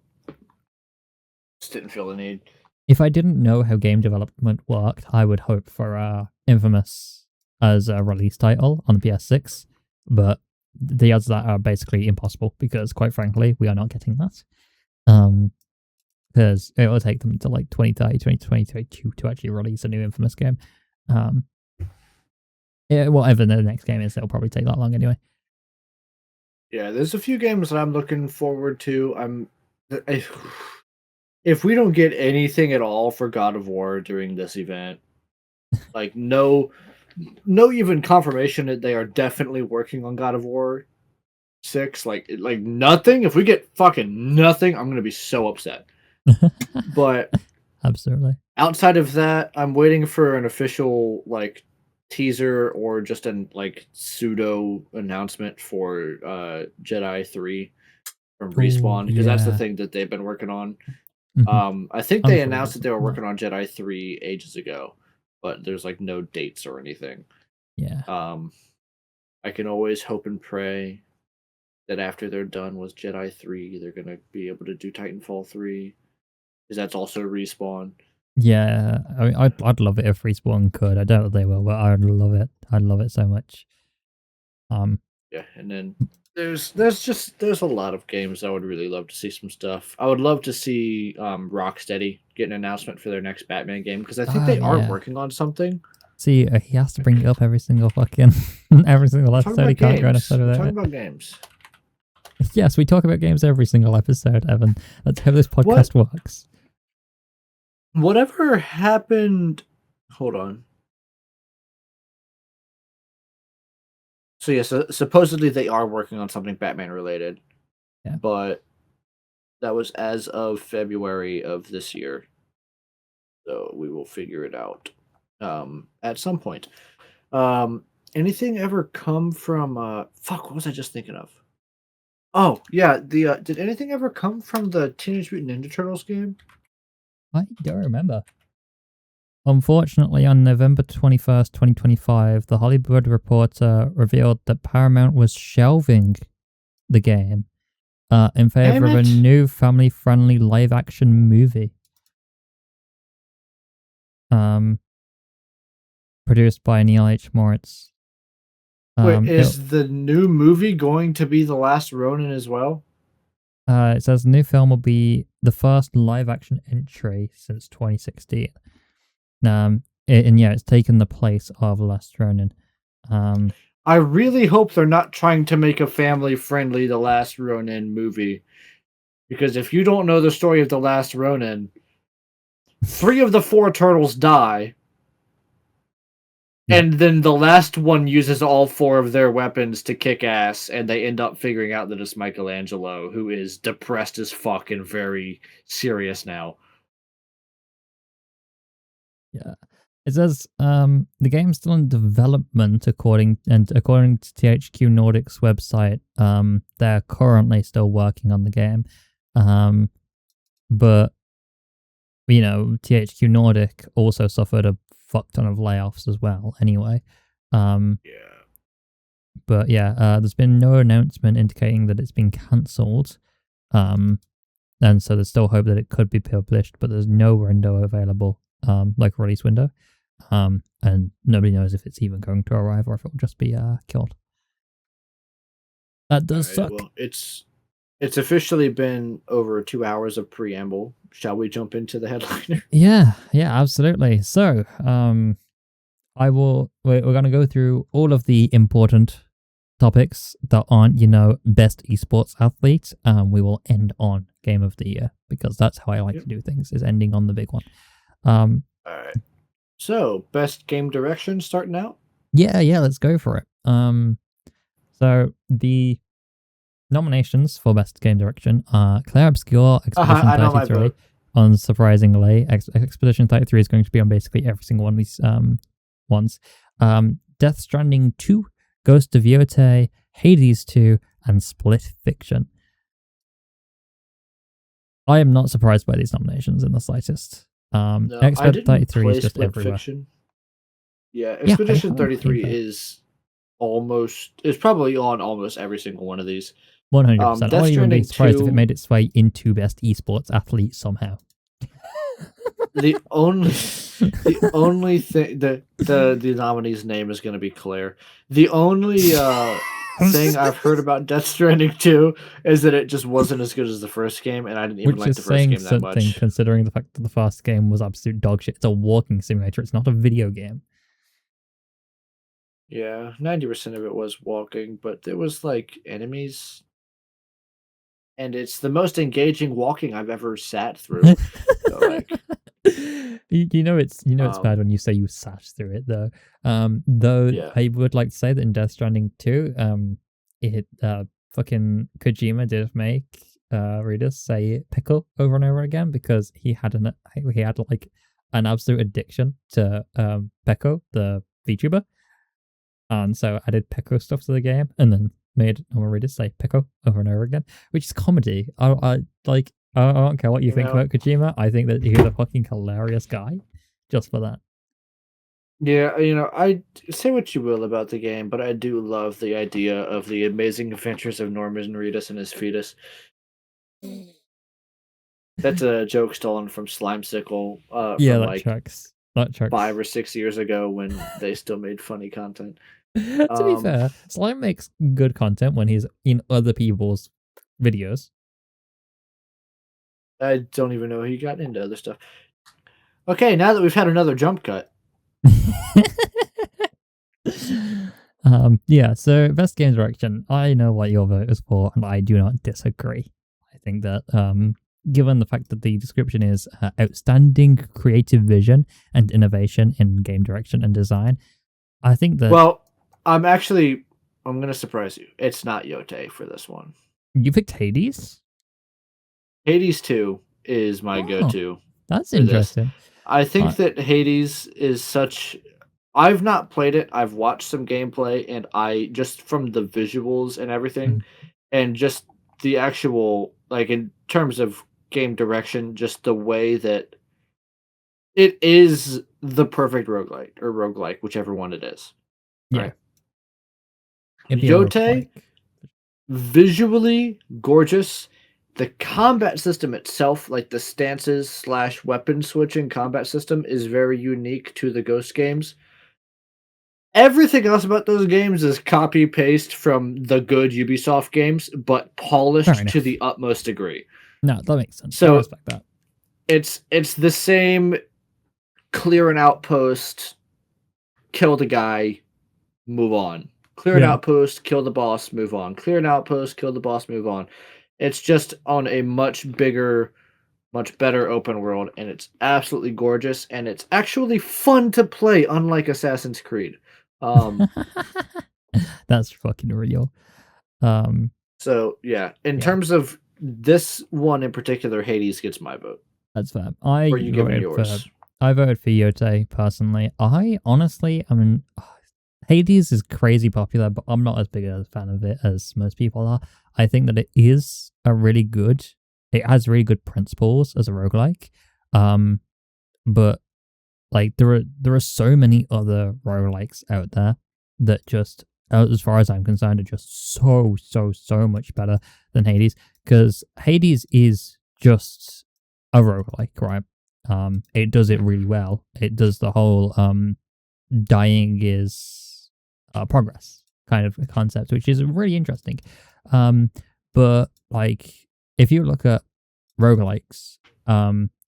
just didn't feel the need. If I didn't know how game development worked, I would hope for Infamous as a release title on the PS6. But the odds of that are basically impossible because, quite frankly, we are not getting that. Because it will take them until like 2030, 2022 to actually release a new Infamous game. Whatever the next game is, it'll probably take that long anyway. Yeah, there's a few games that I'm looking forward to. If we don't get anything at all for God of War during this event, like no even confirmation that they are definitely working on God of War 6, like nothing. If we get fucking nothing, I'm gonna be so upset. But absolutely. Outside of that, I'm waiting for an official like teaser or just an like pseudo announcement for Jedi 3 from Respawn, because that's the thing that they've been working on. Mm-hmm. I think they announced that they were working on Jedi 3 ages ago, but there's like no dates or anything. Yeah. I can always hope and pray that after they're done with Jedi 3, they're gonna be able to do Titanfall 3, because that's also Respawn. Yeah, I mean, I'd love it if Respawn could. I don't know if they will, but I'd love it. I'd love it so much. Yeah, and then there's a lot of games I would really love to see some stuff. I would love to see Rocksteady get an announcement for their next Batman game, because I think they are working on something. See, he has to bring it up every single fucking episode. He can't go an episode without it. Talking about games. Yes, we talk about games every single episode, Evan. That's how this podcast works. Whatever happened... Hold on. So yes, supposedly they are working on something Batman related. Yeah. But that was as of February of this year. So we will figure it out at some point. Anything ever come from... fuck, what was I just thinking of? Oh, yeah. Did anything ever come from the Teenage Mutant Ninja Turtles game? I don't remember. Unfortunately, on November 21st, 2025, The Hollywood Reporter revealed that Paramount was shelving the game in favor of a new family-friendly live-action movie. Produced by Neil H. Moritz. Wait, is the new movie going to be The Last Ronin as well? It says the new film will be the first live-action entry since 2016. It's taken the place of Last Ronin. I really hope they're not trying to make a family-friendly The Last Ronin movie, because if you don't know the story of The Last Ronin, 3 of the 4 turtles die, Yeah. And then the last one uses all 4 of their weapons to kick ass, and they end up figuring out that it's Michelangelo, who is depressed as fuck and very serious now. Yeah. It says the game's still in development according to THQ Nordic's website. They're currently still working on the game. But you know, THQ Nordic also suffered a fuck ton of layoffs as well anyway. Yeah. But yeah, there's been no announcement indicating that it's been cancelled. And so there's still hope that it could be published, but there's no window available, like release window. And nobody knows if it's even going to arrive or if it will just be killed. That does suck. Well, it's officially been over 2 hours of preamble. Shall we jump into the headliner? Yeah, absolutely. So, we're going to go through all of the important topics that aren't, best esports athlete. We will end on game of the year because that's how I like to do things, is ending on the big one. All right. So, best game direction starting out? Yeah, let's go for it. So the nominations for best game direction are Claire Obscure, Expedition 33. Unsurprisingly, Expedition 33 is going to be on basically every single one of these ones. Death Stranding 2, Ghost of Yotei, Hades 2, and Split Fiction. I am not surprised by these nominations in the slightest. No, Expedition 33 is just Split everywhere. Fiction. Yeah, Expedition 33 is probably on almost every single one of these. 100%. I wouldn't even be surprised 2... if it made its way into best esports athlete somehow. The only thing the nominee's name is going to be Claire. The only thing I've heard about Death Stranding 2 is that it just wasn't as good as the first game, and I didn't even like the first game that much. Considering the fact that the first game was absolute dog shit. It's a walking simulator. It's not a video game. Yeah, 90% of it was walking, but there was like enemies. And it's the most engaging walking I've ever sat through. So, like, it's bad when you say you sat through it though. I would like to say that in Death Stranding 2, fucking Kojima did make readers say pickle over and over again because he had like an absolute addiction to Peko, the VTuber, and so added Peko stuff to the game and then made normal readers say Peko over and over again, which is comedy. I don't care what you think about Kojima. I think that he's a fucking hilarious guy just for that. Yeah, I say what you will about the game, but I do love the idea of the amazing adventures of Norman Reedus and his fetus. That's a joke stolen from Slimesicle. That tracks. 5 or 6 years ago when they still made funny content. To be fair, Slime makes good content when he's in other people's videos. I don't even know he got into other stuff. Okay, now that we've had another jump cut. So best game direction. I know what your vote is for, and I do not disagree. I think that given the fact that the description is outstanding creative vision and innovation in game direction and design, I think that... Well, I'm going to surprise you. It's not Yotei for this one. You picked Hades? Hades 2 is my go-to. That's interesting. I think that Hades is such... I've not played it. I've watched some gameplay, and I just from the visuals and everything, and just the actual, like in terms of game direction, just the way that it is the perfect roguelike, whichever one it is. Yeah. Right? Yotei, visually gorgeous. The combat system itself, like the stances / weapon switching combat system, is very unique to the Ghost games. Everything else about those games is copy-paste from the good Ubisoft games, but polished to the utmost degree. No, that makes sense. So I respect that. It's the same clear an outpost, kill the guy, move on. Clear an outpost, kill the boss, move on. Clear an outpost, kill the boss, move on. It's just on a much bigger, much better open world, and it's absolutely gorgeous, and it's actually fun to play, unlike Assassin's Creed. That's fucking real. So yeah, in Yeah. terms of this one in particular, Hades gets my vote. That's fair. Or are you giving yours? I voted for Yote personally. I honestly, I mean, Hades is crazy popular, but I'm not as big a fan of it as most people are. I think that it is it has really good principles as a roguelike. But like there are so many other roguelikes out there that just, as far as I'm concerned, are just so much better than Hades, because Hades is just a roguelike, right? It does it really well. It does the whole dying is progress kind of concept, which is really interesting. But like if you look at roguelikes,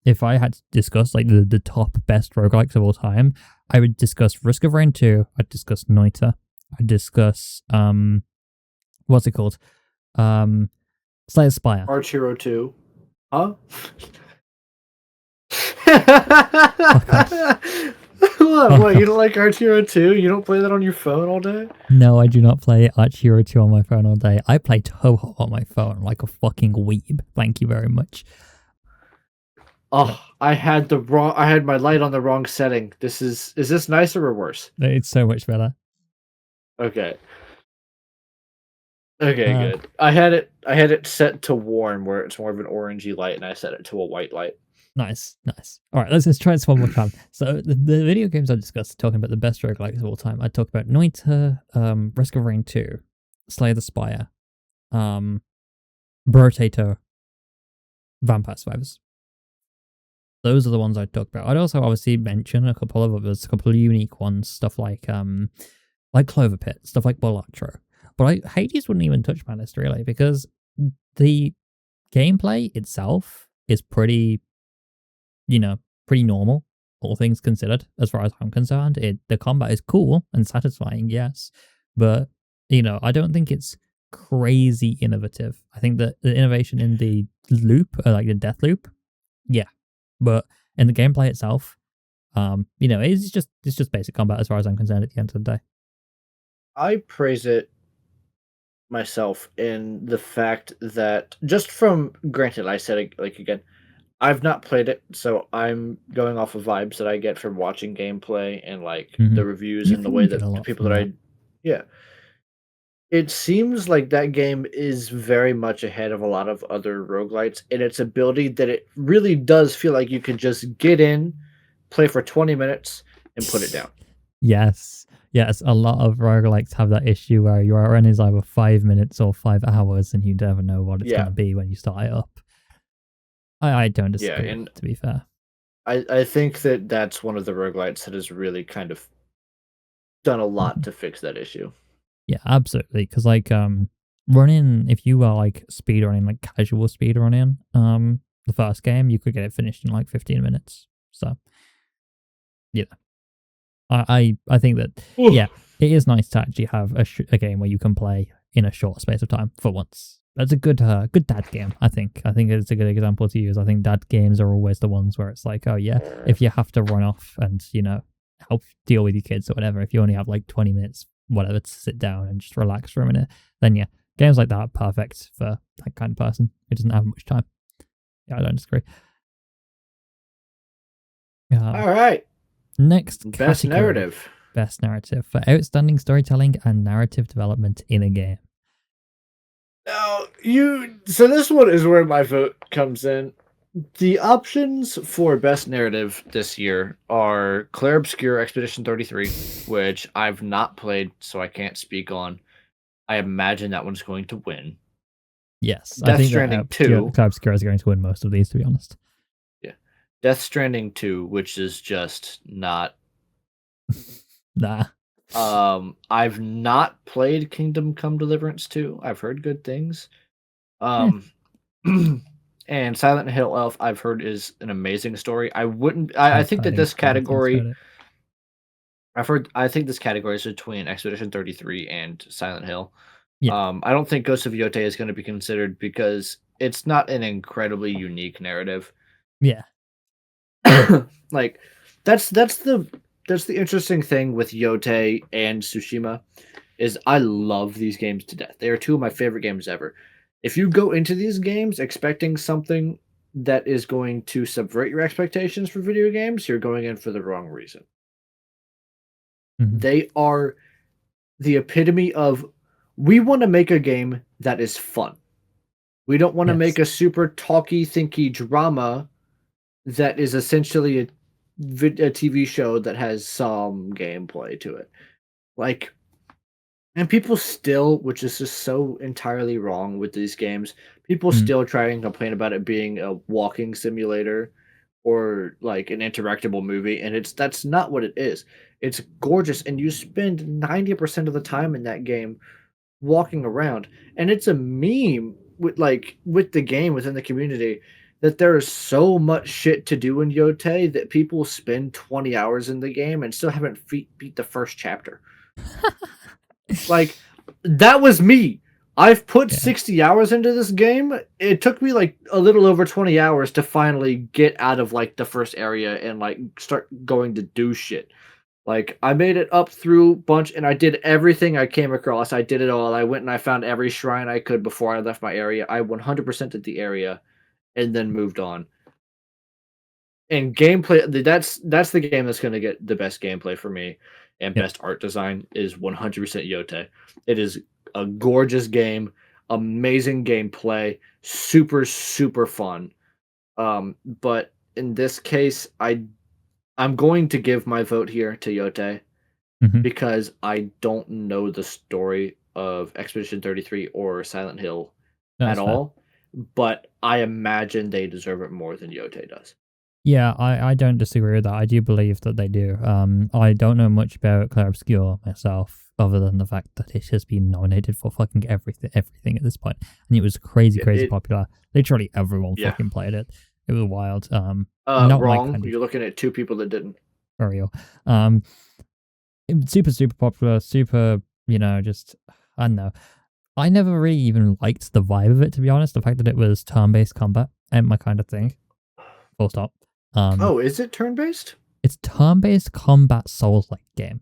if I had to discuss like the top best roguelikes of all time, I would discuss Risk of Rain 2, I'd discuss Noita, I'd discuss what's it called? Slay the Spire. Arch Hero 2. Huh? What, you don't like Arch Hero 2? You don't play that on your phone all day? No, I do not play Arch Hero 2 on my phone all day. I play Toho on my phone like a fucking weeb. Thank you very much. Oh, I had my light on the wrong setting. Is this nicer or worse? It's so much better. Okay. Okay, good. I had it set to warm, where it's more of an orangey light, and I set it to a white light. Nice. All right, let's just try this one more time. So the video games I discussed, talking about the best roguelikes of all time, I talked about Noita, Risk of Rain 2, Slay the Spire, Brotato, Vampire Survivors. Those are the ones I talked about. I'd also obviously mention a couple of others, a couple of unique ones, stuff like Clover Pit, stuff like Bollatro. But Hades wouldn't even touch my list really, because the gameplay itself is pretty normal, all things considered, as far as I'm concerned. The combat is cool and satisfying, yes, but I don't think it's crazy innovative. I think that the innovation in the loop, like the death loop, yeah, but in the gameplay itself, it's just basic combat as far as I'm concerned at the end of the day. I praise it myself in the fact that, just from, granted, I said it, like, again, I've not played it, so I'm going off of vibes that I get from watching gameplay and like the reviews and the way that the people that yeah. It seems like that game is very much ahead of a lot of other roguelites in its ability that it really does feel like you can just get in, play for 20 minutes, and put it down. Yes, a lot of roguelikes have that issue where your run is either 5 minutes or 5 hours, and you never know what it's going to be when you start it up. I don't disagree, to be fair. I think that's one of the roguelites that has really kind of done a lot to fix that issue. Yeah, absolutely. Because like running, if you were like speedrunning, like casual speedrunning, the first game, you could get it finished in like 15 minutes. So yeah, I think that it is nice to actually have a game where you can play in a short space of time for once. That's a good dad game, I think. I think it's a good example to use. I think dad games are always the ones where it's like, oh yeah, if you have to run off and, help deal with your kids or whatever, if you only have like 20 minutes, whatever, to sit down and just relax for a minute, then yeah, games like that are perfect for that kind of person who doesn't have much time. Yeah, I don't disagree. All right. Next Best category. narrative. Best narrative for outstanding storytelling and narrative development in a game. Now, so this one is where my vote comes in. The options for best narrative this year are Clair Obscur Expedition 33, which I've not played, so I can't speak on. I imagine that one's going to win. Yes, Death I think Stranding 2. Clair Obscur is going to win most of these, to be honest. Yeah. Death Stranding 2, which is just not... Nah. I've not played Kingdom Come Deliverance 2. I've heard good things. And Silent Hill Elf, I've heard, is an amazing story. I think that this category, I think this category is between Expedition 33 and Silent Hill. Yeah. I don't think Ghost of Yote is going to be considered because it's not an incredibly unique narrative. Yeah. Like that's the interesting thing with Yote and Tsushima is I love these games to death. They are two of my favorite games ever. If you go into these games expecting something that is going to subvert your expectations for video games, you're going in for the wrong reason. Mhm. They are the epitome of we want to make a game that is fun. We don't want to Yes. make a super talky, thinky drama that is essentially a TV show that has some gameplay to it. Like, and people still, which is just so entirely wrong with these games, people Mm. still try and complain about it being a walking simulator or like an interactable movie, and that's not what it is. It's gorgeous, and you spend 90% of the time in that game walking around, and it's a meme with the game within the community that there is so much shit to do in Yote that people spend 20 hours in the game and still haven't beat the first chapter. Like, that was me. I've put 60 hours into this game. It took me like a little over 20 hours to finally get out of like the first area and like start going to do shit. Like, I made it up through bunch and I did everything I came across. I did it all. I went and I found every shrine I could before I left my area. I 100% did the area and then moved on. And gameplay, that's the game that's going to get the best gameplay for me, and best art design is 100% Yote. It is a gorgeous game, amazing gameplay, super super fun. But in this case, I'm going to give my vote here to Yote because I don't know the story of Expedition 33 or Silent Hill at all. But I imagine they deserve it more than Yote does. Yeah, I don't disagree with that. I do believe that they do. I don't know much about Clair Obscur myself, other than the fact that it has been nominated for fucking everything at this point, and it was crazy popular. Literally everyone fucking played it. It was wild. Not wrong. You're looking at two people that didn't. For real. It was super popular. Super, just I don't know. I never really even liked the vibe of it, to be honest. The fact that it was turn-based combat ain't my kind of thing. Full stop. Is it turn-based? It's turn-based combat Souls-like game.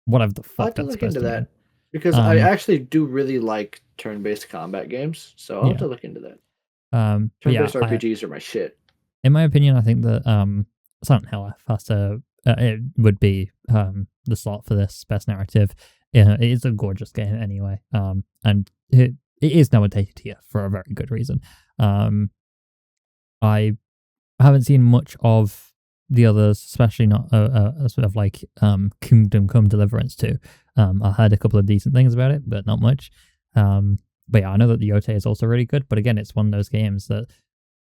Whatever the fuck I'll have to that's look supposed into to that mean. because I actually do really like turn-based combat games, so I'll have to look into that. Turn-based RPGs are my shit. In my opinion, I think that Silent Hill has to. It would be the slot for this best narrative. It is a gorgeous game anyway, and it is nominated here for a very good reason. I haven't seen much of the others, especially not sort of like Kingdom Come Deliverance 2. I heard a couple of decent things about it, but not much. But yeah, I know that the Yote is also really good, but again, it's one of those games that,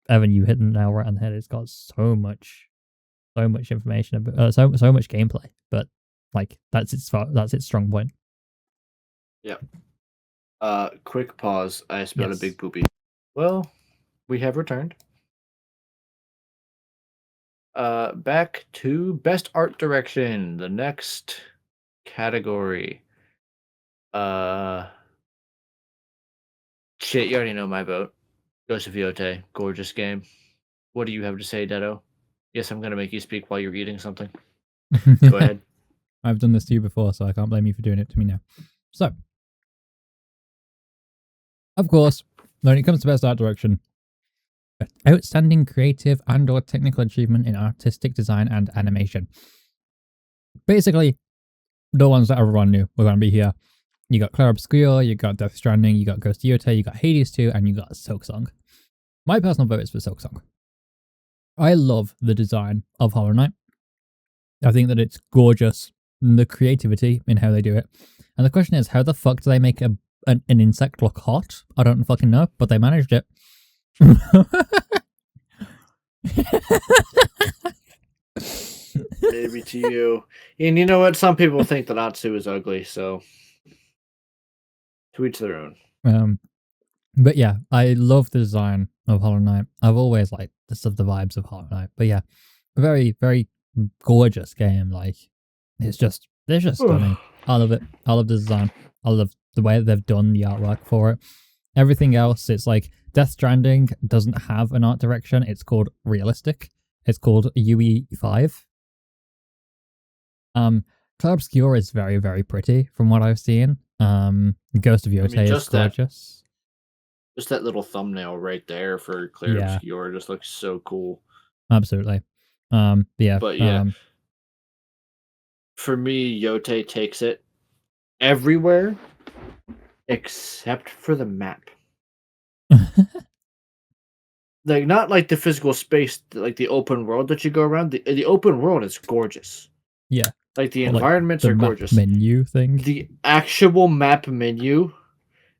Evan, you hit the nail right on the head. It's got so much information, so much gameplay, but like that's its strong point. Yeah. Quick pause. I spilled a big poopy. Well, we have returned. Back to best art direction, the next category. Shit, you already know my vote. Ghost of Yote, gorgeous game. What do you have to say, Deado? Yes, I'm gonna make you speak while you're eating something. Go ahead. I've done this to you before, so I can't blame you for doing it to me now. So, of course, when it comes to best art direction, outstanding creative and or technical achievement in artistic design and animation. Basically, the ones that everyone knew were going to be here. You got Clair Obscur, you got Death Stranding, you got Ghost of Yote, you got Hades 2, and you got Silksong. My personal vote is for Silksong. I love the design of Hollow Knight. I think that it's gorgeous, the creativity in how they do it. And the question is, how the fuck do they make an insect look hot? I don't fucking know, but they managed it. Maybe to you. And you know what? Some people think that Atsu is ugly, so to each their own. But yeah, I love the design of Hollow Knight. I've always liked the vibes of Hollow Knight. But yeah, a very, very gorgeous game. Like, it's just stunning. I love it. I love the design. I love the way they've done the artwork for it. Everything else, it's like Death Stranding doesn't have an art direction. It's called realistic. It's called UE5. Clair Obscur is very, very pretty from what I've seen. Ghost of Yotei is gorgeous. Just that little thumbnail right there for Clair Obscur just looks so cool. Absolutely. But yeah. For me, Yotei takes it everywhere except for the map. Like, not like the physical space, like the open world that you go around. The open world is gorgeous. Yeah. Like, the environments are gorgeous. Menu thing. The actual map menu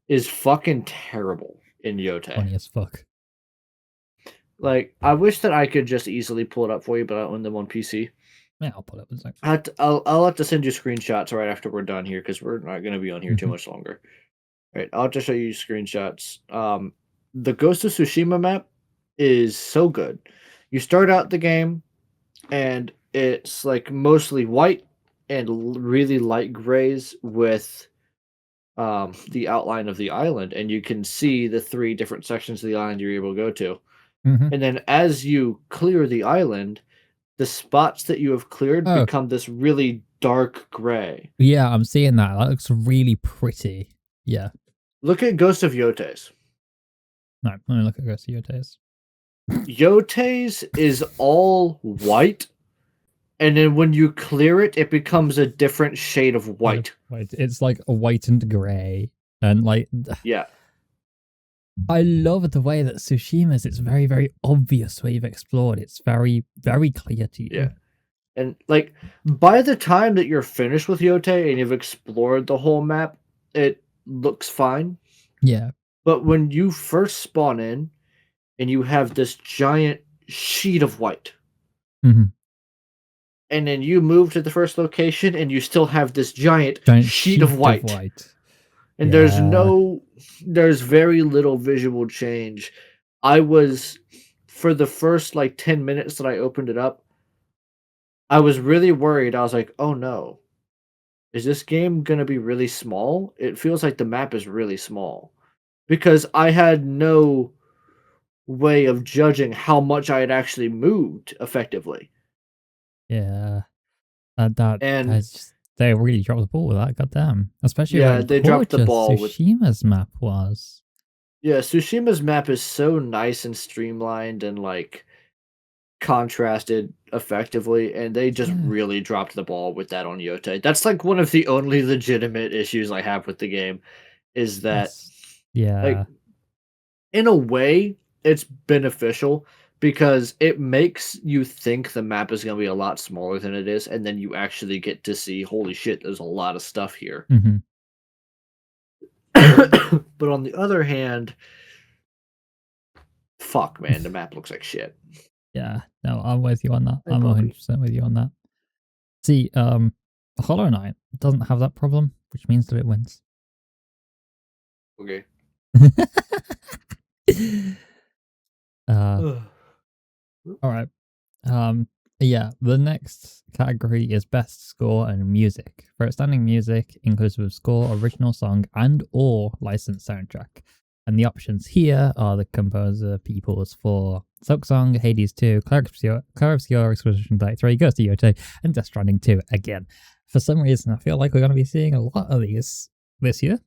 is fucking terrible in Yotei. Funny as fuck. Like, I wish that I could just easily pull it up for you, but I own them on PC. Yeah, I'll pull it up in a second. I'll have to send you screenshots right after we're done here, because we're not going to be on here too much longer. Right, I'll just show you screenshots. The Ghost of Tsushima map is so good. You start out the game, and it's like mostly white and really light grays with the outline of the island, and you can see the 3 different sections of the island you're able to go to. And then as you clear the island, the spots that you have cleared become this really dark gray. Yeah, I'm seeing that. That looks really pretty. Yeah. Look at Ghost of Yotei's. No, let me look at Ghost of Yotei's. Yotei's is all white, and then when you clear it, it becomes a different shade of white. It's like a white and grey. And like... Yeah. I love the way that Tsushima's, it's very, very obvious where you've explored. It's very, very clear to you. Yeah. And like, by the time that you're finished with Yotei and you've explored the whole map, it looks fine. Yeah. But when you first spawn in and you have this giant sheet of white, and then you move to the first location and you still have this giant sheet of white. And there's very little visual change. I was, for the first like 10 minutes that I opened it up, I was really worried. I was like, oh no, is this game going to be really small? It feels like the map is really small. Because I had no way of judging how much I had actually moved effectively. Yeah. They really dropped the ball with that, goddamn. Especially they dropped the ball with Tsushima's map was. Yeah, Tsushima's map is so nice and streamlined and like contrasted effectively, and they just really dropped the ball with that on Yotei. That's like one of the only legitimate issues I have with the game, is that like, in a way, it's beneficial because it makes you think the map is going to be a lot smaller than it is, and then you actually get to see, holy shit, there's a lot of stuff here. But on the other hand, fuck, man, the map looks like shit. Yeah, no, I'm with you on that. I'm 100% with you on that. See, Hollow Knight doesn't have that problem, which means that it wins. Okay. All right. Yeah, the next category is best score and music. For outstanding music, inclusive of score, original song, and/or licensed soundtrack. And the options here are the composer peoples for Silksong, Hades 2, Clair Obscur, Expedition 33, Ghost of Yotei, and Death Stranding 2 again. For some reason, I feel like we're going to be seeing a lot of these this year.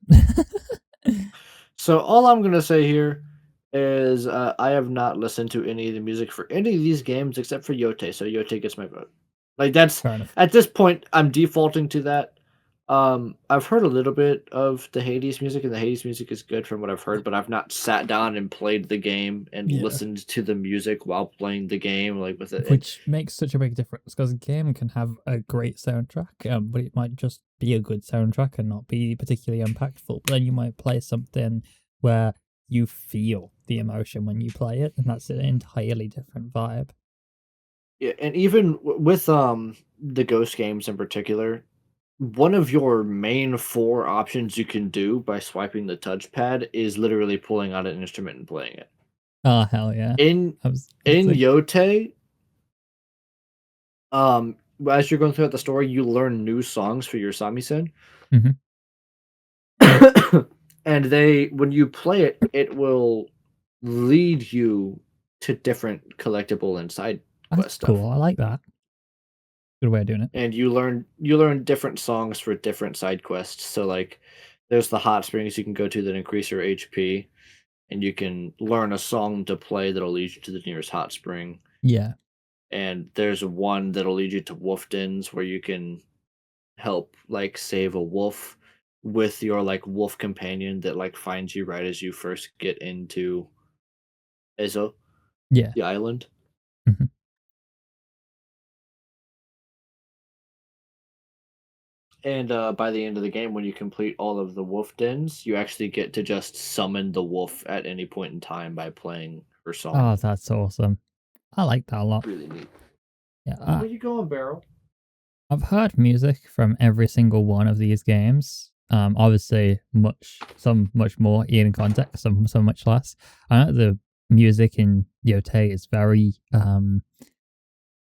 So all I'm going to say here is I have not listened to any of the music for any of these games except for Yotei, so Yotei gets my vote. Like, that's, at this point, I'm defaulting to that. I've heard a little bit of the Hades music, and the Hades music is good from what I've heard, but I've not sat down and played the game and listened to the music while playing the game, like with it. Which makes such a big difference, because a game can have a great soundtrack, but it might just be a good soundtrack and not be particularly impactful. But then you might play something where you feel the emotion when you play it, and that's an entirely different vibe. Yeah, and even with the Ghost games in particular, one of your main 4 options you can do by swiping the touchpad is literally pulling out an instrument and playing it. Oh, hell yeah. In Yotei, as you're going throughout the story, you learn new songs for your samisen. And when you play it, it will lead you to different collectible and side quest That's stuff. cool. I like that. Good way of doing it. And you learn different songs for different side quests. So like there's the hot springs you can go to that increase your HP, and you can learn a song to play that'll lead you to the nearest hot spring. Yeah. And there's one that'll lead you to wolf dens where you can help like save a wolf with your like wolf companion that like finds you right as you first get into Ezo, Yeah. the island. Mhm. And by the end of the game, when you complete all of the wolf dens, you actually get to just summon the wolf at any point in time by playing her song. Oh, that's awesome. I like that a lot. Really neat. Yeah. Where you going, Barrel? I've heard music from every single one of these games. Obviously, some much more in context, some much less. I know the music in Yote is very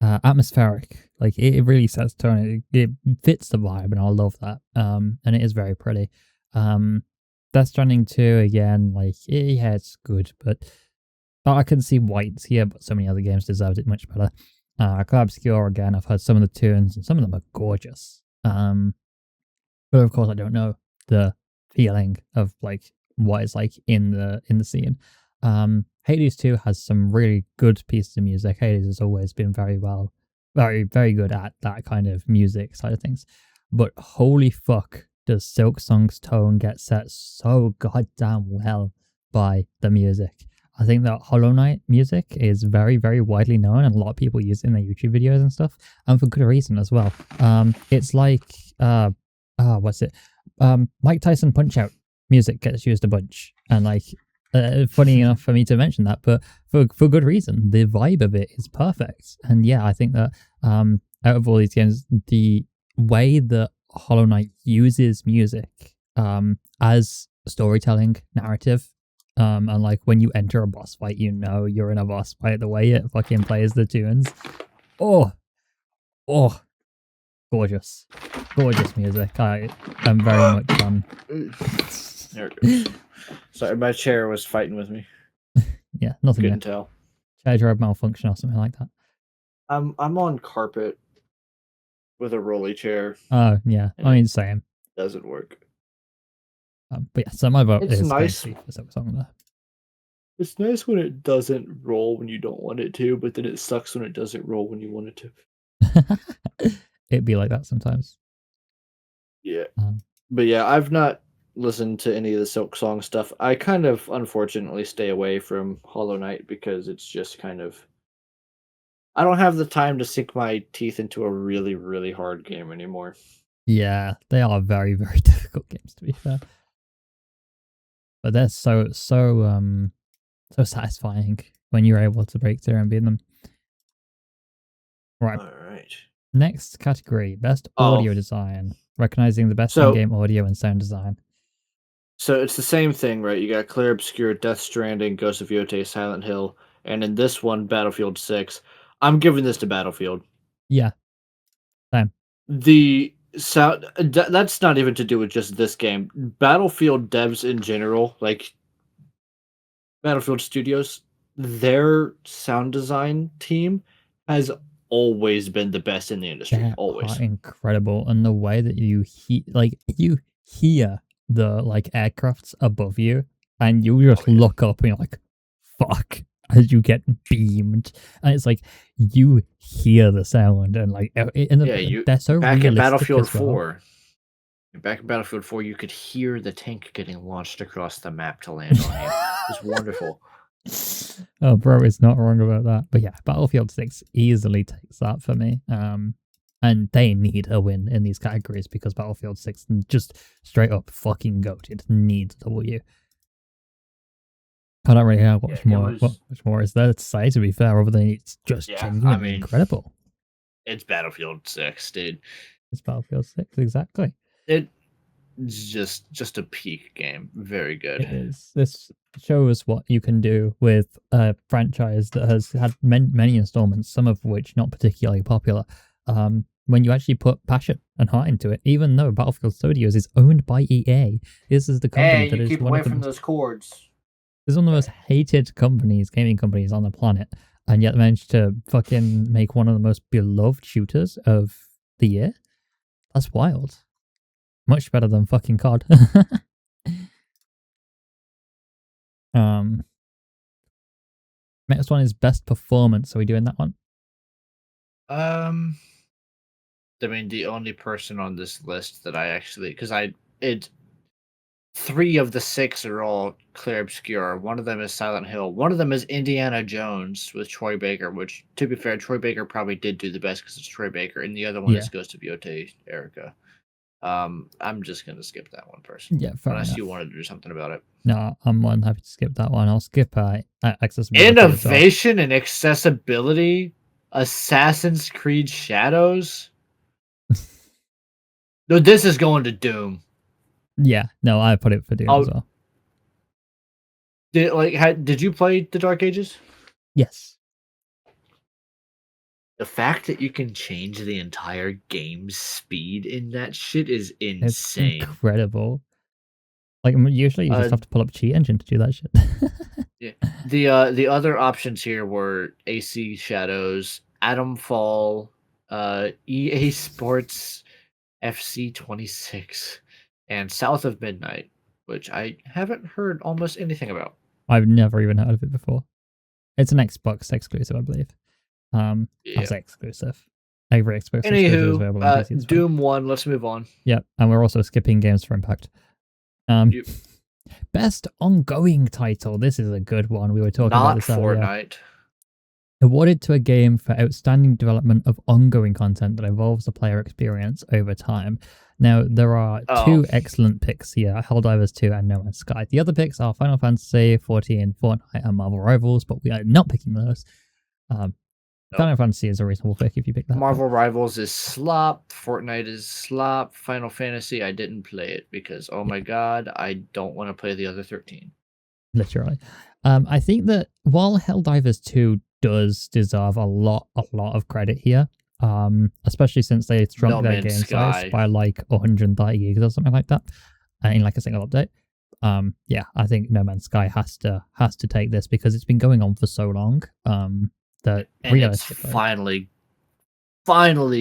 atmospheric. Like it really sets tone. It fits the vibe, and I love that. And it is very pretty. Death Stranding 2 again, like yeah, it's good, but I can see why it's here. But so many other games deserved it much better. Obscure again. I've heard some of the tunes, and some of them are gorgeous. But of course, I don't know the feeling of like what it's like in the scene. Hades 2 has some really good pieces of music. Hades has always been very good at that kind of music side of things. But holy fuck, does Silksong's tone get set so goddamn well by the music. I think that Hollow Knight music is very, very widely known, and a lot of people use it in their YouTube videos and stuff, and for good reason as well. It's like what's it? Mike Tyson Punch Out music gets used a bunch, and like funny enough for me to mention that, but for good reason. The vibe of it is perfect, and yeah, I think that out of all these games, the way that Hollow Knight uses music as storytelling narrative, and like when you enter a boss fight, you know you're in a boss fight. The way it fucking plays the tunes, oh, gorgeous music. I am very much There it goes. Sorry, my chair was fighting with me. Yeah, nothing. Couldn't tell. Chair drive malfunction or something like that. I'm on carpet with a rolly chair. Oh yeah, I mean same. Doesn't work. But yeah, so my vote It's is nice. for Silksong there. It's nice when it doesn't roll when you don't want it to, but then it sucks when it doesn't roll when you want it to. It'd be like that sometimes. Yeah. But yeah, I've not listened to any of the Silksong stuff. I kind of unfortunately stay away from Hollow Knight because it's just kind of, I don't have the time to sink my teeth into a really, really hard game anymore. Yeah, they are very, very difficult games to be fair. But they're so satisfying when you're able to break through and beat them. Right. All right. Next category, best audio design. Recognizing the best in-game audio and sound design. So it's the same thing, right? You got Clear Obscure, Death Stranding, Ghost of Yote, Silent Hill, and in this one, Battlefield 6. I'm giving this to Battlefield. Yeah. Same. The sound, that's not even to do with just this game. Battlefield devs in general, like Battlefield Studios, their sound design team has always been the best in the industry. They always are incredible, and the way that you hear the like aircrafts above you, and you just look up and you're like, "Fuck!" as you get beamed, and it's like you hear the sound, and like they're so back in realistic Battlefield as well. 4. Back in Battlefield 4, you could hear the tank getting launched across the map to land on you. It was wonderful. Oh, bro, it's not wrong about that. But yeah, Battlefield 6 easily takes that for me. And they need a win in these categories because Battlefield 6 just straight up fucking goat. It needs a W. I don't really know much more is there to say, to be fair, other than it's just genuinely incredible. It's Battlefield 6, dude. It's Battlefield 6, exactly. It's just a peak game. Very good. It is. This shows what you can do with a franchise that has had many installments, some of which not particularly popular. When you actually put passion and heart into it, even though Battlefield Studios is owned by EA, this is the company that is keep one away of the from those cords. It's one of the most hated gaming companies on the planet, and yet managed to fucking make one of the most beloved shooters of the year. That's wild. Much better than fucking COD. Next one is best performance. Are we doing that one? I mean, the only person on this list that I actually, because 3 of the 6 are all clear obscure. One of them is Silent Hill. One of them is Indiana Jones with Troy Baker, which, to be fair, Troy Baker probably did do the best because it's Troy Baker. And the other one is Ghost of Yotei Erica. I'm just going to skip that one person. Yeah, fair unless enough. you wanted to do something about it. No, I'm more than happy to skip that one. I'll skip accessibility. Innovation and accessibility, Assassin's Creed Shadows. No, this is going to Doom. Yeah, no, I put it for Doom as well. Did you play the Dark Ages? Yes. The fact that you can change the entire game's speed in that shit is insane. It's incredible. Like, usually you just have to pull up Cheat Engine to do that shit. Yeah. The other options here were AC Shadows, Atomfall, EA Sports FC 26, and South of Midnight, which I haven't heard almost anything about. I've never even heard of it before. It's an Xbox exclusive, I believe. I'll say exclusive. Every Xbox exclusive is available on PC as well. Doom 1, let's move on. Yep, and we're also skipping Games for Impact. Best ongoing title. This is a good one. We were talking about this earlier. Not Fortnite. Awarded to a game for outstanding development of ongoing content that evolves the player experience over time. Now, there are 2 excellent picks here, Helldivers 2 and No Man's Sky. The other picks are Final Fantasy 14, Fortnite, and Marvel Rivals, but we are not picking those. Final Fantasy is a reasonable pick if you pick that. Marvel Rivals is slop. Fortnite is slop. Final Fantasy, I didn't play it because, oh my god, I don't want to play the other 13. Literally. I think that while Helldivers 2 does deserve a lot of credit here, especially since they shrunk their game size by like 130 gigs or something like that in like a single update. I think No Man's Sky has to take this because it's been going on for so long. That it's finally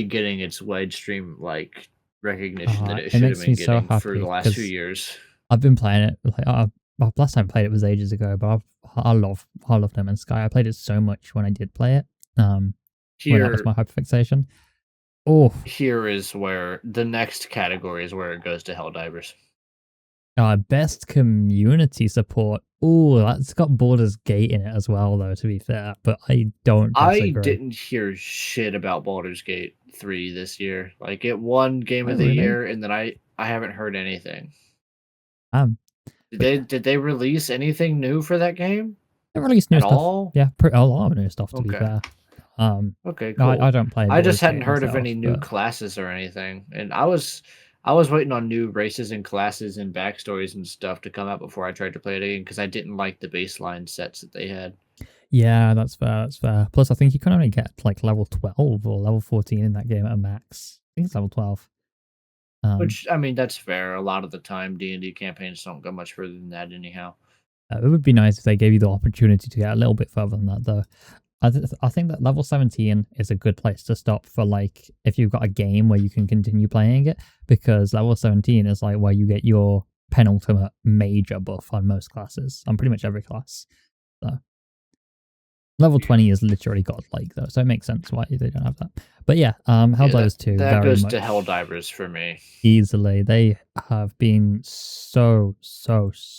getting its wage stream like recognition that it should have been getting for the last few years. I've been playing it. Last time I played it was ages ago, but I love No Man's Sky. I played it so much when I did play it. When that was my hyperfixation. Here is where the next category is where it goes to Helldivers. Best community support. That's got Baldur's Gate in it as well, though, to be fair. But I don't disagree. I didn't hear shit about Baldur's Gate 3 this year. Like, it won Game of the Year, and then I haven't heard anything. Did they release anything new for that game? They released new stuff. All? Yeah, a lot of new stuff, to be fair. Okay, cool. I don't play. I just hadn't heard of any new classes or anything, and I was waiting on new races and classes and backstories and stuff to come out before I tried to play it again because I didn't like the baseline sets that they had. Yeah, that's fair. That's fair. Plus, I think you can only get like level 12 or level 14 in that game at a max. I think it's level 12. Which, I mean, that's fair. A lot of the time, D&D campaigns don't go much further than that anyhow. It would be nice if they gave you the opportunity to get a little bit further than that, though. I think that level 17 is a good place to stop for, like, if you've got a game where you can continue playing it, because level 17 is, like, where you get your penultimate major buff on most classes, on pretty much every class. So, level 20 is literally godlike, though, so it makes sense why they don't have that. But yeah, Helldivers 2, that very goes much to Helldivers for me. Easily. They have been so,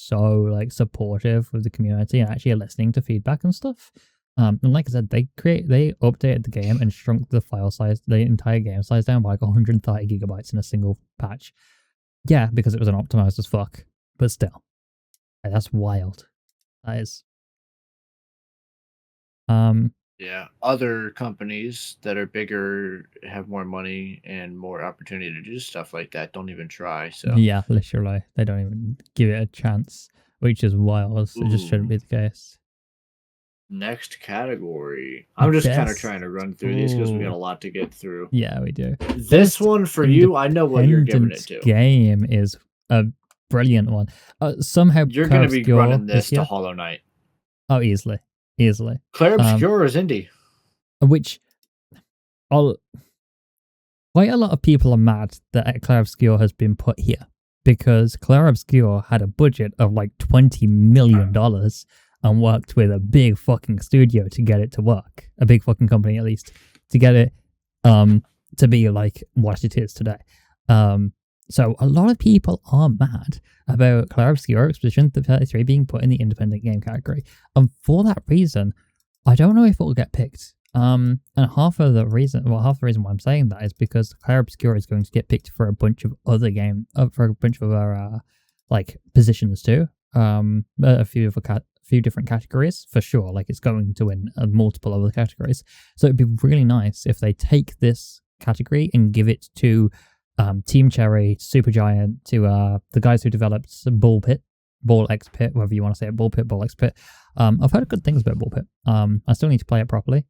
like, supportive with the community and actually listening to feedback and stuff. And like I said, they updated the game and shrunk the file size, the entire game size down by like 130 gigabytes in a single patch. Yeah, because it was an optimized as fuck, but still, that's wild. That is. Yeah, other companies that are bigger, have more money and more opportunity to do stuff like that don't even try. So yeah, literally, they don't even give it a chance, which is wild. It just shouldn't be the case. Next category. I'm just kind of trying to run through these because we got a lot to get through. Yeah, we do. This one for you, I know what you're giving it to. Game is a brilliant one. Somehow You're going to be Clair running this here. to Hollow Knight. Oh, easily. Clair Obscur is indie. Which quite a lot of people are mad that Clair Obscur has been put here, because Clair Obscur had a budget of like $20 million and worked with a big fucking studio to get it to work, a big fucking company at least, to get it to be like what it is today. So a lot of people are mad about Clair Obscur Expedition 33 being put in the independent game category, and for that reason, I don't know if it will get picked. And half the reason why I'm saying that is because Clair Obscur is going to get picked for a bunch of other like positions too. A few different categories for sure. Like it's going to win multiple other categories. So it'd be really nice if they take this category and give it to Team Cherry, Supergiant, to the guys who developed Ball X Pit, whatever you want to say it, Ball X Pit. I've heard good things about Ball Pit. I still need to play it properly.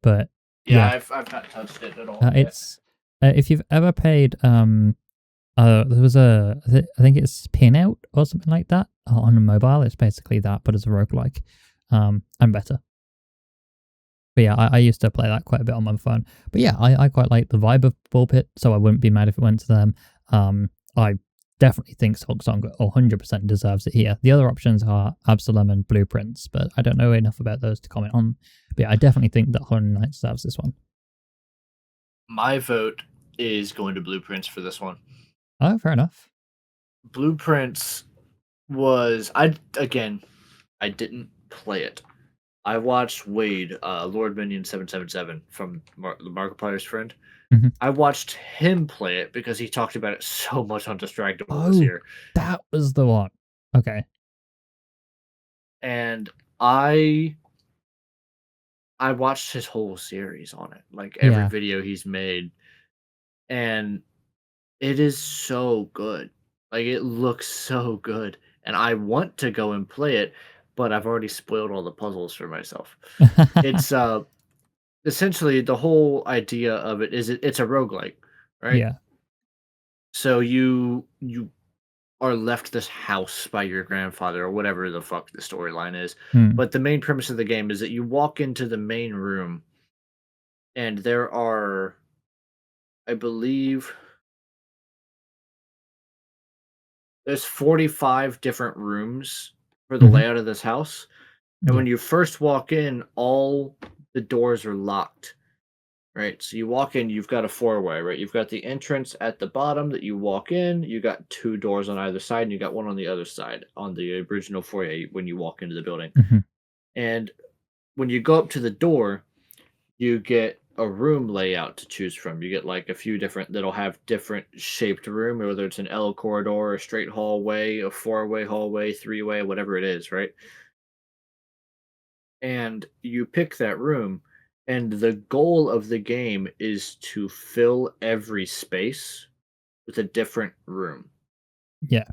But yeah, I've not touched it at all. It's if you've ever played there was I think it's Pin Out or something like that on a mobile. It's basically that, but as a roguelike, and better. But yeah, I used to play that quite a bit on my phone. But yeah, I quite like the vibe of Ball Pit, so I wouldn't be mad if it went to them. I definitely think Silksong 100% deserves it here. The other options are Absalom and Blueprints, but I don't know enough about those to comment on. But yeah, I definitely think that Hollow Knight deserves this one. My vote is going to Blueprints for this one. Oh, fair enough. Blueprints was... I didn't play it. I watched Wade, Lord Minion 777 from the Markiplier's friend. Mm-hmm. I watched him play it because he talked about it so much on Distractable this year. That was the one. Okay. And I watched his whole series on it, like every video he's made, and it is so good. Like it looks so good, and I want to go and play it, but I've already spoiled all the puzzles for myself. It's essentially the whole idea of it is it's a roguelike, right? Yeah. So you are left this house by your grandfather or whatever the fuck the storyline is. But the main premise of the game is that you walk into the main room and there are, I believe, there's 45 different rooms for the layout of this house. And when you first walk in, all the doors are locked, right? So you walk in, you've got a four-way, right? You've got the entrance at the bottom that you walk in. You got two doors on either side, and you got one on the other side on the original foyer when you walk into the building. And when you go up to the door, you get a room layout to choose from. You get like a few different that'll have different shaped room, whether it's an L corridor, a straight hallway, a four-way hallway, three-way, whatever it is, right? And you pick that room, and the goal of the game is to fill every space with a different room. Yeah.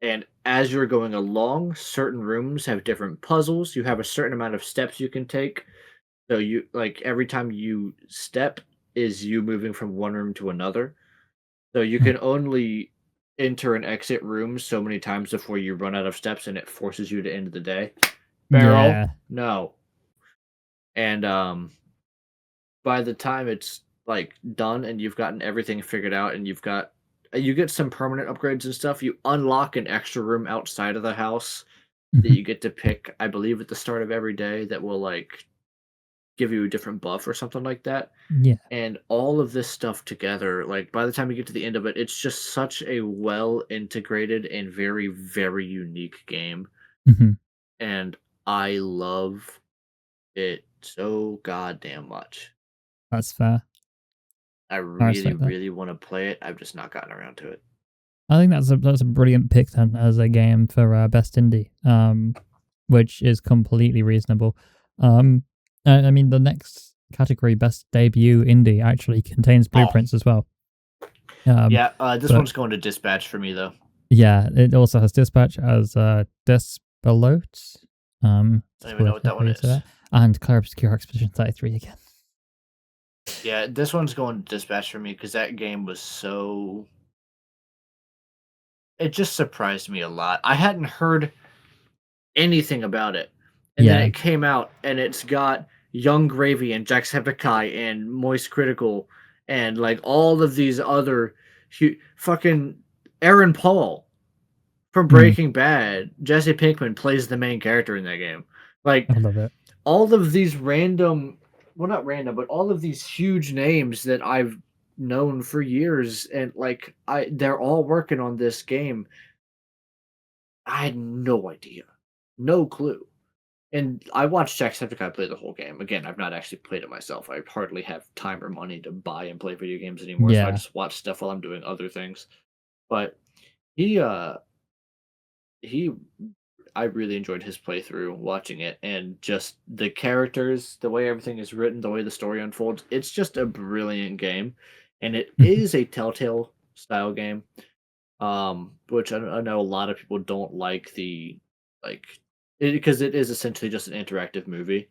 And as you're going along, certain rooms have different puzzles. You have a certain amount of steps you can take. So you like every time you step is you moving from one room to another. So you can only enter and exit rooms so many times before you run out of steps, and it forces you to end the day. Barrel, no. And by the time it's like done and you've gotten everything figured out and you get some permanent upgrades and stuff, you unlock an extra room outside of the house that you get to pick, I believe, at the start of every day that will like give you a different buff or something like that. Yeah. And all of this stuff together, like by the time you get to the end of it, it's just such a well integrated and very, very unique game. And I love it so goddamn much. That's fair. I really want to play it. I've just not gotten around to it. I think that's a brilliant pick then as a game for best indie, which is completely reasonable. I mean, the next category, best debut indie, actually contains Blueprints as well. This one's going to Dispatch for me though. Yeah, it also has Dispatch as Despelote. I don't even know what that one is. And Clair Obscur Expedition 33 again. Yeah, this one's going to Dispatch for me because that game was so it just surprised me a lot. I hadn't heard anything about it. And then Yeah. it came out, and it's got Young Gravy and Jacksepticeye and Moist Critical and like all of these other fucking Aaron Paul from Breaking Bad. Jesse Pinkman plays the main character in that game. Like, I love it. all of these random, well, not random, but all of these huge names that I've known for years, and like they're all working on this game. I had no idea, no clue. And I watched Jacksepticeye play the whole game. Again, I've not actually played it myself. I hardly have time or money to buy and play video games anymore, so I Yeah. just watch stuff while I'm doing other things. But he I really enjoyed his playthrough watching it, and just the characters, the way everything is written, the way the story unfolds. It's just a brilliant game, and it is a Telltale style game, which I know a lot of people don't like because it is essentially just an interactive movie.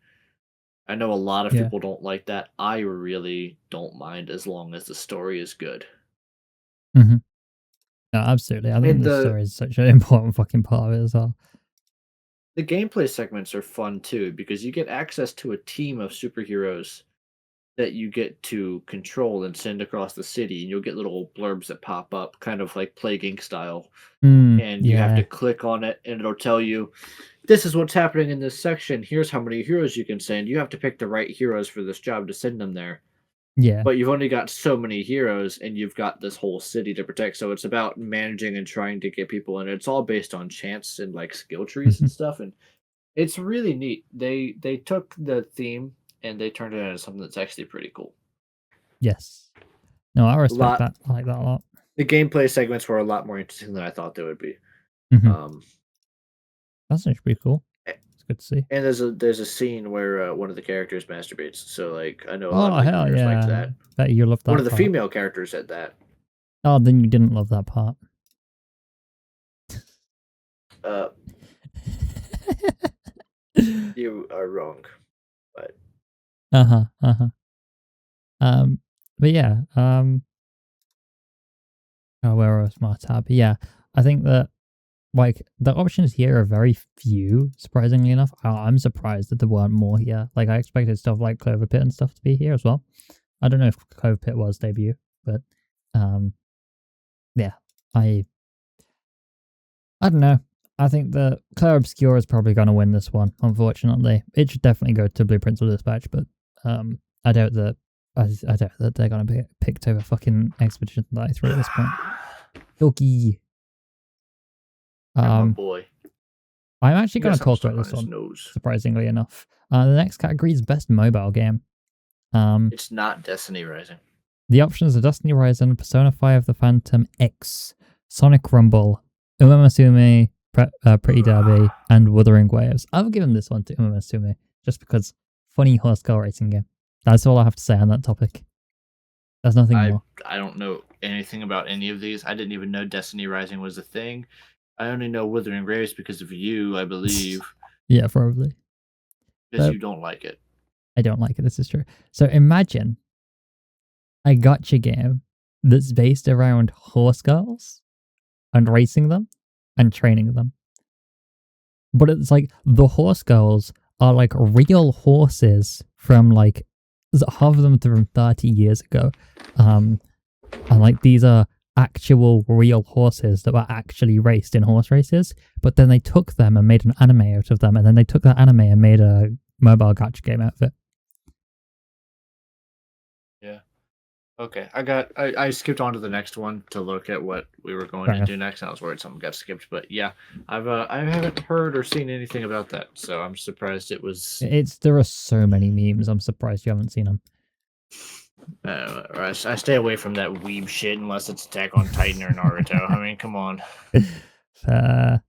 I know a lot of Yeah. people don't like that. I really don't mind as long as the story is good. No, absolutely. I think And the story is such an important fucking part of it as well. the gameplay segments are fun too, because you get access to a team of superheroes that you get to control and send across the city, and you'll get little blurbs that pop up, kind of like Plague Inc. style. And you have to click on it, and it'll tell you, this is what's happening in this section. Here's how many heroes you can send. You have to pick the right heroes for this job to send them there. Yeah. But you've only got so many heroes, and you've got this whole city to protect. So it's about managing and trying to get people in. It's all based on chance and like skill trees and stuff, and it's really neat. They took the theme and they turned it into something that's actually pretty cool. Yes. No, I respect that. I like that a lot. The gameplay segments were a lot more interesting than I thought they would be. That's actually pretty cool. It's good to see. And there's a scene where one of the characters masturbates. So like I know a Oh lot of hell players yeah! like that. Bet you love that. One of the part. female characters said that. Oh, then you didn't love that part. You are wrong. But but yeah, oh, where was my tab? Yeah, I think that like the options here are very few, surprisingly enough. I'm surprised that there weren't more here. Like I expected stuff like Clover Pit and stuff to be here as well. I don't know if Clover Pit was debut, but yeah, I don't know. I think that Claire Obscura is probably going to win this one, unfortunately. It should definitely go to Blueprints of Dispatch, but I doubt that they're going to be picked over fucking Expedition 93 at this point. Doki. boy. I'm actually going to talk about this one, surprisingly enough. The next category is Best Mobile Game. It's not Destiny Rising. The options are Destiny Rising, Persona 5 The Phantom X, Sonic Rumble, Umamusume, Pretty Derby, and Wuthering Waves. I've given this one to Umamusume just because funny horse car racing game. That's all I have to say on that topic. There's nothing more. I don't know anything about any of these. I didn't even know Destiny Rising was a thing. I only know Wuthering Waves because of you, I believe. Yeah, probably. Because you don't like it. I don't like it, this is true. So imagine a gacha game that's based around horse girls and racing them and training them. But it's like the horse girls are like real horses from like half of them from 30 years ago. And like these are actual real horses that were actually raced in horse races, but then they took them and made an anime out of them, and then they took that anime and made a mobile gacha game out of it. Yeah. Okay. I skipped on to the next one to look at what we were going to do next, and I was worried something got skipped, but yeah, I haven't heard or seen anything about that, so I'm surprised it was. There are so many memes. I'm surprised you haven't seen them. I stay away from that weeb shit unless it's Attack on Titan or Naruto. I mean, come on. Fair.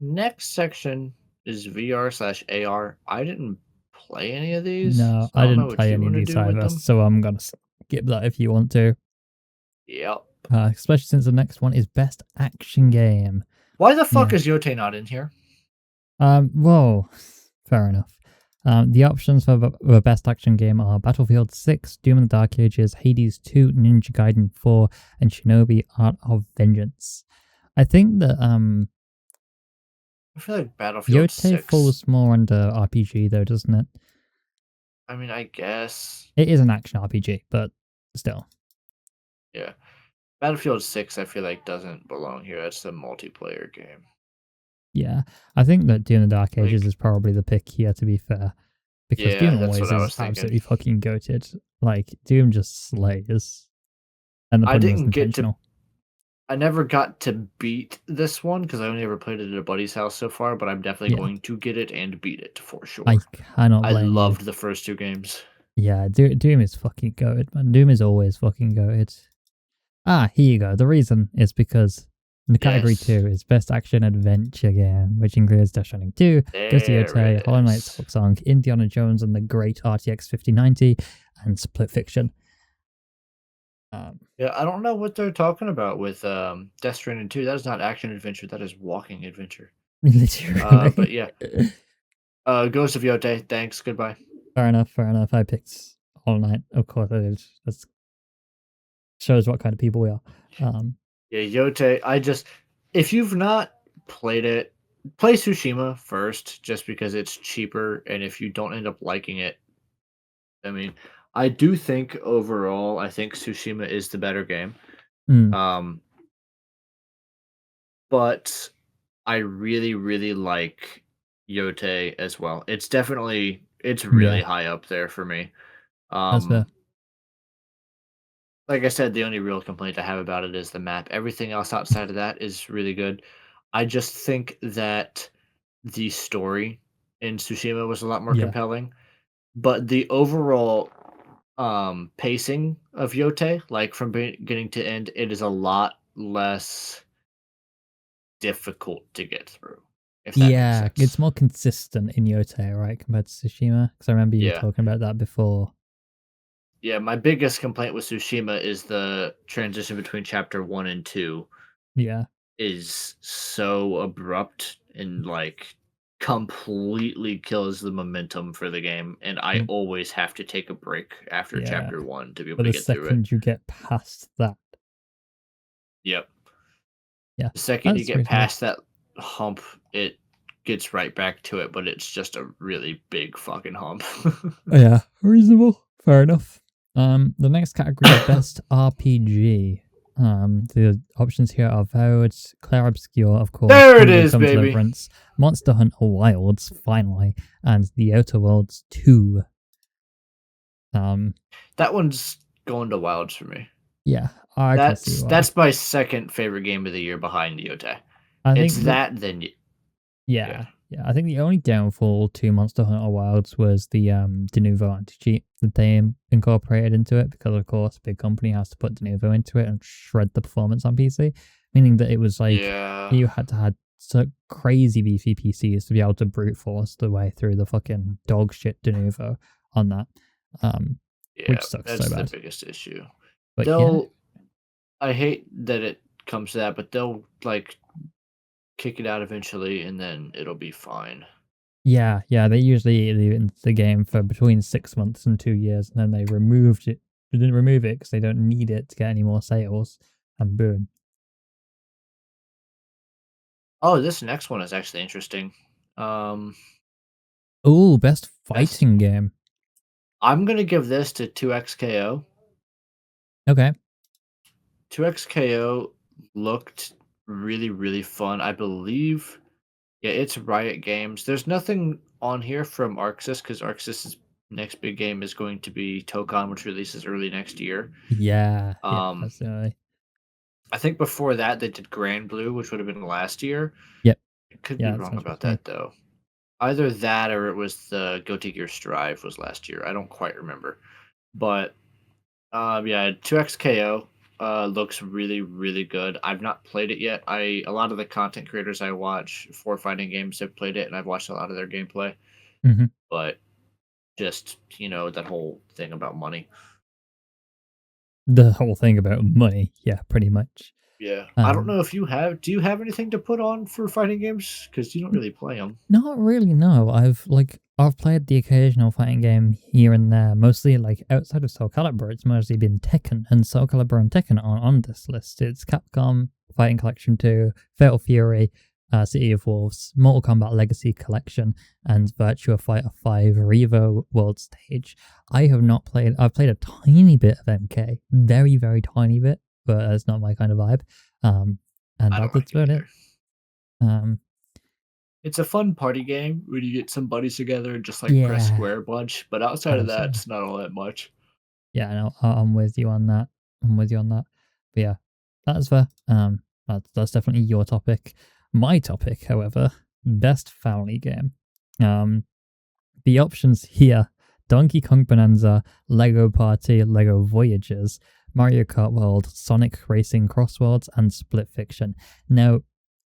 Next section is VR/AR. I didn't play any of these. No, so I didn't play any of these either, so I'm gonna skip that if you want to. Yep. Especially since the next one is Best Action Game. Why the fuck is Yote not in here? Whoa. Fair enough. The options for the best action game are Battlefield 6, Doom in the Dark Ages, Hades 2, Ninja Gaiden 4, and Shinobi Art of Vengeance. I think that I feel like Battlefield Yote 6 falls more under RPG though, doesn't it? I mean, I guess. It is an action RPG, but still. Yeah. Battlefield 6, I feel like, doesn't belong here. It's the multiplayer game. Yeah, I think that Doom in the Dark Ages is probably the pick here, to be fair. Because Yeah, Doom that's always what I was is thinking. absolutely fucking goated. Like, Doom just slays. And the I fun was didn't get to. intentional. I never got to beat this one because I only ever played it at a buddy's house so far, but I'm definitely Yeah. going to get it and beat it for sure. I cannot I blame you. loved the first two games. Yeah, Doom is fucking goated, man. Doom is always fucking goated. Ah, here you go. The reason is because the category Yes. 2 is Best Action Adventure Game, which includes Death Stranding 2, Ghost There Yote, it Hollow Knight is. Silksong, Indiana Jones and the Great RTX 5090, and Split Fiction. Yeah, I don't know what they're talking about with Death Stranding 2. That is not action adventure. That is walking adventure. Literally. But yeah. Ghost of Yote, thanks. Goodbye. Fair enough. I picked Hollow Knight. Of course I did. That shows what kind of people we are. Yeah, Yote, if you've not played it, play Tsushima first, just because it's cheaper, and if you don't end up liking it, I mean, I do think overall, I think Tsushima is the better game. But I really, really like Yote as well. It's really high up there for me. That's fair. Like I said, the only real complaint I have about it is the map. Everything else outside of that is really good. I just think that the story in Tsushima was a lot more compelling. But the overall pacing of Yote, like from beginning to end, it is a lot less difficult to get through. If that makes sense. It's more consistent in Yote, right, compared to Tsushima? Because I remember you talking about that before. Yeah, my biggest complaint with Tsushima is the transition between chapter 1 and 2. Yeah. Is so abrupt and like completely kills the momentum for the game, and I always have to take a break after chapter 1 to be able to get through it. The second you get past that. Yep. Yeah. The second you get past that hump, it gets right back to it, but it's just a really big fucking hump. Yeah, reasonable. Fair enough. The next category is Best RPG. The options here are Vowed, Claire Obscure, of course. There it is, baby. Deliverance, Monster Hunter Wilds, finally, and The Outer Worlds 2. That one's going to Wilds for me. Yeah, I can see why. That's my second favorite game of the year behind Yote. It's that then. Yeah. I think the only downfall to Monster Hunter Wilds was the Denuvo anti-cheat that they incorporated into it, because of course big company has to put Denuvo into it and shred the performance on PC, meaning that it was like you had to have so crazy beefy PCs to be able to brute force the way through the fucking dog shit Denuvo on that, which sucks so bad. That's the biggest issue. But I hate that it comes to that, but they'll like kick it out eventually, and then it'll be fine. Yeah, they usually leave the game for between 6 months and 2 years, and then they removed it. They didn't remove it because they don't need it to get any more sales, and boom. Oh, this next one is actually interesting. Best fighting game. I'm gonna give this to 2XKO. Okay. 2XKO looked really, really fun. I believe, it's Riot Games. There's nothing on here from Arxis, because Arxis' next big game is going to be Tokon, which releases early next year. Yeah, absolutely. I think before that they did Grand Blue, which would have been last year. Yep. I could be wrong about that though. Either that or it was the Guilty Gear Strive was last year. I don't quite remember. But 2XKO looks really, really good. I've not played it yet. A lot of the content creators I watch for fighting games have played it, and I've watched a lot of their gameplay. Mm-hmm. But just, that whole thing about money. The whole thing about money, yeah, pretty much. Yeah. I don't know if do you have anything to put on for fighting games? Because you don't really play them. Not really, no. I've played the occasional fighting game here and there, mostly like outside of Soul Calibur. It's mostly been Tekken, and Soul Calibur and Tekken are on this list. It's Capcom Fighting Collection 2, Fatal Fury, City of Wolves, Mortal Kombat Legacy Collection, and Virtua Fighter 5 Revo World Stage. I have not played. I've played a tiny bit of MK, very very tiny bit, but that's not my kind of vibe. And that's about it. It's a fun party game when you get some buddies together and just like press square a bunch. But outside of that, it's not all that much. Yeah, no, I'm with you on that. But yeah, that's fair. That's definitely your topic. My topic, however, best family game. The options here: Donkey Kong Bonanza, Lego Party, Lego Voyages, Mario Kart World, Sonic Racing Cross Worlds, and Split Fiction. Now,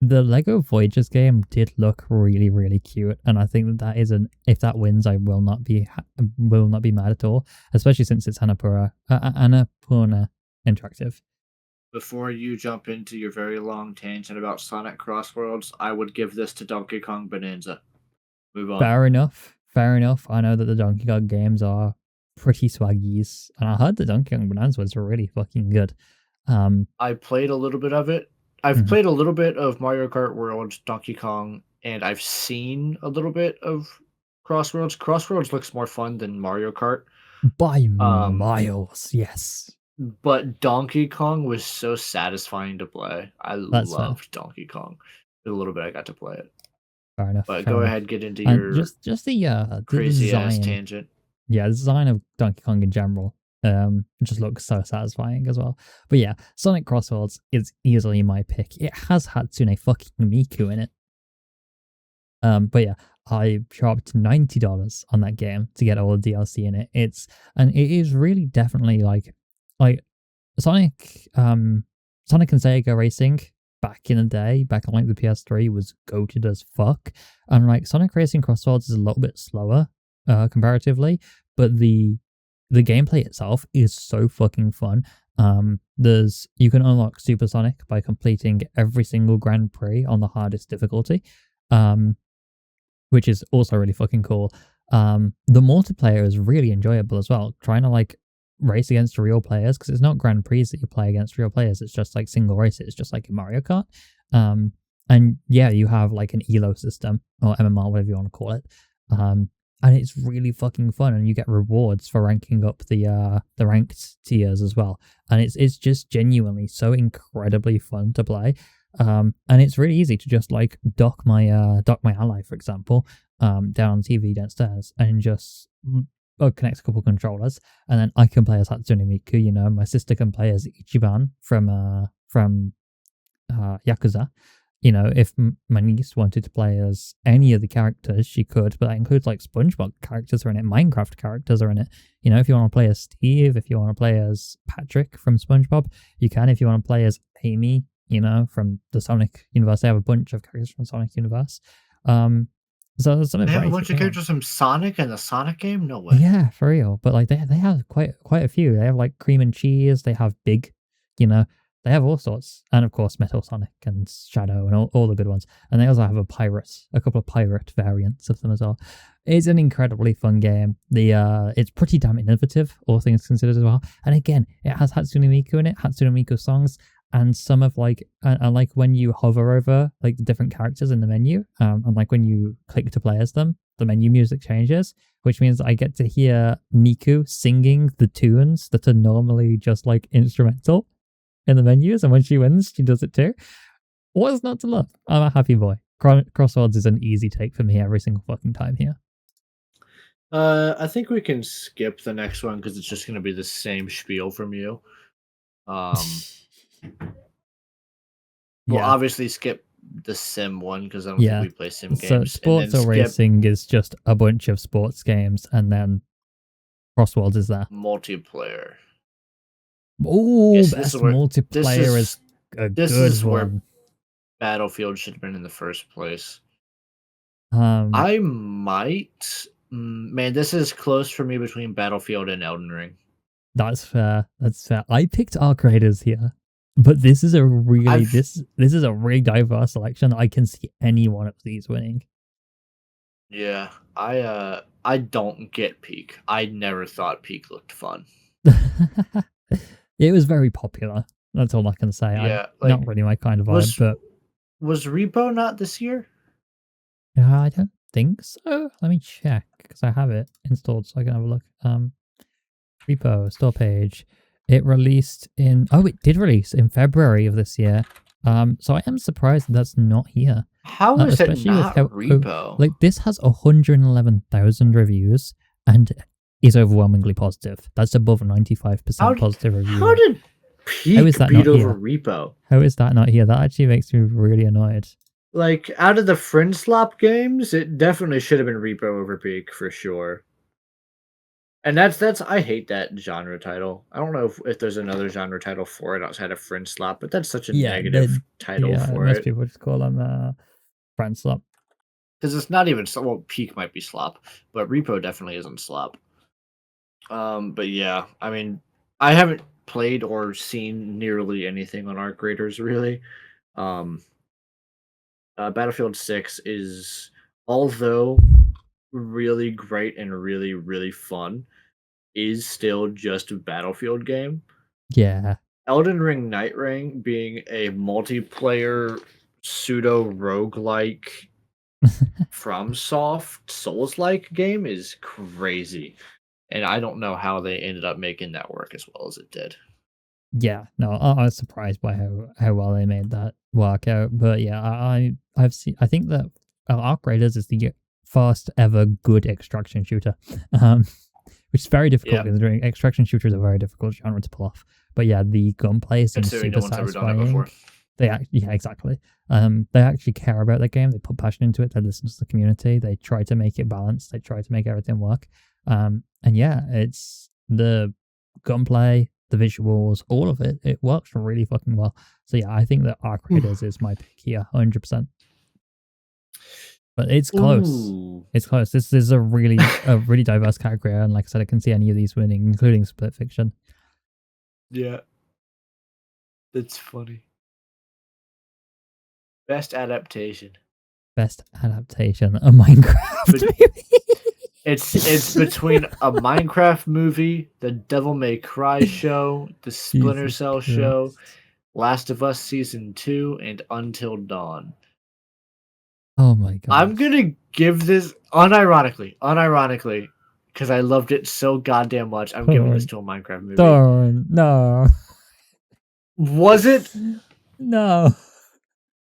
the Lego Voyages game did look really, really cute, and I think that is if that wins, I will not be mad at all, especially since it's Annapurna Interactive. Before you jump into your very long tangent about Sonic Cross Worlds, I would give this to Donkey Kong Bonanza. Move on. Fair enough. I know that the Donkey Kong games are pretty swaggies, and I heard the Donkey Kong Bonanza was really fucking good. I played a little bit of it. I've played a little bit of Mario Kart World, Donkey Kong, and I've seen a little bit of Crossworlds. Crossworlds looks more fun than Mario Kart. By miles, yes. But Donkey Kong was so satisfying to play. I loved Donkey Kong. A little bit I got to play it. Fair enough. But go ahead, get into your just the crazy design. ass tangent. Yeah, the design of Donkey Kong in general just looks so satisfying as well. But yeah, Sonic Crossworlds is easily my pick. It has Hatsune fucking Miku in it. But yeah, I dropped $90 on that game to get all the DLC in it. It is really definitely like Sonic and Sega Racing back in the day, back on like the PS3, was goated as fuck. And like Sonic Racing Crossworlds is a little bit slower comparatively, but the gameplay itself is so fucking fun. You can unlock Super Sonic by completing every single Grand Prix on the hardest difficulty, which is also really fucking cool. The multiplayer is really enjoyable as well, trying to like race against real players, because it's not Grand Prix that you play against real players, it's just like single races, just like in Mario Kart. And yeah, you have like an ELO system, or MMR, whatever you want to call it. And it's really fucking fun, and you get rewards for ranking up the ranked tiers as well. And it's just genuinely so incredibly fun to play. And it's really easy to just like dock my ally, for example, down on the TV downstairs, and just connect a couple controllers, and then I can play as Hatsune Miku. You know, my sister can play as Ichiban from Yakuza. You know, if my niece wanted to play as any of the characters, she could, but that includes like SpongeBob characters are in it, Minecraft characters are in it. You know, if you want to play as Steve, if you want to play as Patrick from SpongeBob, you can. If you want to play as Amy, you know, from the Sonic universe, they have a bunch of characters from Sonic universe. So there's something. They have a bunch of characters from Sonic in the Sonic game? No way. Yeah, for real. But like they have quite a few. They have like Cream and Cheese. They have Big. You know. They have all sorts, and of course Metal Sonic and Shadow and all the good ones. And they also have a couple of pirate variants of them as well. It's an incredibly fun game. It's pretty damn innovative, all things considered as well. And again, it has Hatsune Miku in it, Hatsune Miku songs, and some of like, and like when you hover over like the different characters in the menu, and like when you click to play as them, the menu music changes, which means I get to hear Miku singing the tunes that are normally just like instrumental in the menus, and when she wins, she does it too. What's not to love? I'm a happy boy. Crossworlds is an easy take for me every single fucking time here. I think we can skip the next one because it's just going to be the same spiel from you. We'll obviously skip the sim one because I don't think we play sim games. So sports or racing is just a bunch of sports games, and then Crossworlds is there. Multiplayer. Oh, best multiplayer is a good one. Where Battlefield should have been in the first place. I might. Man, this is close for me between Battlefield and Elden Ring. That's fair. I picked Arc Raiders here, but this is a really this is a really diverse selection. I can see any one of these winning. Yeah, I don't get Peak. I never thought Peak looked fun. It was very popular. That's all I can say. Yeah, Not really my kind of vibe, but was Repo not this year? I don't think so. Let me check because I have it installed so I can have a look. Repo store page. It released in. Oh, it did release in February of this year. So I am surprised that's not here. How is it especially with not how- Repo? Like this has 111,000 reviews and is overwhelmingly positive. That's above 95% positive review. How did Peak is that beat not over here? Repo? How is that not here? That actually makes me really annoyed. Like, out of the Friend Slop games, it definitely should have been Repo over Peak for sure. And that's I hate that genre title. I don't know if there's another genre title for it outside of Friend Slop, but that's such a negative title for most it. people just call them Friend Slop. Because it's not even well, Peak might be slop, but Repo definitely isn't slop. But yeah, I mean, I haven't played or seen nearly anything on Arc Raiders really. Battlefield 6 is, although really great and really, really fun, is still just a Battlefield game. Yeah. Elden Ring Night Ring being a multiplayer pseudo roguelike FromSoft Souls-like game is crazy. And I don't know how they ended up making that work as well as it did. Yeah, no, I was surprised by how well they made that work out. But yeah, I've seen. I think that Arc Raiders is the first ever good extraction shooter, which is very difficult considering extraction shooters are a very difficult genre to pull off. But yeah, the gunplay seems super satisfying. Exactly. They actually care about the game. They put passion into it. They listen to the community. They try to make it balanced. They try to make everything work. And yeah, it's the gunplay, the visuals, all of it. It works really fucking well. So yeah, I think that Arc Raiders is my pick here, 100%. But it's close. Ooh. It's close. This is a really diverse category, and like I said, I can see any of these winning, including Split Fiction. Yeah, that's funny. Best adaptation. A Minecraft movie. It's between a Minecraft movie, the Devil May Cry show, the Splinter Cell show, Last of Us Season 2, and Until Dawn. Oh my god. I'm gonna give this unironically, because I loved it so goddamn much. I'm giving this to a Minecraft movie. Darn, no. Was it? No.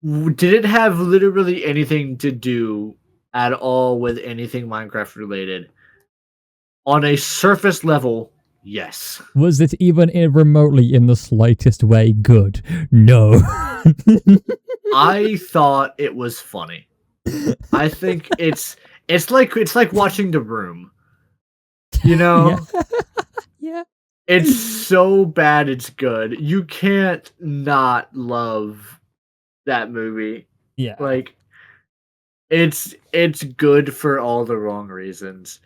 Did it have literally anything to do at all with anything Minecraft related? On a surface level, yes. Was it even remotely in the slightest way good? No. I thought it was funny. I think it's like watching The Room. You know? Yeah. It's so bad it's good. You can't not love that movie. Yeah. Like, it's good for all the wrong reasons.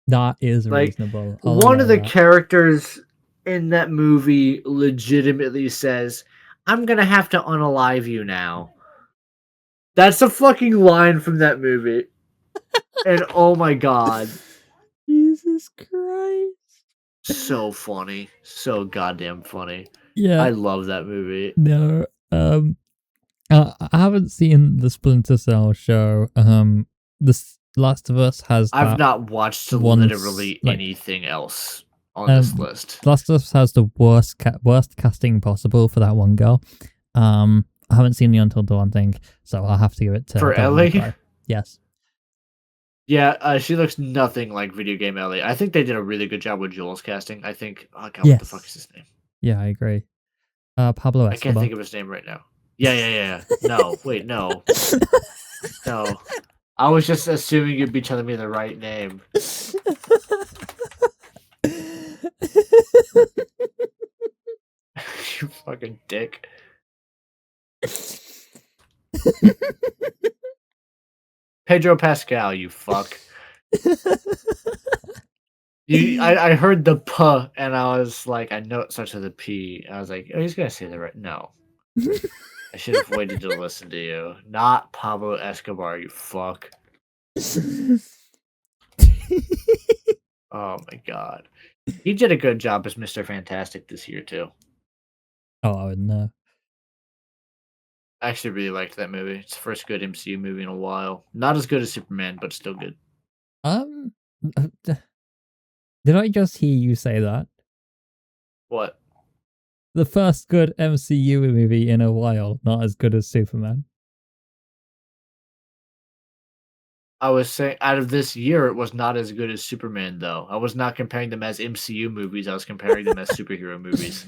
That is Like, reasonable. One of the characters in that movie legitimately says, "I'm gonna have to unalive you now." That's a fucking line from that movie. And oh my god. Jesus Christ. So funny. So goddamn funny. Yeah. I love that movie. No. I haven't seen the Splinter Cell show. The Last of Us has. I've not watched literally anything else on this list. Last of Us has the worst casting possible for that one girl. I haven't seen the Until Dawn thing, so I'll have to give it to for Ellie. Yes. Yeah, she looks nothing like video game Ellie. I think they did a really good job with Joel's casting. I think. Oh god, what the fuck is his name? Yeah, I agree. Pablo Escobar. I can't think of his name right now. Yeah. No, wait, no. No. I was just assuming you'd be telling me the right name. You fucking dick. Pedro Pascal, you fuck. I heard the P and I was like, I know it starts with a P. I was like, oh, he's gonna say the right. No. I should have waited to listen to you. Not Pablo Escobar, you fuck. Oh my god. He did a good job as Mr. Fantastic this year too. Oh, I wouldn't know. I actually really liked that movie. It's the first good MCU movie in a while. Not as good as Superman, but still good. Did I just hear you say that? What? The first good MCU movie in a while, not as good as Superman. I was saying out of this year, it was not as good as Superman, though. I was not comparing them as MCU movies. I was comparing them as superhero movies.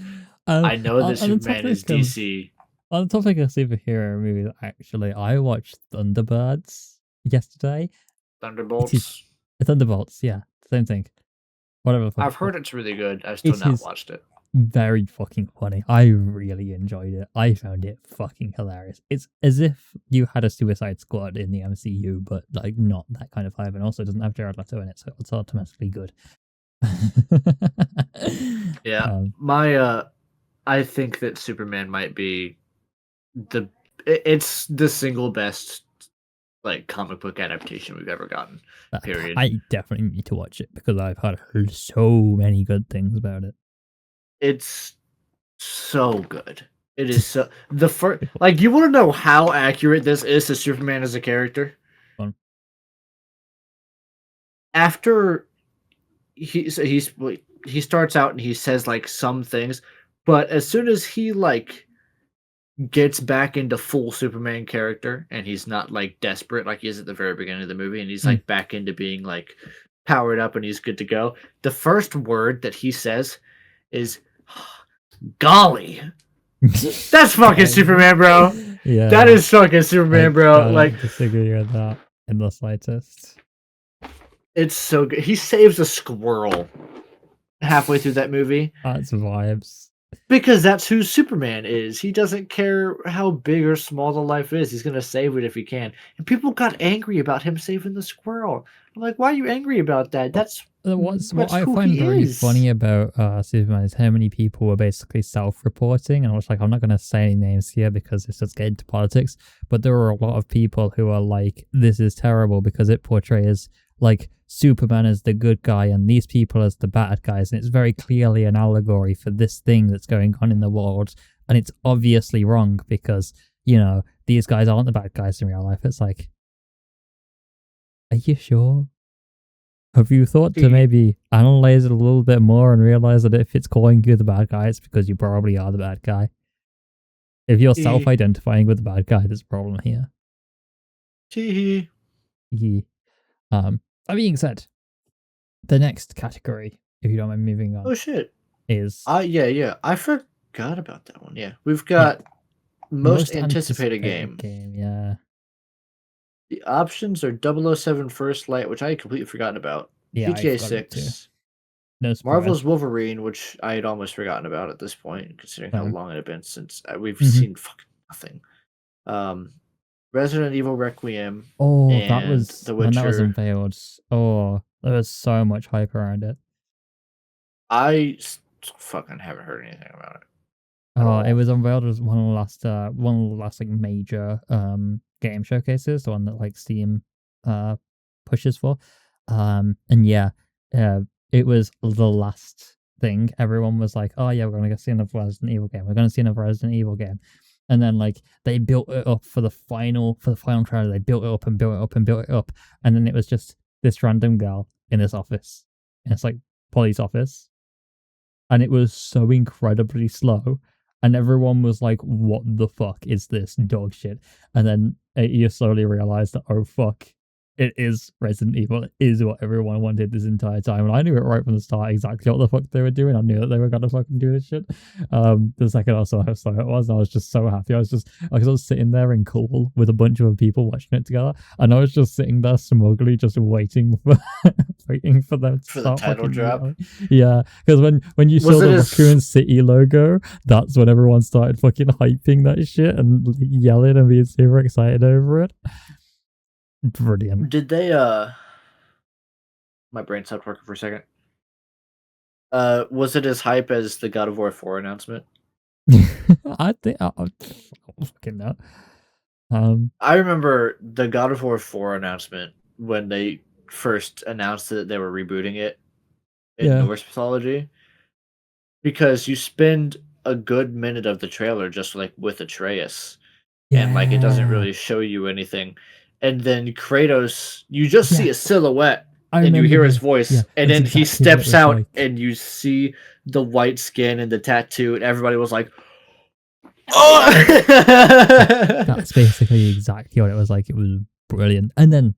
I know that Superman is DC. On the topic of superhero movies, actually, I watched Thunderbirds yesterday. Thunderbolts? Thunderbolts, yeah. Same thing. Whatever. I've heard it's really good. I've still not watched it. Very fucking funny. I really enjoyed it. I found it fucking hilarious. It's as if you had a Suicide Squad in the MCU, but like not that kind of vibe, and also doesn't have Jared Leto in it, so it's automatically good. Yeah, I think that Superman might be it's the single best like comic book adaptation we've ever gotten. Period. I definitely need to watch it because I've heard so many good things about it. It's so good. It is so the first. Like, you want to know how accurate this is to Superman as a character? Fun. After he starts out and he says like some things, but as soon as he like gets back into full Superman character and he's not like desperate like he is at the very beginning of the movie, and he's like back into being like powered up and he's good to go, the first word that he says is golly. That's fucking Superman, bro. Yeah, that is fucking Superman, bro. I disagree with that in the slightest. It's so good. He saves a squirrel halfway through that movie. That's vibes. Because that's who Superman is. He doesn't care how big or small the life is. He's gonna save it if he can. And people got angry about him saving the squirrel. I'm like, why are you angry about that? What I find very funny about Superman is how many people were basically self-reporting, and I was like, I'm not going to say any names here because it's just getting into politics, but there were a lot of people who are like, this is terrible because it portrays like Superman as the good guy and these people as the bad guys, and it's very clearly an allegory for this thing that's going on in the world, and it's obviously wrong because, you know, these guys aren't the bad guys in real life. It's like, are you sure? Have you thought to maybe analyze it a little bit more and realize that if it's calling you the bad guy, it's because you probably are the bad guy? If you're self-identifying with the bad guy, there's a problem here. That being said, the next category, if you don't mind moving on. Oh shit. Is yeah. I forgot about that one. Yeah. We've got most anticipated game. Yeah. The options are 007 First Light, which I had completely forgotten about. Yeah, GTA 6. No Marvel's Wolverine, which I had almost forgotten about at this point, considering how long it had been since we've seen fucking nothing. Resident Evil Requiem. Oh, that was The Witcher. When that was unveiled. Oh, there was so much hype around it. I fucking haven't heard anything about it. Oh, it was unveiled as one of the last like major game showcases, the one that like Steam pushes for. And yeah, it was the last thing. Everyone was like, oh yeah, we're gonna go see another Resident Evil game. We're gonna see another Resident Evil game. And then like they built it up for the final trailer. They built it up and built it up and built it up. And then it was just this random girl in this office. And it's like police office. And it was so incredibly slow. And everyone was like, what the fuck is this dog shit? And then you slowly realize that, oh fuck, it is Resident Evil. It is what everyone wanted this entire time. And I knew it right from the start exactly what the fuck they were doing. I knew that they were gonna fucking do this shit. The second I saw how slow it was, I was just so happy. I was sitting there in cool with a bunch of people watching it together, and I was just sitting there smugly just waiting for them to start the title drop. Yeah, because when you saw the Raccoon City logo, that's when everyone started fucking hyping that shit and yelling and being super excited over it. Brilliant. Did they my brain stopped working for a second. Was it as hype as the God of War 4 announcement? I think I'll fucking know. I remember the God of War 4 announcement when they first announced that they were rebooting it in Yeah. Norse mythology, because you spend a good minute of the trailer just like with Atreus, and like it doesn't really show you anything, and then Kratos, you just see a silhouette. I And you remember hear his this. voice, Yeah, and that's then he exactly what it steps was out, like. and you see the white skin and the tattoo, and everybody was like, "Oh!" That's basically exactly what it was like. It was brilliant. And then,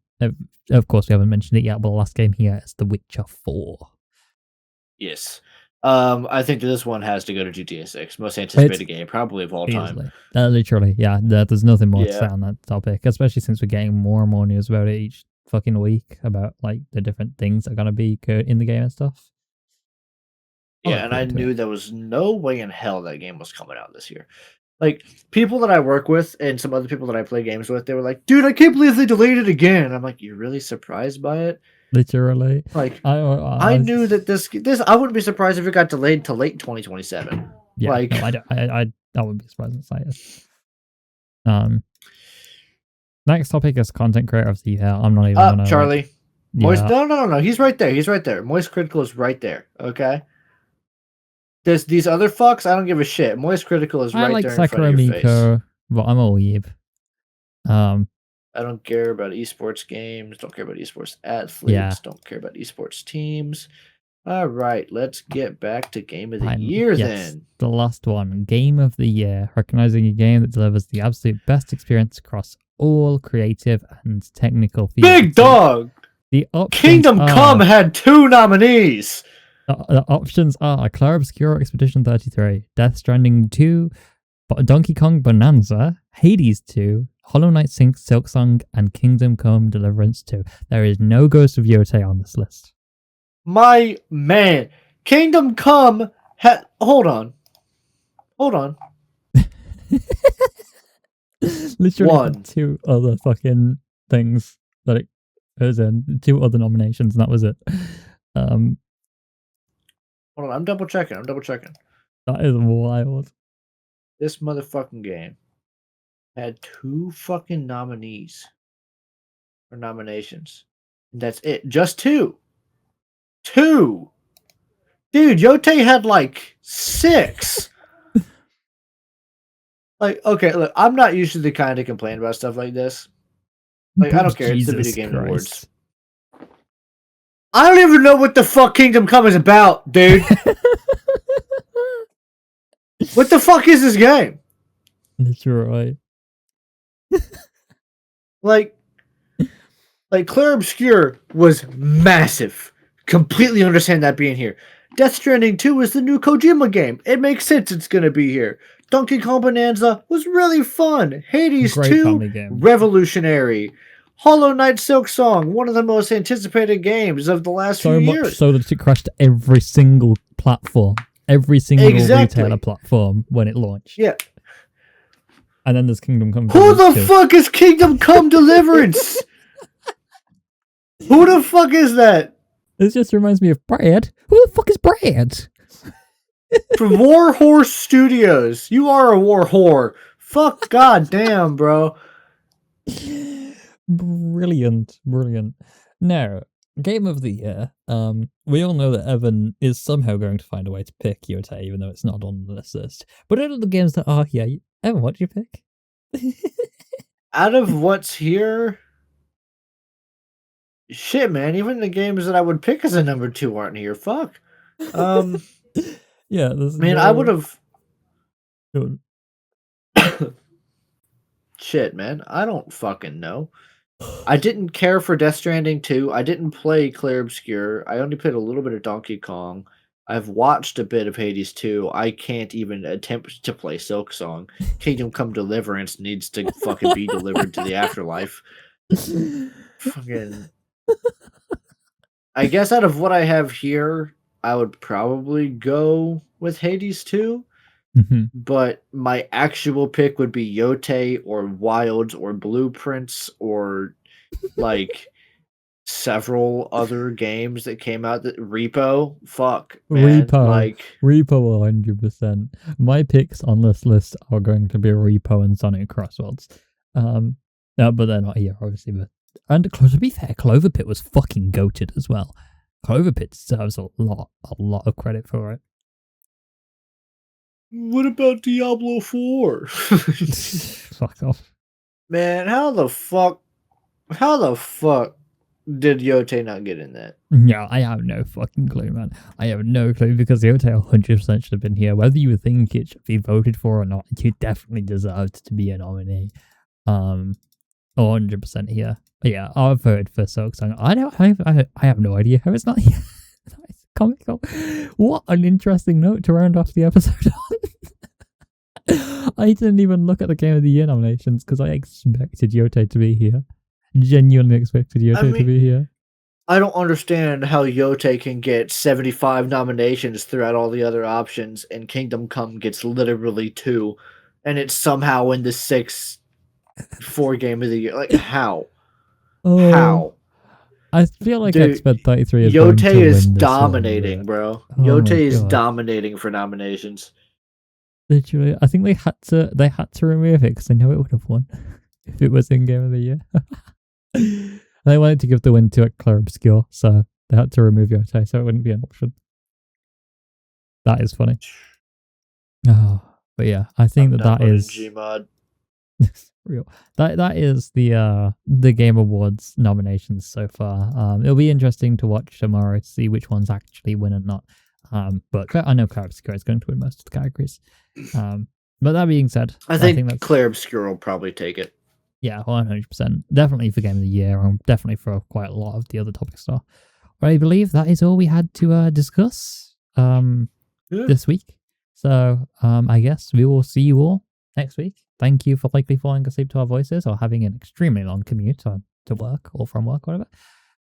of course, we haven't mentioned it yet, but the last game here is The Witcher 4. Yes. I think this one has to go to GTA 6. Most anticipated game, probably of all time. Easily. Literally, yeah. There's nothing more to say Yeah. on that topic, especially since we're getting more and more news about it each fucking week about like the different things that are gonna be in the game and stuff. Yeah, and I knew there was no way in hell that game was coming out this year. Like, people that I work with and some other people that I play games with, they were like, "Dude, I can't believe they delayed it again." And I'm like, "You're really surprised by it?" Literally. Like, I knew that this I wouldn't be surprised if it got delayed to late 2027. Yeah, like, no, I wouldn't be surprised in the slightest. Next topic is content creator of the year. I'm not even gonna, Charlie. Moist, yeah. no. He's right there. He's right there. Moist Critical is right there. Okay. There's these other fucks. I don't give a shit. Moist Critical is right there in front of your face. But I'm a weeb. I don't care about esports games. Don't care about esports athletes. Yeah. Don't care about esports teams. All right, let's get back to Game of the Year then. The last one, Game of the Year, recognizing a game that delivers the absolute best experience across all creative and technical fields. Big dog! The Kingdom Come had 2 nominees! The options are Clair Obscur Expedition 33, Death Stranding 2, Donkey Kong Bonanza, Hades 2, Hollow Knight Silksong, and Kingdom Come Deliverance 2. There is no Ghost of Yotei on this list. My man, Kingdom Come had... Hold on. Literally 2 other fucking things that it was in. 2 other nominations, and that was it. Hold on, I'm double checking. That is wild. This motherfucking game had 2 fucking nominees. Or nominations. And that's it. Just 2. 2! Dude, Yotei had like 6! Like, okay, look, I'm not usually the kind to complain about stuff like this. Like, I don't care. It's the Video Game Awards. I don't even know what the fuck Kingdom Come is about, dude. What the fuck is this game? That's right. Like Clair Obscur was massive. Completely understand that being here. Death Stranding 2 is the new Kojima game. It makes sense it's gonna be here. Donkey Kong Bonanza was really fun. Hades 2, revolutionary. Hollow Knight Silksong, one of the most anticipated games of the last few years. So much so that it crashed every single platform. Every single retailer platform when it launched. Yeah. And then there's Kingdom Come. Who the fuck is Kingdom Come Deliverance? Who the fuck is that? This just reminds me of Brad. Who the fuck is Brad? From War Horse Studios. You are a war whore. Fuck goddamn, bro. Brilliant. Now, Game of the Year. We all know that Evan is somehow going to find a way to pick Yotei, even though it's not on this list. But out of the games that are here, Evan, what do you pick? Out of what's here, shit, man. Even the games that I would pick as a number 2 aren't here. Fuck. Yeah, man, I would have. Shit, man. I don't fucking know. I didn't care for Death Stranding 2. I didn't play Clair Obscur. I only played a little bit of Donkey Kong. I've watched a bit of Hades 2. I can't even attempt to play Silksong. Kingdom Come Deliverance needs to fucking be delivered to the afterlife. Fucking. I guess out of what I have here, I would probably go with Hades 2. Mm-hmm. But my actual pick would be Yotei or Wilds or Blueprints or like several other games that came out. That Repo, fuck, man. Repo 100%. My picks on this list are going to be Repo and Sonic Crossworlds. But they're not here, obviously. But And to be fair, Clover Pit was fucking goated as well. Clover Pit deserves a lot of credit for it. What about Diablo 4? Fuck off. Man, how the fuck did Yote not get in that? Yeah, I have no fucking clue, man. I have no clue because Yote 100% should have been here. Whether you think it should be voted for or not, you definitely deserved to be a nominee. 100% here. But yeah, I've voted for Silk Song. I have no idea how it's not here. That is comical. What an interesting note to round off the episode on. I didn't even look at the Game of the Year nominations because I expected Yote to be here. Genuinely expected Yote to be here. I don't understand how Yote can get 75 nominations throughout all the other options, and Kingdom Come gets literally 2, and it's somehow in the 6 for Game of the Year. Like, how? Oh, How? I feel like Dude, Expert 33 is Yote going to is win this dominating, one, bro. Oh Yote my is God. dominating for nominations. Literally, I think they had to remove it because they know it would have won if it was in Game of the Year. They wanted to give the win to a Claire Obscure, so they had to remove Yote so it wouldn't be an option. That is funny. Oh, but yeah, I think that is Gmod. real. That is the Game Awards nominations so far. It'll be interesting to watch tomorrow to see which ones actually win and not. But I know Claire Obscure is going to win most of the categories. But that being said, I think that's Claire Obscure will probably take it. Yeah, 100%. Definitely for Game of the Year, and definitely for quite a lot of the other topics. But I believe that is all we had to discuss this week. So I guess we will see you all next week. Thank you for likely falling asleep to our voices or having an extremely long commute to work or from work, whatever.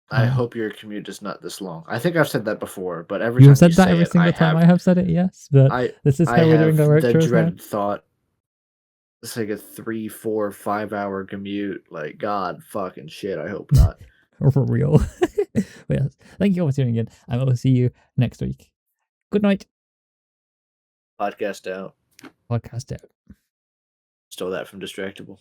I hope your commute is not this long. I think I've said that before, but you have said that every single time I have said it, yes. But this is how we're doing our the outros now. dread thought. It's like a 3, 4, 5 hour commute. Like, God fucking shit, I hope not. For real. But yes, thank you all for tuning in, and we'll see you next week. Good night. Podcast out. Podcast out. Stole that from Distractable.